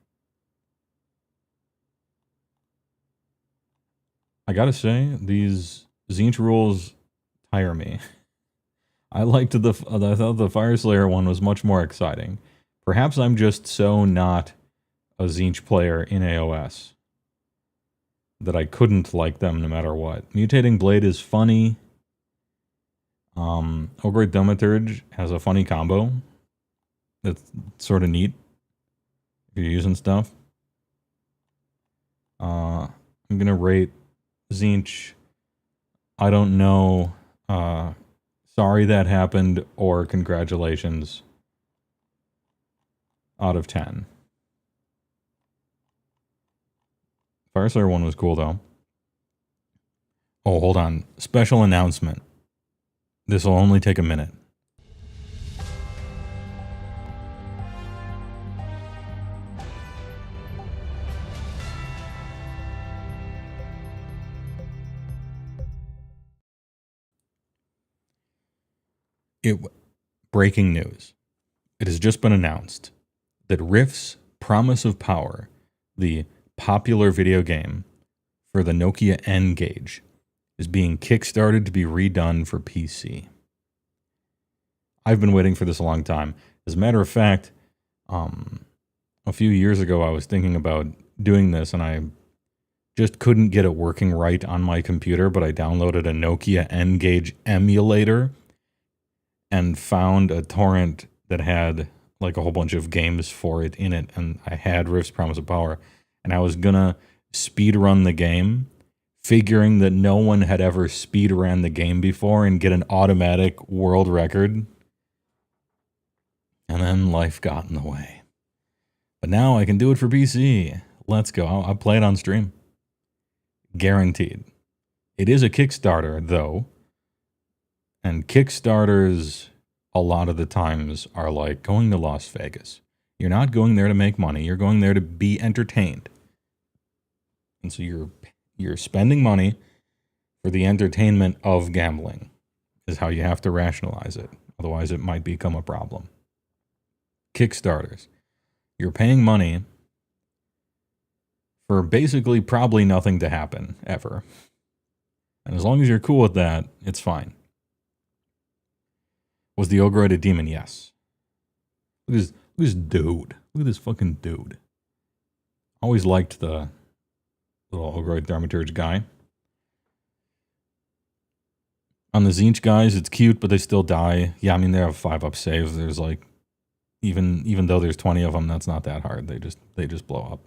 I gotta say, these Tzeentch rules tire me. I thought the Fyreslayer one was much more exciting. Perhaps I'm just so not a Tzeentch player in AoS that I couldn't like them no matter what. Mutating Blade is funny. Ogroid Thaumaturge has a funny combo that's sort of neat if you're using stuff. I'm gonna rate Tzeentch, I don't know, sorry that happened, or congratulations, out of 10. Fyreslayer one was cool, though. Oh, hold on. Special announcement. This will only take a minute. Breaking news. It has just been announced that Rift's Promise of Power, the popular video game for the Nokia N-Gage, is being kickstarted to be redone for PC. I've been waiting for this a long time. As a matter of fact, a few years ago I was thinking about doing this, and I just couldn't get it working right on my computer, but I downloaded a Nokia N-Gage emulator and found a torrent that had like a whole bunch of games for it in it, and I had Rift's Promise of Power, and I was gonna speed run the game, figuring that no one had ever speed ran the game before and get an automatic world record. And then life got in the way. But now I can do it for PC. Let's go. I'll play it on stream. Guaranteed. It is a Kickstarter, though. And Kickstarters, a lot of the times, are like going to Las Vegas. You're not going there to make money. You're going there to be entertained. And so you're spending money for the entertainment of gambling, is how you have to rationalize it. Otherwise, it might become a problem. Kickstarters. You're paying money for basically probably nothing to happen, ever. And as long as you're cool with that, it's fine. Was the Ogroid a demon? Yes. Look at this dude. Look at this fucking dude. Always liked the little Ogroid Thaumaturge guy. On the Tzeentch guys, it's cute, but they still die. Yeah, I mean, they have 5-up saves. There's like, even though there's 20 of them, that's not that hard. They just blow up.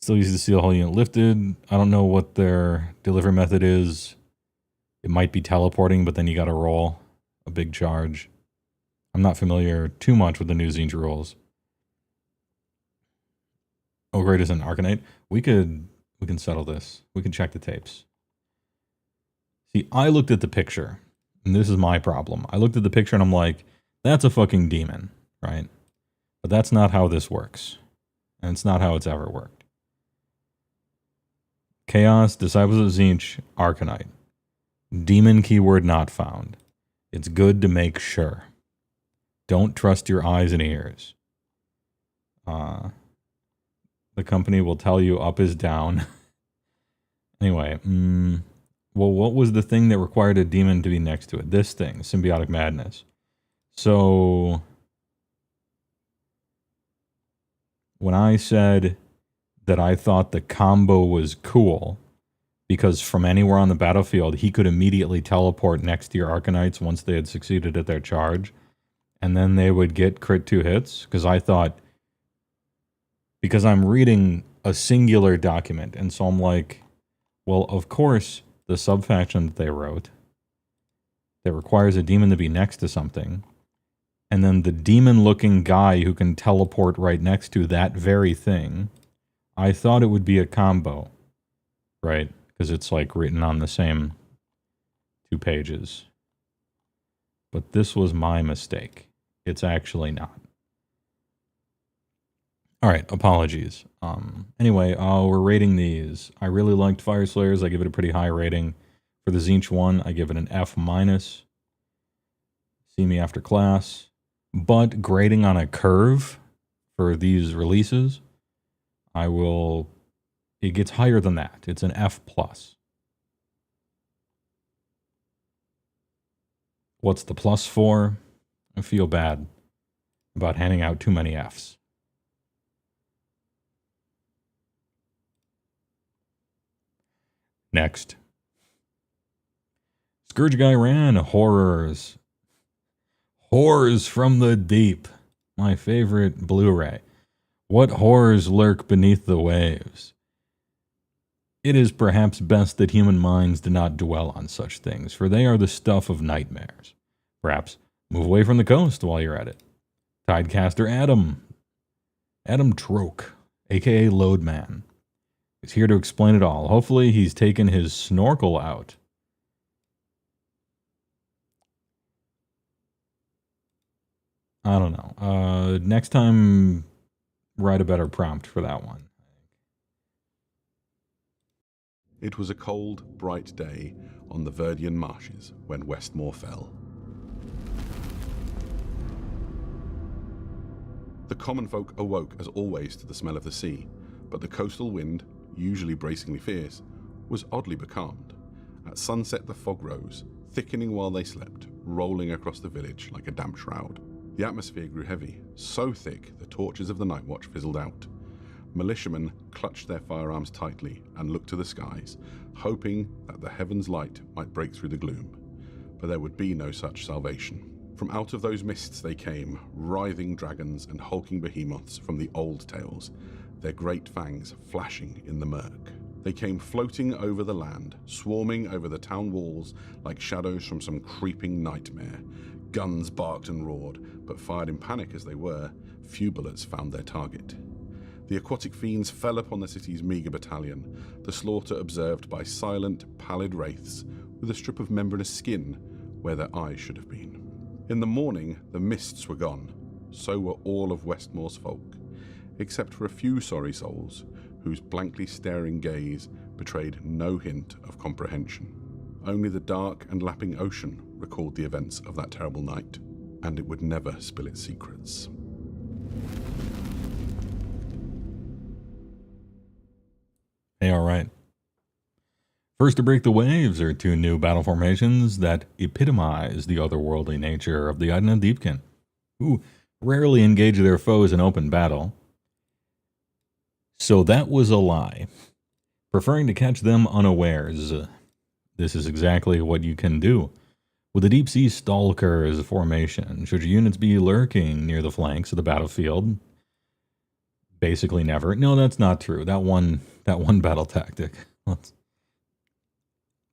Still easy to see the whole unit lifted. I don't know what their delivery method is. It might be teleporting, but then you got to roll a big charge. I'm not familiar too much with the new Tzeentch rules. Ogroid is an Arcanite. We can settle this. We can check the tapes. See, I looked at the picture, and this is my problem. I looked at the picture and I'm like, that's a fucking demon, right? But that's not how this works. And it's not how it's ever worked. Chaos, Disciples of Tzeentch, Arcanite. Demon keyword not found. It's good to make sure. Don't trust your eyes and ears. The company will tell you up is down. Anyway, well, what was the thing that required a demon to be next to it? This thing, Symbiotic Madness. So, when I said that I thought the combo was cool, because from anywhere on the battlefield, he could immediately teleport next to your Arcanites once they had succeeded at their charge, and then they would get crit 2 hits, because I thought, because I'm reading a singular document, and so I'm like, well, of course, the subfaction that they wrote that requires a demon to be next to something, and then the demon-looking guy who can teleport right next to that very thing, I thought it would be a combo, right? Because it's like written on the same 2 pages. But this was my mistake. It's actually not. Alright, apologies. Anyway, we're rating these. I really liked Fyreslayers. I give it a pretty high rating. For the Tzeentch one, I give it an F-. See me after class. But grading on a curve for these releases, it gets higher than that. It's an F+. What's the plus for? I feel bad about handing out too many Fs. Next. Scourge Guy ran horrors. Horrors from the deep. My favorite Blu-ray. What horrors lurk beneath the waves? It is perhaps best that human minds do not dwell on such things, for they are the stuff of nightmares. Perhaps move away from the coast while you're at it. Tidecaster Adam Troke, aka Loadman, is here to explain it all. Hopefully he's taken his snorkel out. I don't know. Next time, write a better prompt for that one. It was a cold, bright day on the Verdian marshes when Westmore fell. The common folk awoke as always to the smell of the sea, but the coastal wind, usually bracingly fierce, was oddly becalmed, At sunset, the fog rose, thickening while they slept, rolling across the village like a damp shroud. The atmosphere grew heavy, so thick the torches of the night watch fizzled out. Militiamen clutched their firearms tightly and looked to the skies, hoping that the heaven's light might break through the gloom. But there would be no such salvation. From out of those mists they came, writhing dragons and hulking behemoths from the old tales, their great fangs flashing in the murk. They came floating over the land, swarming over the town walls like shadows from some creeping nightmare. Guns barked and roared, but fired in panic as they were, few bullets found their target. The aquatic fiends fell upon the city's meagre battalion, the slaughter observed by silent, pallid wraiths with a strip of membranous skin where their eyes should have been. In the morning, the mists were gone. So were all of Westmore's folk, except for a few sorry souls whose blankly staring gaze betrayed no hint of comprehension. Only the dark and lapping ocean recalled the events of that terrible night, and it would never spill its secrets. Hey, alright. First to break the waves are two new battle formations that epitomize the otherworldly nature of the Idoneth Deepkin, who rarely engage their foes in open battle. So that was a lie. Preferring to catch them unawares. This is exactly what you can do with the Deep Sea Stalkers formation. Should your units be lurking near the flanks of the battlefield? Basically never. No, that's not true. That one battle tactic.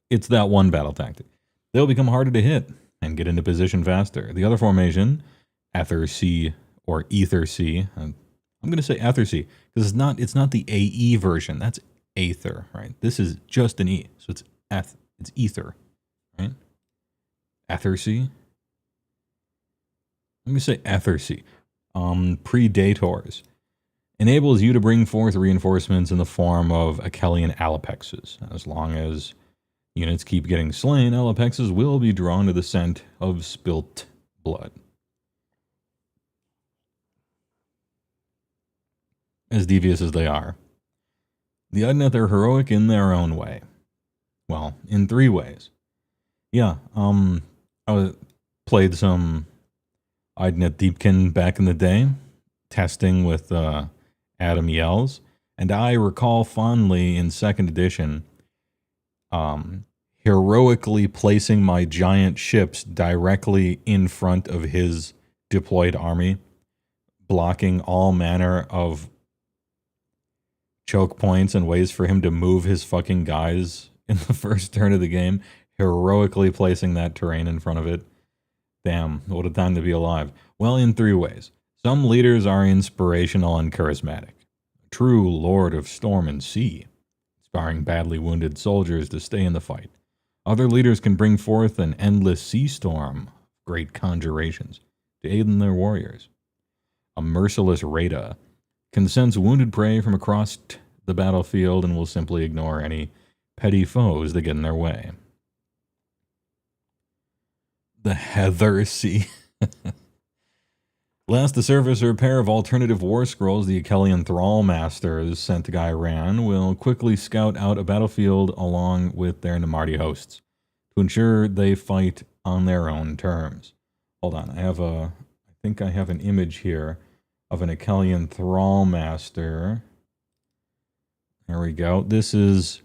It's that one battle tactic. They'll become harder to hit and get into position faster. The other formation, Aether Sea or Ether Sea. I'm going to say Aether Sea because it's not the AE version. That's Aether, right? This is just an E, so it's Ether, right? Aether Sea. Let me say Aether Sea. Predators. Enables you to bring forth reinforcements in the form of Achelian Alapexes. As long as units keep getting slain, Alapexes will be drawn to the scent of spilt blood. As devious as they are, the Idoneth are heroic in their own way. Well, in 3 ways. Yeah, I played some Idoneth Deepkin back in the day, testing with Adam Yells, and I recall fondly in 2nd edition heroically placing my giant ships directly in front of his deployed army, blocking all manner of choke points and ways for him to move his fucking guys in the first turn of the game, heroically placing that terrain in front of it. Damn, what a time to be alive. Well, in 3 ways. Some leaders are inspirational and charismatic. A true lord of storm and sea, inspiring badly wounded soldiers to stay in the fight. Other leaders can bring forth an endless sea storm of great conjurations to aid in their warriors. A merciless Rada can sense wounded prey from across the battlefield and will simply ignore any petty foes that get in their way. The Heather Sea. Last to surface are a pair of alternative war scrolls. The Achelian Thrall Masters sent to Gairan will quickly scout out a battlefield along with their Namarti hosts to ensure they fight on their own terms. Hold on, I think I have an image here of an Achelian Thrall Master. There we go. This is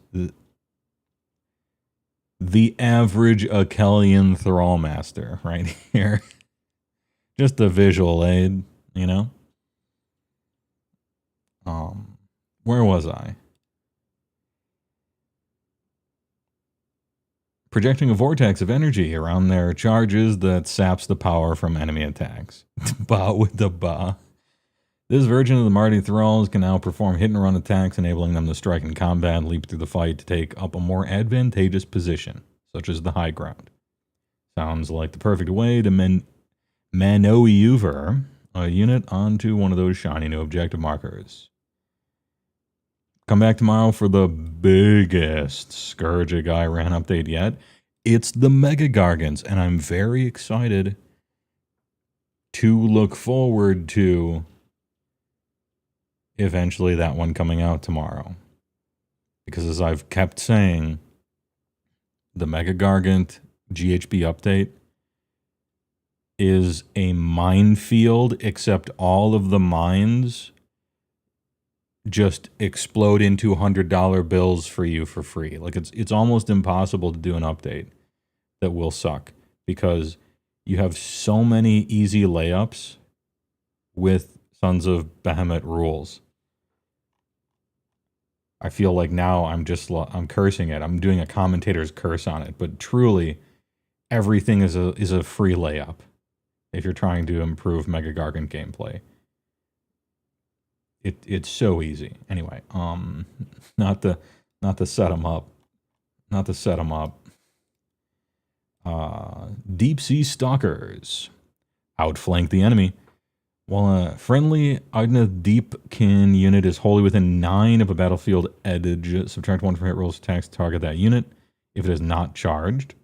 the average Achelian Thrall Master right here. Just a visual aid, you know? Where was I? Projecting a vortex of energy around their charges that saps the power from enemy attacks. Ba with the ba. This version of the Marty Thralls can now perform hit-and-run attacks, enabling them to strike in combat and leap through the fight to take up a more advantageous position, such as the high ground. Sounds like the perfect way to maneuver a unit onto one of those shiny new objective markers. Come back tomorrow for the biggest Scourge of Gairan update yet. It's the Mega Gargants, and I'm very excited to look forward to eventually that one coming out tomorrow. Because as I've kept saying, the Mega Gargant GHB update is a minefield, except all of the mines just explode into $100 bills for you for free. Like it's almost impossible to do an update that will suck because you have so many easy layups with Sons of Bahamut rules. I feel like now I'm cursing it. I'm doing a commentator's curse on it, but truly everything is a free layup if you're trying to improve Mega Gargant gameplay. It's so easy. Anyway, not to set them up. Not to set them up. Deep Sea Stalkers outflank the enemy. While a friendly Idoneth Deepkin unit is wholly within 9 of a battlefield edge, subtract 1 from hit rolls attacks to target that unit if it is not charged.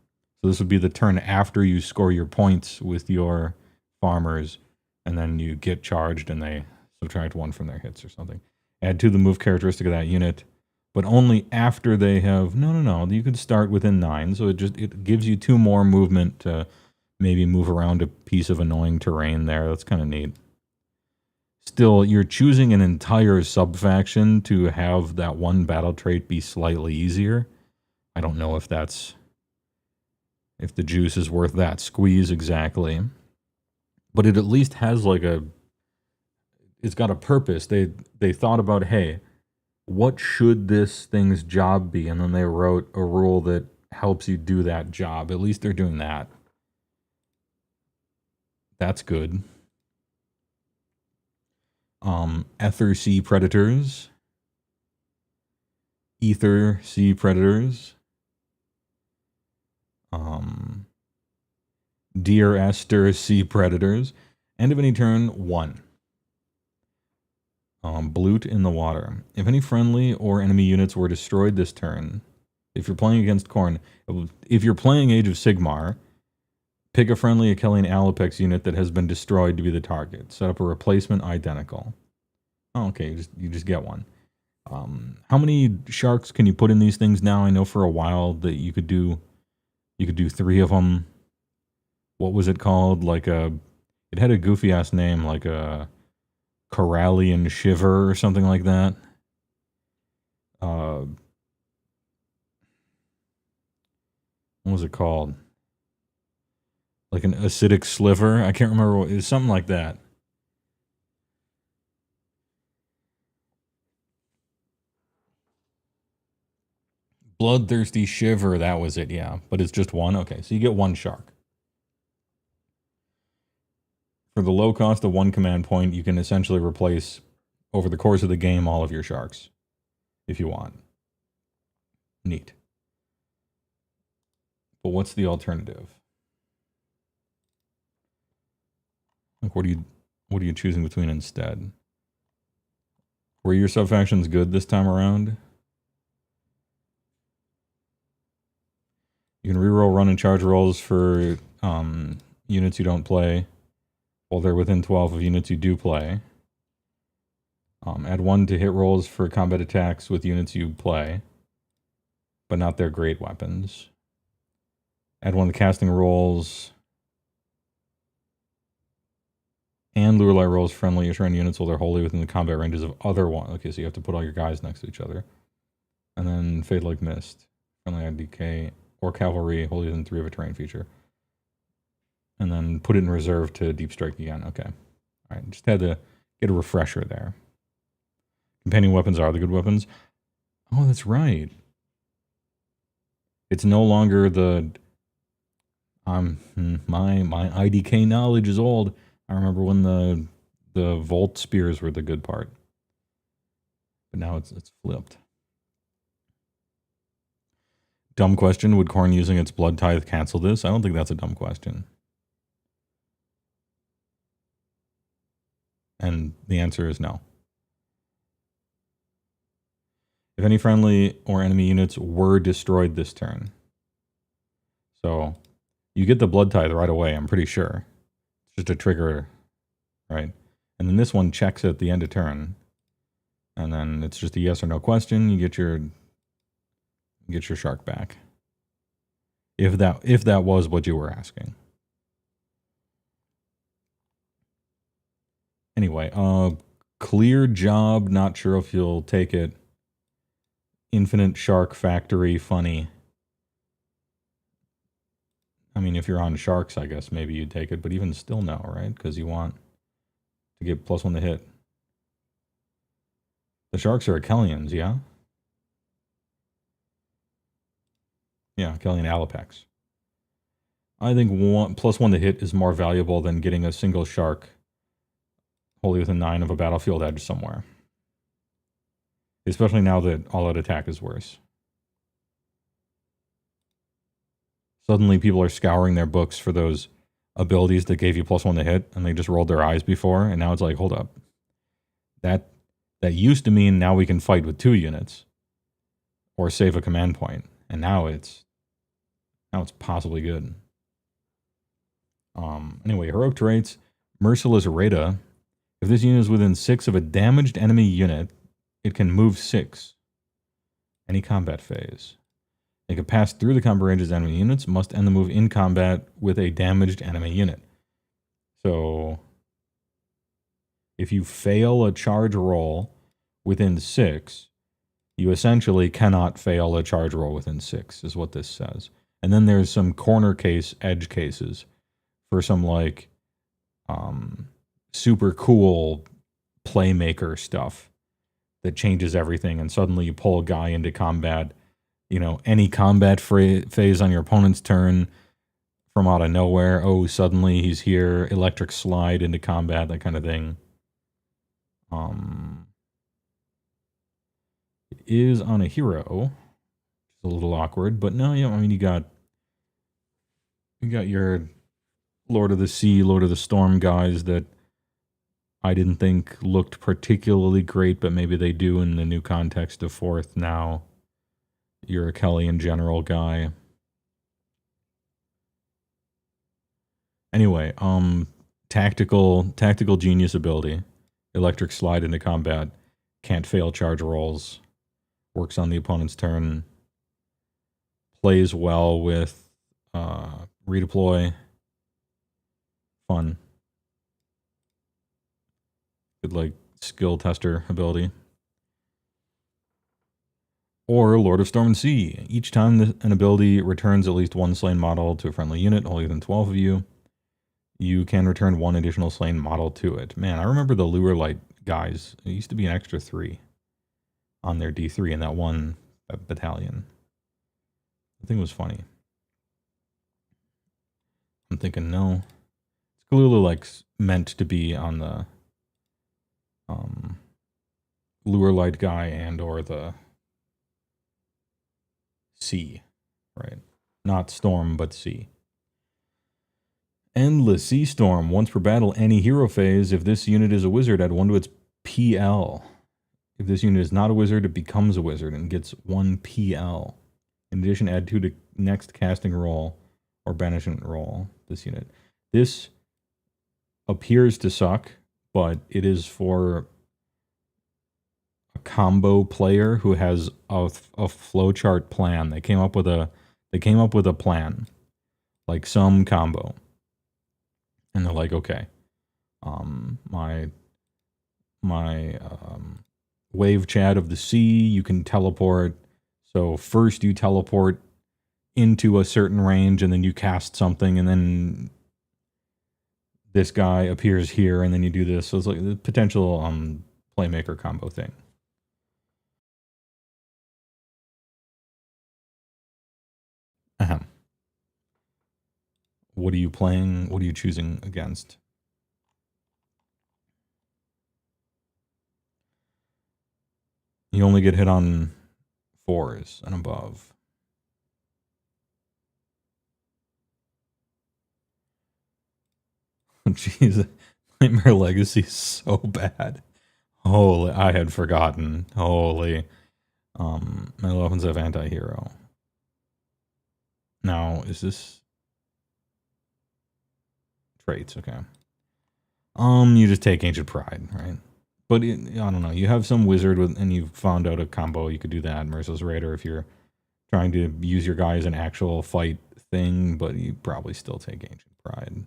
So this would be the turn after you score your points with your farmers, and then you get charged and they subtract 1 from their hits or something. Add 2 to the move characteristic of that unit, but only after they have... No. You could start within 9, so it gives you 2 more movement to maybe move around a piece of annoying terrain there. That's kind of neat. Still, you're choosing an entire sub-faction to have that one battle trait be slightly easier. I don't know if the juice is worth that squeeze exactly. But it at least has like it's got a purpose. They thought about, hey, what should this thing's job be? And then they wrote a rule that helps you do that job. At least they're doing that. That's good. Ether Sea Predators. Ether Sea Predators. Dear Esther Sea Predators. End of any turn, 1. Blute in the water. If any friendly or enemy units were destroyed this turn, if you're playing against Khorne, if you're playing Age of Sigmar, pick a friendly Achillean Alopex unit that has been destroyed to be the target. Set up a replacement identical. Oh, okay, you just get one. How many sharks can you put in these things now? I know for a while that you could do 3 of them. What was it called? It had a goofy ass name, like a Corallian Shiver or something like that. What was it called? Like an acidic sliver? I can't remember what it was, something like that. Bloodthirsty Shiver, that was it, yeah. But it's just 1? Okay, so you get 1 shark. For the low cost of 1 command point, you can essentially replace, over the course of the game, all of your sharks. If you want. Neat. But what's the alternative? Like, what are you choosing between instead? Were your sub-factions good this time around? You can reroll run and charge rolls for units you don't play, while they're within 12 of units you do play. Add 1 to hit rolls for combat attacks with units you play, but not their great weapons. Add 1 to casting rolls and lure light rolls friendly Assuran units while they're wholly within the combat ranges of other one. Okay, so you have to put all your guys next to each other. And then Fade Like Mist, friendly IDK, or Cavalry, wholly within 3 of a terrain feature. And then put it in reserve to Deep Strike again. Okay. Alright, just had to get a refresher there. Companion weapons are the good weapons. Oh, that's right. It's no longer the... my IDK knowledge is old. I remember when the Volt Spears were the good part. But now it's flipped. Dumb question. Would Khorne using its Blood Tithe cancel this? I don't think that's a dumb question. And the answer is no. If any friendly or enemy units were destroyed this turn. So, you get the Blood Tithe right away, I'm pretty sure. It's just a trigger, right? And then this one checks at the end of turn. And then it's just a yes or no question. You get your shark back. If that was what you were asking. Anyway, clear job, not sure if you'll take it. Infinite Shark Factory, funny. I mean, if you're on sharks, I guess maybe you'd take it, but even still no, right? Because you want to get +1 to hit. The sharks are Akellians, yeah? Yeah, Akellian Alapex. I think +1 to hit is more valuable than getting a single shark wholly within 9 of a battlefield edge somewhere. Especially now that all-out attack is worse. Suddenly people are scouring their books for those abilities that gave you +1 to hit, and they just rolled their eyes before, and now it's like, hold up. That used to mean now we can fight with 2 units. Or save a command point. And now it's possibly good. Anyway, heroic traits. Merciless Rada. If this unit is within 6 of a damaged enemy unit, it can move 6. Any combat phase. It can pass through the combat ranges of enemy units, must end the move in combat with a damaged enemy unit. So, if you fail a charge roll within 6, you essentially cannot fail a charge roll within 6, is what this says. And then there's some corner case, edge cases for some, like, super cool playmaker stuff that changes everything, and suddenly you pull a guy into combat. You know, any combat phase on your opponent's turn from out of nowhere. Oh, suddenly he's here. Electric slide into combat, that kind of thing. It is on a hero. It's a little awkward, but no, yeah, I mean, you got your Lord of the Sea, Lord of the Storm guys that I didn't think looked particularly great, but maybe they do in the new context of 4th now. Your Akellian general guy. Anyway, tactical genius ability. Electric slide into combat. Can't fail charge rolls. Works on the opponent's turn. Plays well with redeploy. Fun. Good, like, skill tester ability. Or Lord of Storm and Sea. Each time an ability returns at least 1 slain model to a friendly unit, only within 12 of you, you can return 1 additional slain model to it. Man, I remember the Lure Light guys. It used to be an extra 3 on their D3 in that one battalion. I think it was funny. I'm thinking, no. It's clearly, like, meant to be on the Lure Light guy and or the Sea, right? Not Storm, but Sea. Endless Sea Storm. Once per battle, any hero phase. If this unit is a wizard, add 1 to its PL. If this unit is not a wizard, it becomes a wizard and gets 1 PL. In addition, add 2 to next casting roll or banishment roll. This unit. This appears to suck, but it is for a combo player who has a flowchart plan. They came up with a plan, like some combo, and they're like, okay, my wave chat of the sea, you can teleport. So first you teleport into a certain range, and then you cast something, and then this guy appears here, and then you do this. So it's like the potential playmaker combo thing. Ahem. What are you playing? What are you choosing against? You only get hit on 4s and above. Jeez, Nightmare Legacy is so bad. Holy, I had forgotten. Holy. My weapons have anti-hero. Now, is this traits? Okay. You just take Ancient Pride, right? But I don't know. You have some wizard with, and you found out a combo. You could do that. Merciless Raider if you're trying to use your guy as an actual fight thing, but you probably still take Ancient Pride.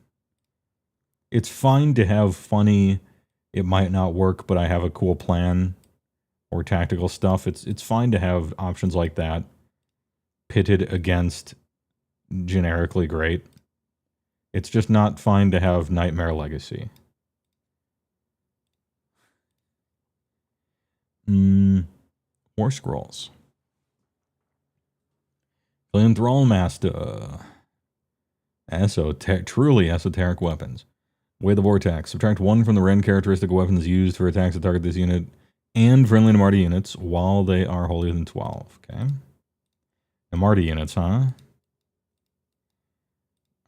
It's fine to have funny, it might not work, but I have a cool plan, or tactical stuff. It's fine to have options like that pitted against generically great. It's just not fine to have Nightmare Legacy. War Scrolls. Enthrall Master. Truly esoteric weapons. Weigh the Vortex. Subtract 1 from the rend characteristic of weapons used for attacks that target this unit and friendly Namarti units while they are holier than 12. Okay. Namarti units, huh?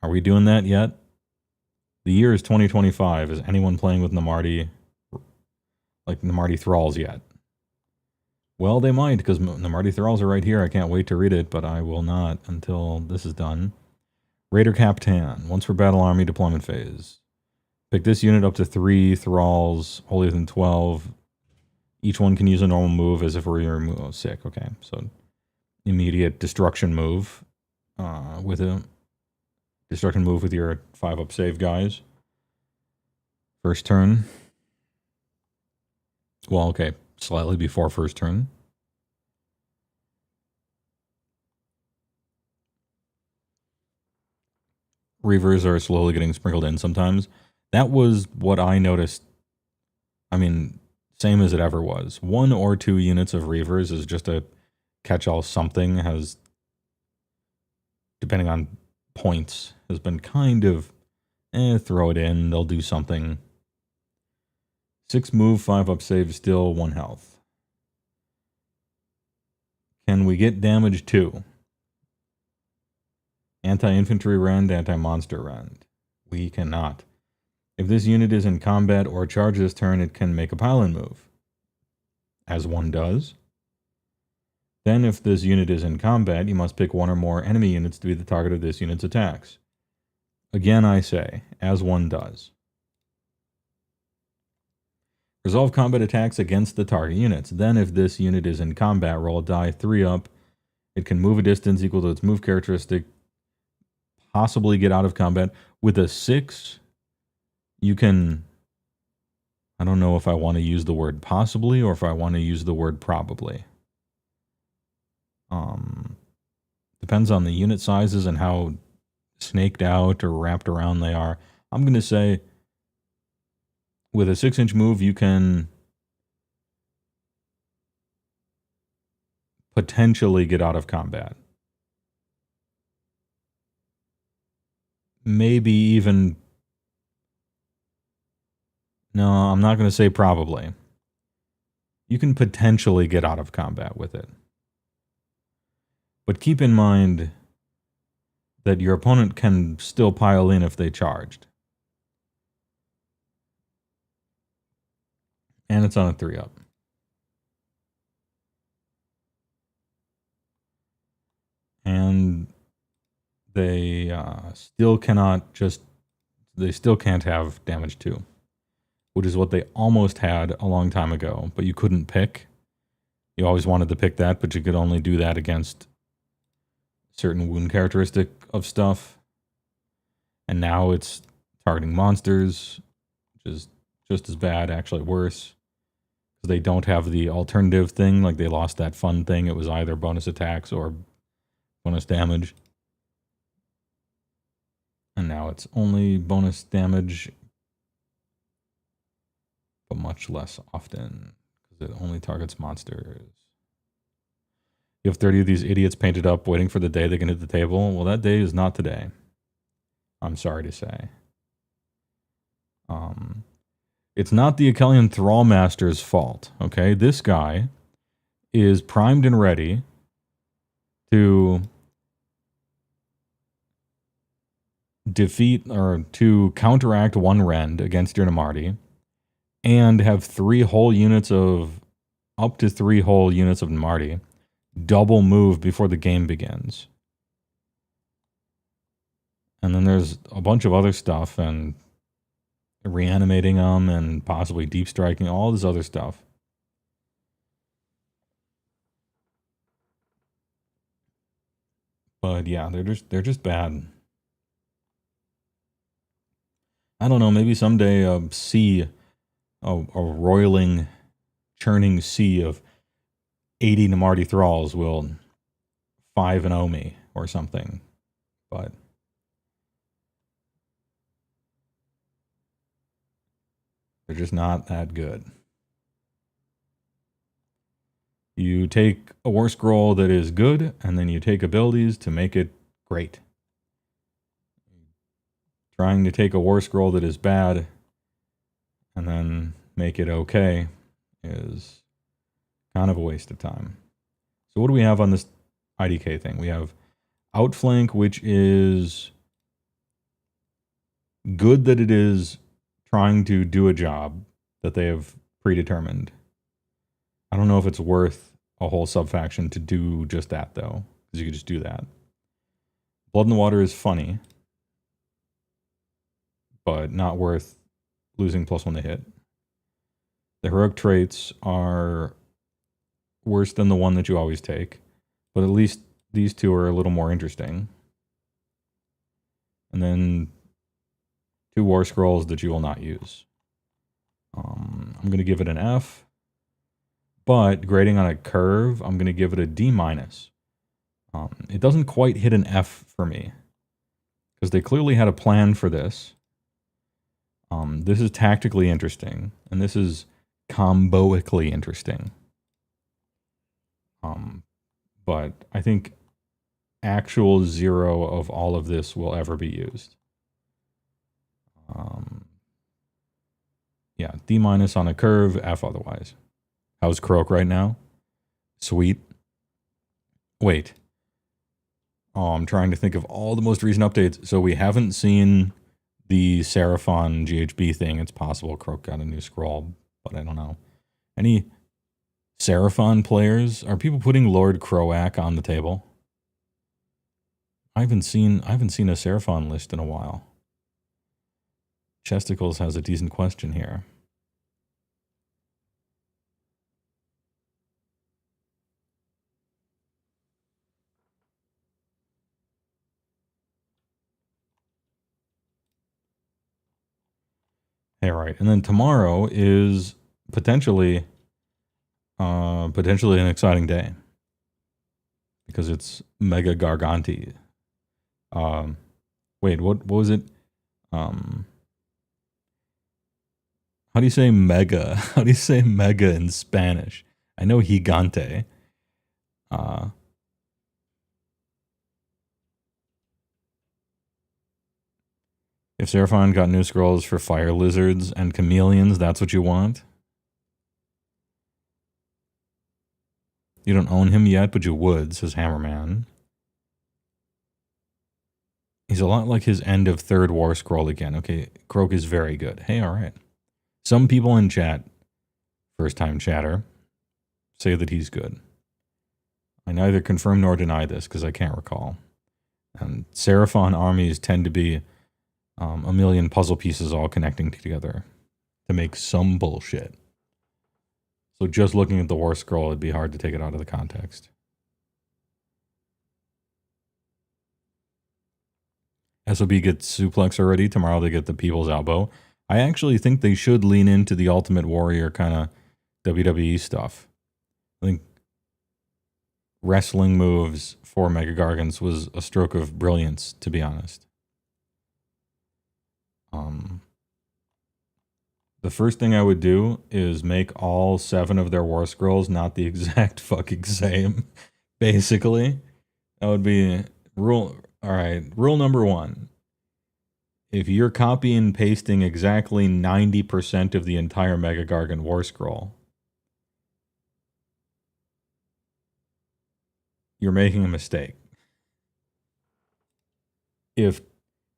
Are we doing that yet? The year is 2025. Is anyone playing with Namarti, like Namarti Thralls yet? Well, they might, because Namarti Thralls are right here. I can't wait to read it, but I will not until this is done. Raider Captain. Once per battle army deployment phase. Pick this unit up to 3 Thralls, holier than 12. Each one can use a normal move as if we're your sick. Okay, so immediate destruction move with a destruction move with your 5-up save guys. First turn. Well, okay, slightly before first turn. Reavers are slowly getting sprinkled in sometimes. That was what I noticed. I mean, same as it ever was. 1 or 2 units of Reavers is just a catch-all something, has, depending on points, has been kind of, throw it in, they'll do something. 6 move, 5-up save, still 1 health. Can we get damage 2? Anti-infantry rend, anti-monster rend. We cannot. If this unit is in combat or charge this turn, it can make a pile-in move. As one does. Then if this unit is in combat, you must pick 1 or more enemy units to be the target of this unit's attacks. Again, I say, as one does. Resolve combat attacks against the target units. Then if this unit is in combat, roll a die 3-up. It can move a distance equal to its move characteristic. Possibly get out of combat. With a 6, you can... I don't know if I want to use the word possibly or if I want to use the word probably. Depends on the unit sizes and how snaked out or wrapped around they are. I'm going to say with a 6-inch move, you can potentially get out of combat. Maybe even... No, I'm not going to say probably. You can potentially get out of combat with it. But keep in mind that your opponent can still pile in if they charged. And it's on a 3-up. And they still cannot just... They still can't have damage 2. Which is what they almost had a long time ago, but you couldn't pick. You always wanted to pick that, but you could only do that against certain wound characteristic of stuff. And now it's targeting monsters, which is just as bad, actually worse. Because they don't have the alternative thing, like they lost that fun thing. It was either bonus attacks or bonus damage. And now it's only bonus damage, but much less often, because it only targets monsters. You have 30 of these idiots painted up, waiting for the day they can hit the table. Well, that day is not today. I'm sorry to say. It's not the Achelian Thrall Master's fault, okay? This guy is primed and ready to defeat or to counteract 1 rend against your Namarti and have 3 whole units of, up to 3 whole units of Namarti double move before the game begins. And then there's a bunch of other stuff and reanimating them and possibly deep striking, all this other stuff. But yeah, they're just bad. I don't know, maybe someday a roiling, churning sea of 80 Namarti thralls will 5-0 me or something. But they're just not that good. You take a war scroll that is good, and then you take abilities to make it great. Trying to take a war scroll that is bad and then make it okay is kind of a waste of time. So what do we have on this IDK thing? We have Outflank, which is good that it is trying to do a job that they have predetermined. I don't know if it's worth a whole subfaction to do just that, though, because you could just do that. Blood in the Water is funny, but not worth losing +1 to hit. The heroic traits are worse than the one that you always take, but at least these two are a little more interesting. And then 2 war scrolls that you will not use. I'm going to give it an F, but grading on a curve, I'm going to give it a D-. It doesn't quite hit an F for me, because they clearly had a plan for this. This is tactically interesting, and this is comboically interesting. But I think actual 0 of all of this will ever be used. Yeah, D- on a curve, F otherwise. How's Croak right now? Sweet. Wait. Oh, I'm trying to think of all the most recent updates. So we haven't seen the Seraphon GHB thing. It's possible Croak got a new scroll, but I don't know. Any Seraphon players? Are people putting Lord Croak on the table? I haven't seen a Seraphon list in a while. Chesticles has a decent question here. Hey, right. And then tomorrow is potentially an exciting day, because it's Mega Garganti. Wait, what was it? How do you say mega? How do you say mega in Spanish? I know gigante. If Seraphon got new scrolls for fire lizards and chameleons, that's what you want? You don't own him yet, but you would, says Hammerman. He's a lot like his end of 3rd war scroll again. Okay, Croak is very good. Hey, alright. Some people in chat, first-time chatter, say that he's good. I neither confirm nor deny this, because I can't recall. And Seraphon armies tend to be a million puzzle pieces all connecting together to make some bullshit. So just looking at the war scroll, it'd be hard to take it out of the context. SOB gets suplex already. Tomorrow they get the People's Elbow. I actually think they should lean into the Ultimate Warrior kind of WWE stuff. I think wrestling moves for Mega Gargants was a stroke of brilliance, to be honest. The first thing I would do is make all 7 of their war scrolls not the exact fucking same, basically. That would be rule. All right, rule number 1. If you're copy and pasting exactly 90% of the entire Mega Gargant war scroll, you're making a mistake. If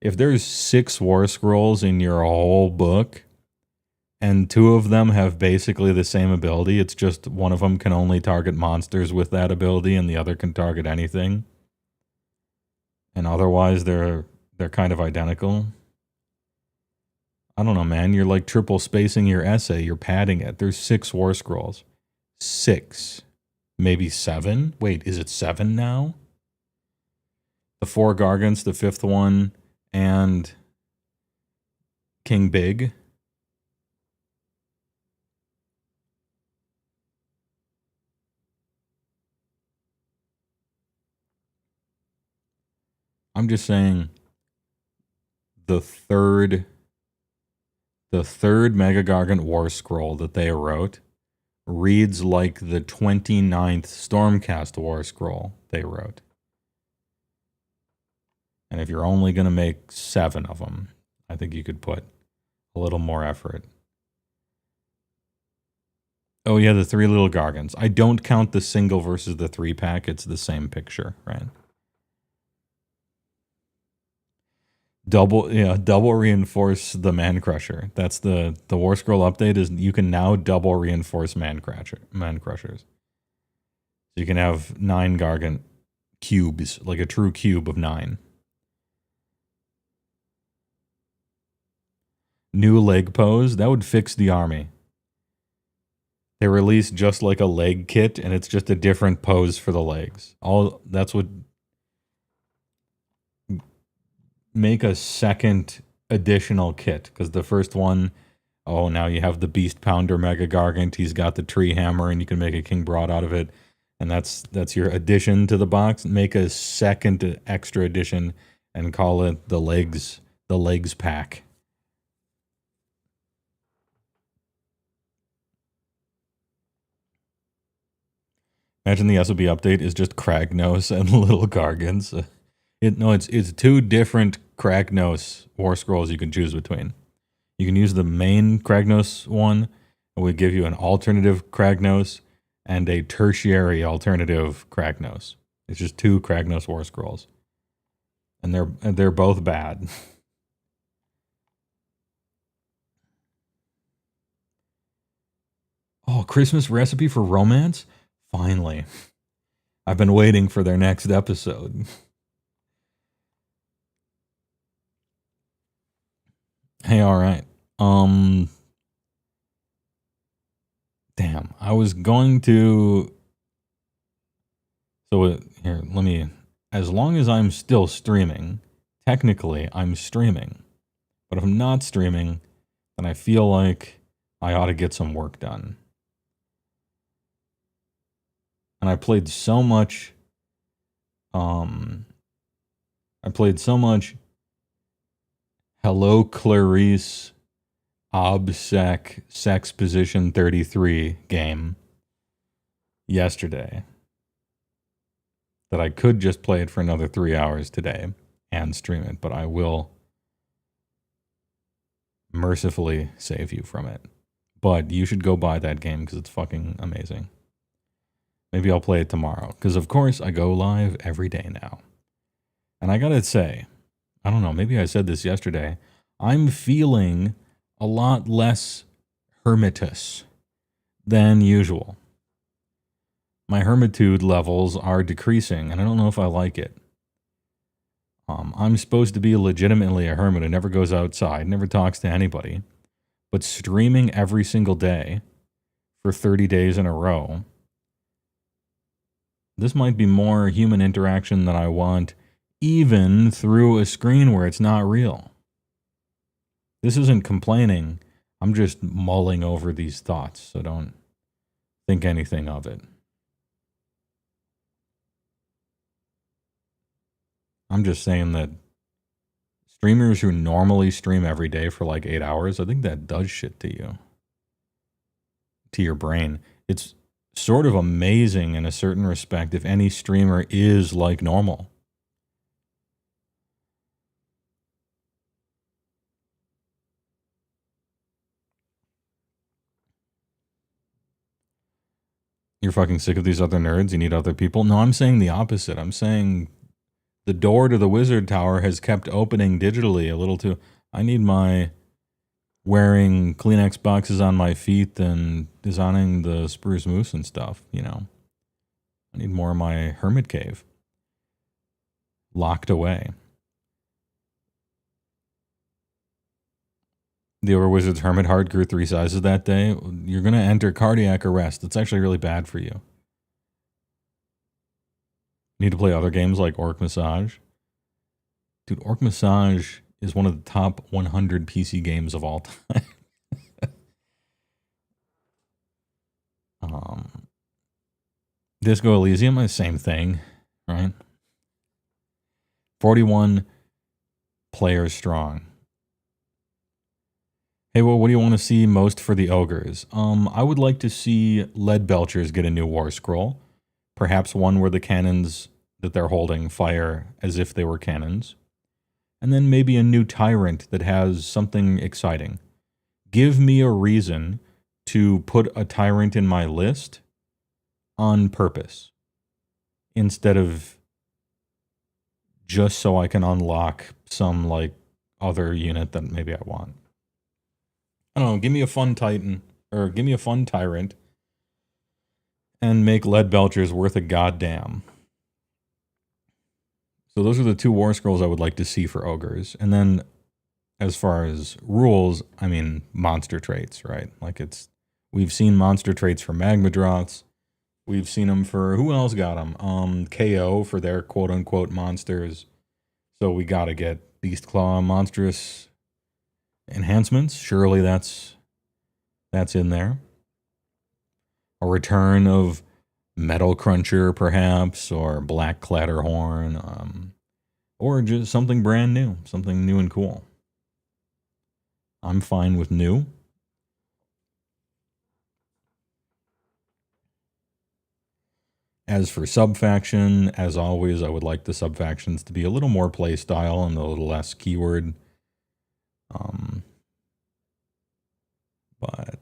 there's 6 war scrolls in your whole book, and 2 of them have basically the same ability, it's just one of them can only target monsters with that ability and the other can target anything, and otherwise they're kind of identical. I don't know, man. You're like triple spacing your essay. You're padding it. There's 6 war scrolls. 6. Maybe 7? Wait, is it 7 now? The 4 Gargants, the 5th one, and King Big. I'm just saying the third Mega Gargant War Scroll that they wrote reads like the 29th Stormcast War Scroll they wrote. And if you're only going to make 7 of them, I think you could put a little more effort. Oh yeah, the 3 little Gargants. I don't count the single versus the 3-pack. It's the same picture, right? Double reinforce the Man Crusher. That's the War Scroll update is you can now double reinforce Man Crushers. So you can have 9 Gargant cubes, like a true cube of 9. New leg pose, that would fix the army. They released just like a leg kit, and it's just a different pose for the legs. That's what. Make a second additional kit, because the first one, now you have the Beast Pounder Mega Gargant. He's got the Tree Hammer, and you can make a King Broad out of it, and that's your addition to the box. Make a second extra addition and call it the legs pack. Imagine the SOB update is just Kragnos and little Gargants. It's 2 different Kragnos War Scrolls you can choose between. You can use the main Kragnos one, and we give you an alternative Kragnos and a tertiary alternative Kragnos. It's just 2 Kragnos War Scrolls, and they're both bad. Oh, Christmas recipe for romance? Finally. I've been waiting for their next episode. Hey, all right. Damn, I was going to. So here, let me. As long as I'm still streaming, technically I'm streaming. But if I'm not streaming, then I feel like I ought to get some work done. And I played so much. Hello Clarice Obsec Sex Position 33 game yesterday that I could just play it for another 3 hours today and stream it, but I will mercifully save you from it. But you should go buy that game because it's fucking amazing. Maybe I'll play it tomorrow because, of course, I go live every day now. And I gotta say, I don't know, maybe I said this yesterday, I'm feeling a lot less hermitous than usual. My hermitude levels are decreasing, and I don't know if I like it. I'm supposed to be legitimately a hermit who never goes outside, never talks to anybody, but streaming every single day for 30 days in a row, this might be more human interaction than I want, even through a screen where it's not real. This isn't complaining. I'm just mulling over these thoughts, so don't think anything of it. I'm just saying that streamers who normally stream every day for like 8 hours, I think that does shit to you. To your brain. It's sort of amazing in a certain respect if any streamer is like normal. You're fucking sick of these other nerds? You need other people? No, I'm saying the opposite. I'm saying the door to the wizard tower has kept opening digitally a little too. I need my wearing Kleenex boxes on my feet and designing the spruce moose and stuff, you know. I need more of my hermit cave locked away. The Overwizard's Hermit Heart grew 3 sizes that day. You're going to enter cardiac arrest. It's actually really bad for you. Need to play other games like Orc Massage. Dude, Orc Massage is one of the top 100 PC games of all time. Disco Elysium, the same thing, right? 41 players strong. Hey, well, what do you want to see most for the ogres? I would like to see Lead Belchers get a new war scroll. Perhaps one where the cannons that they're holding fire as if they were cannons. And then maybe a new tyrant that has something exciting. Give me a reason to put a tyrant in my list on purpose, instead of just so I can unlock some, like, other unit that maybe I want. I don't know, give me a fun titan, or give me a fun tyrant, and make Lead Belchers worth a goddamn. So those are the 2 war scrolls I would like to see for ogres. And then, as far as rules, I mean, monster traits, right? Like, we've seen monster traits for Magmadroths. We've seen them for, who else got them? KO for their quote-unquote monsters. So we gotta get Beastclaw monstrous enhancements. Surely that's in there. A return of Metal Cruncher, perhaps, or Black Clatterhorn, or just something brand new, something new and cool. I'm fine with new. As for sub-faction, as always, I would like the sub-factions to be a little more playstyle and a little less keyword. But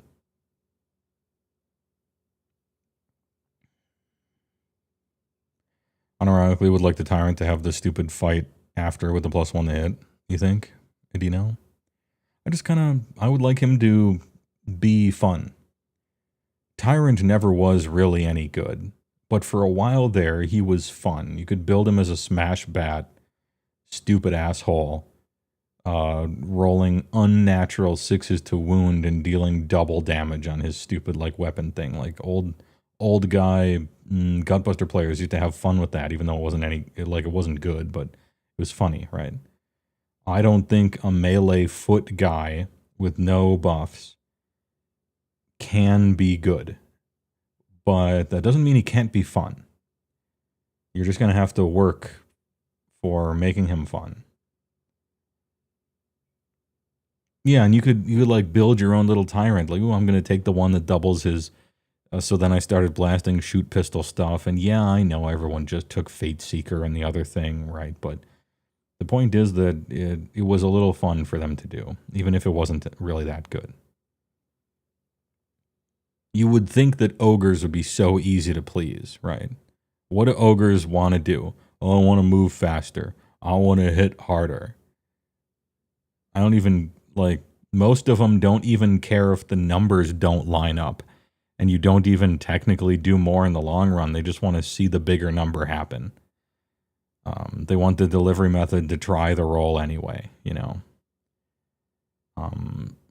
unironically, would like the Tyrant to have the stupid fight after with the +1 to hit, you think? Do you know? I would like him to be fun. Tyrant never was really any good. But for a while there, he was fun. You could build him as a smash bat, stupid asshole, rolling unnatural 6s to wound and dealing double damage on his stupid like weapon thing. Like old guy Gutbuster players used to have fun with that, even though it wasn't good, but it was funny, right? I don't think a melee foot guy with no buffs can be good. But that doesn't mean he can't be fun. You're just going to have to work for making him fun. Yeah, and you could like build your own little tyrant. Like, oh, I'm going to take the one that doubles his... so then I started blasting shoot pistol stuff. And yeah, I know everyone just took Fate Seeker and the other thing, right? But the point is that it was a little fun for them to do, even if it wasn't really that good. You would think that ogres would be so easy to please, right? What do ogres want to do? Oh, I want to move faster. I want to hit harder. I don't even, like, most of them don't even care if the numbers don't line up. And you don't even technically do more in the long run. They just want to see the bigger number happen. They want the delivery method to try the roll anyway, you know?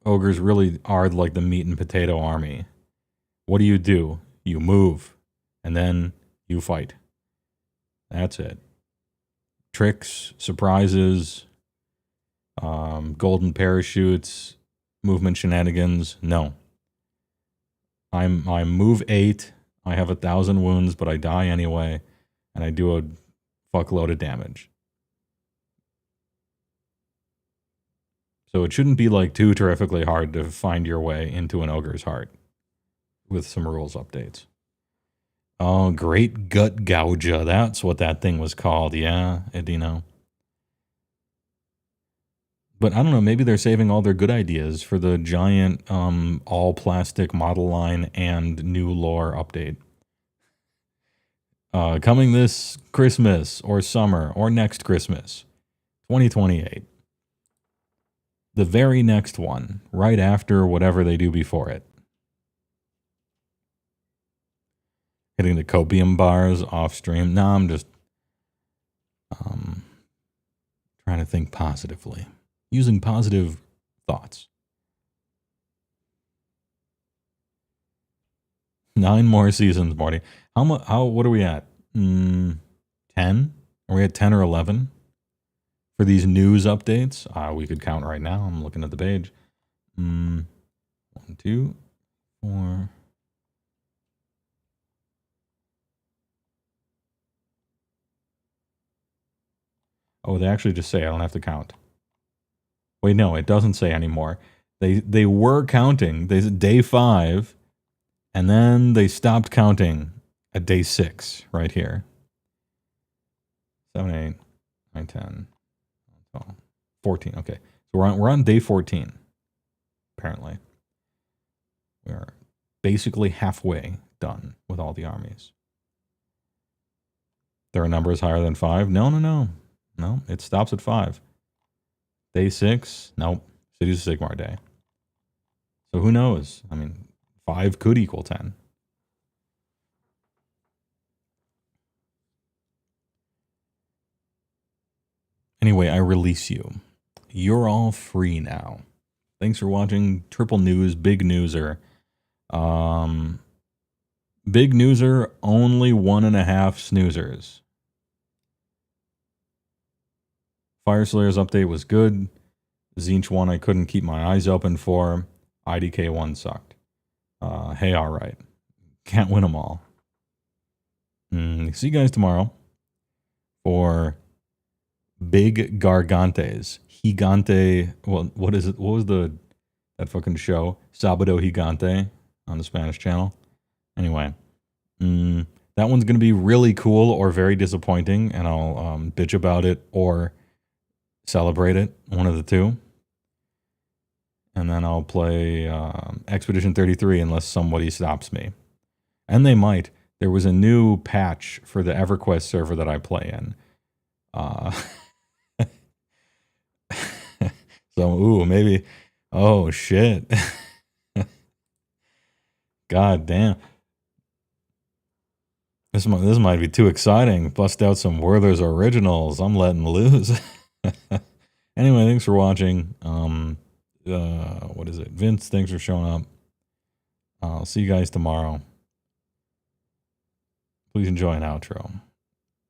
Ogres really are like the meat and potato army. What do? You move, and then you fight. That's it. Tricks, surprises, golden parachutes, movement shenanigans, no. I'm move 8, I have 1,000 wounds, but I die anyway, and I do a fuckload of damage. So it shouldn't be like too terrifically hard to find your way into an ogre's heart. With some rules updates. Oh, Great Gut Gouger. That's what that thing was called. Yeah, you know. But I don't know, maybe they're saving all their good ideas for the giant all-plastic model line and new lore update. Coming this Christmas or summer or next Christmas, 2028. The very next one, right after whatever they do before it. Hitting the copium bars off stream. No, I'm just trying to think positively. Using positive thoughts. 9 more seasons, Marty. What are we at? 10? Are we at 10 or 11? for these news updates, we could count right now. I'm looking at the page. 1, 2, 4. Oh, they actually just say I don't have to count. Wait, no, it doesn't say anymore. They were counting. They said day 5, and then they stopped counting at day 6 right here. 7, 8, 9, 10, 12, 14. Okay, so we're on day 14. Apparently, we are basically halfway done with all the armies. There are numbers higher than 5. No, it stops at 5. Day 6, nope. Cities of Sigmar day. So who knows? I mean, 5 could equal 10. Anyway, I release you. You're all free now. Thanks for watching Triple News, Big Newser. Big Newser, only 1.5 snoozers. Fyreslayers update was good. Tzeentch 1 I couldn't keep my eyes open for. IDK 1 sucked. Hey, alright. Can't win them all. See you guys tomorrow for Big Gargantes. Gigante. Well, what is it? What was that fucking show? Sábado Gigante on the Spanish channel. Anyway, that one's gonna be really cool or very disappointing, and I'll bitch about it or celebrate it. One of the two. And then I'll play Expedition 33 unless somebody stops me. And they might. There was a new patch for the EverQuest server that I play in. So, ooh, maybe. Oh, shit. God damn. This might be too exciting. Bust out some Werther's Originals. I'm letting loose. Anyway, thanks for watching. What is it? Vince, thanks for showing up. I'll see you guys tomorrow. Please enjoy an outro.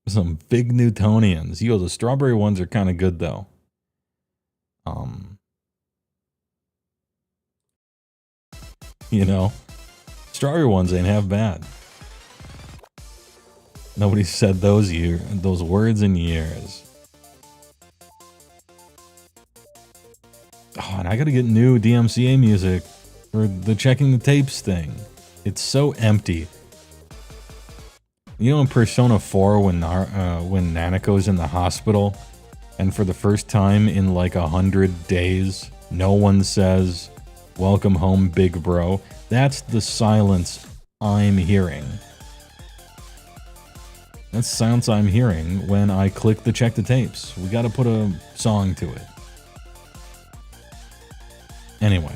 Some big Newtonians. Yo, the strawberry ones are kind of good, though. You know, strawberry ones ain't half bad. Nobody said those words in years. Oh, and I gotta get new DMCA music for the checking the tapes thing. It's so empty. You know in Persona 4 when Nanako's in the hospital and for the first time in like 100 days, no one says, "Welcome home, big bro." That's the silence I'm hearing. That's the silence I'm hearing when I click the check the tapes. We gotta put a song to it. Anyway,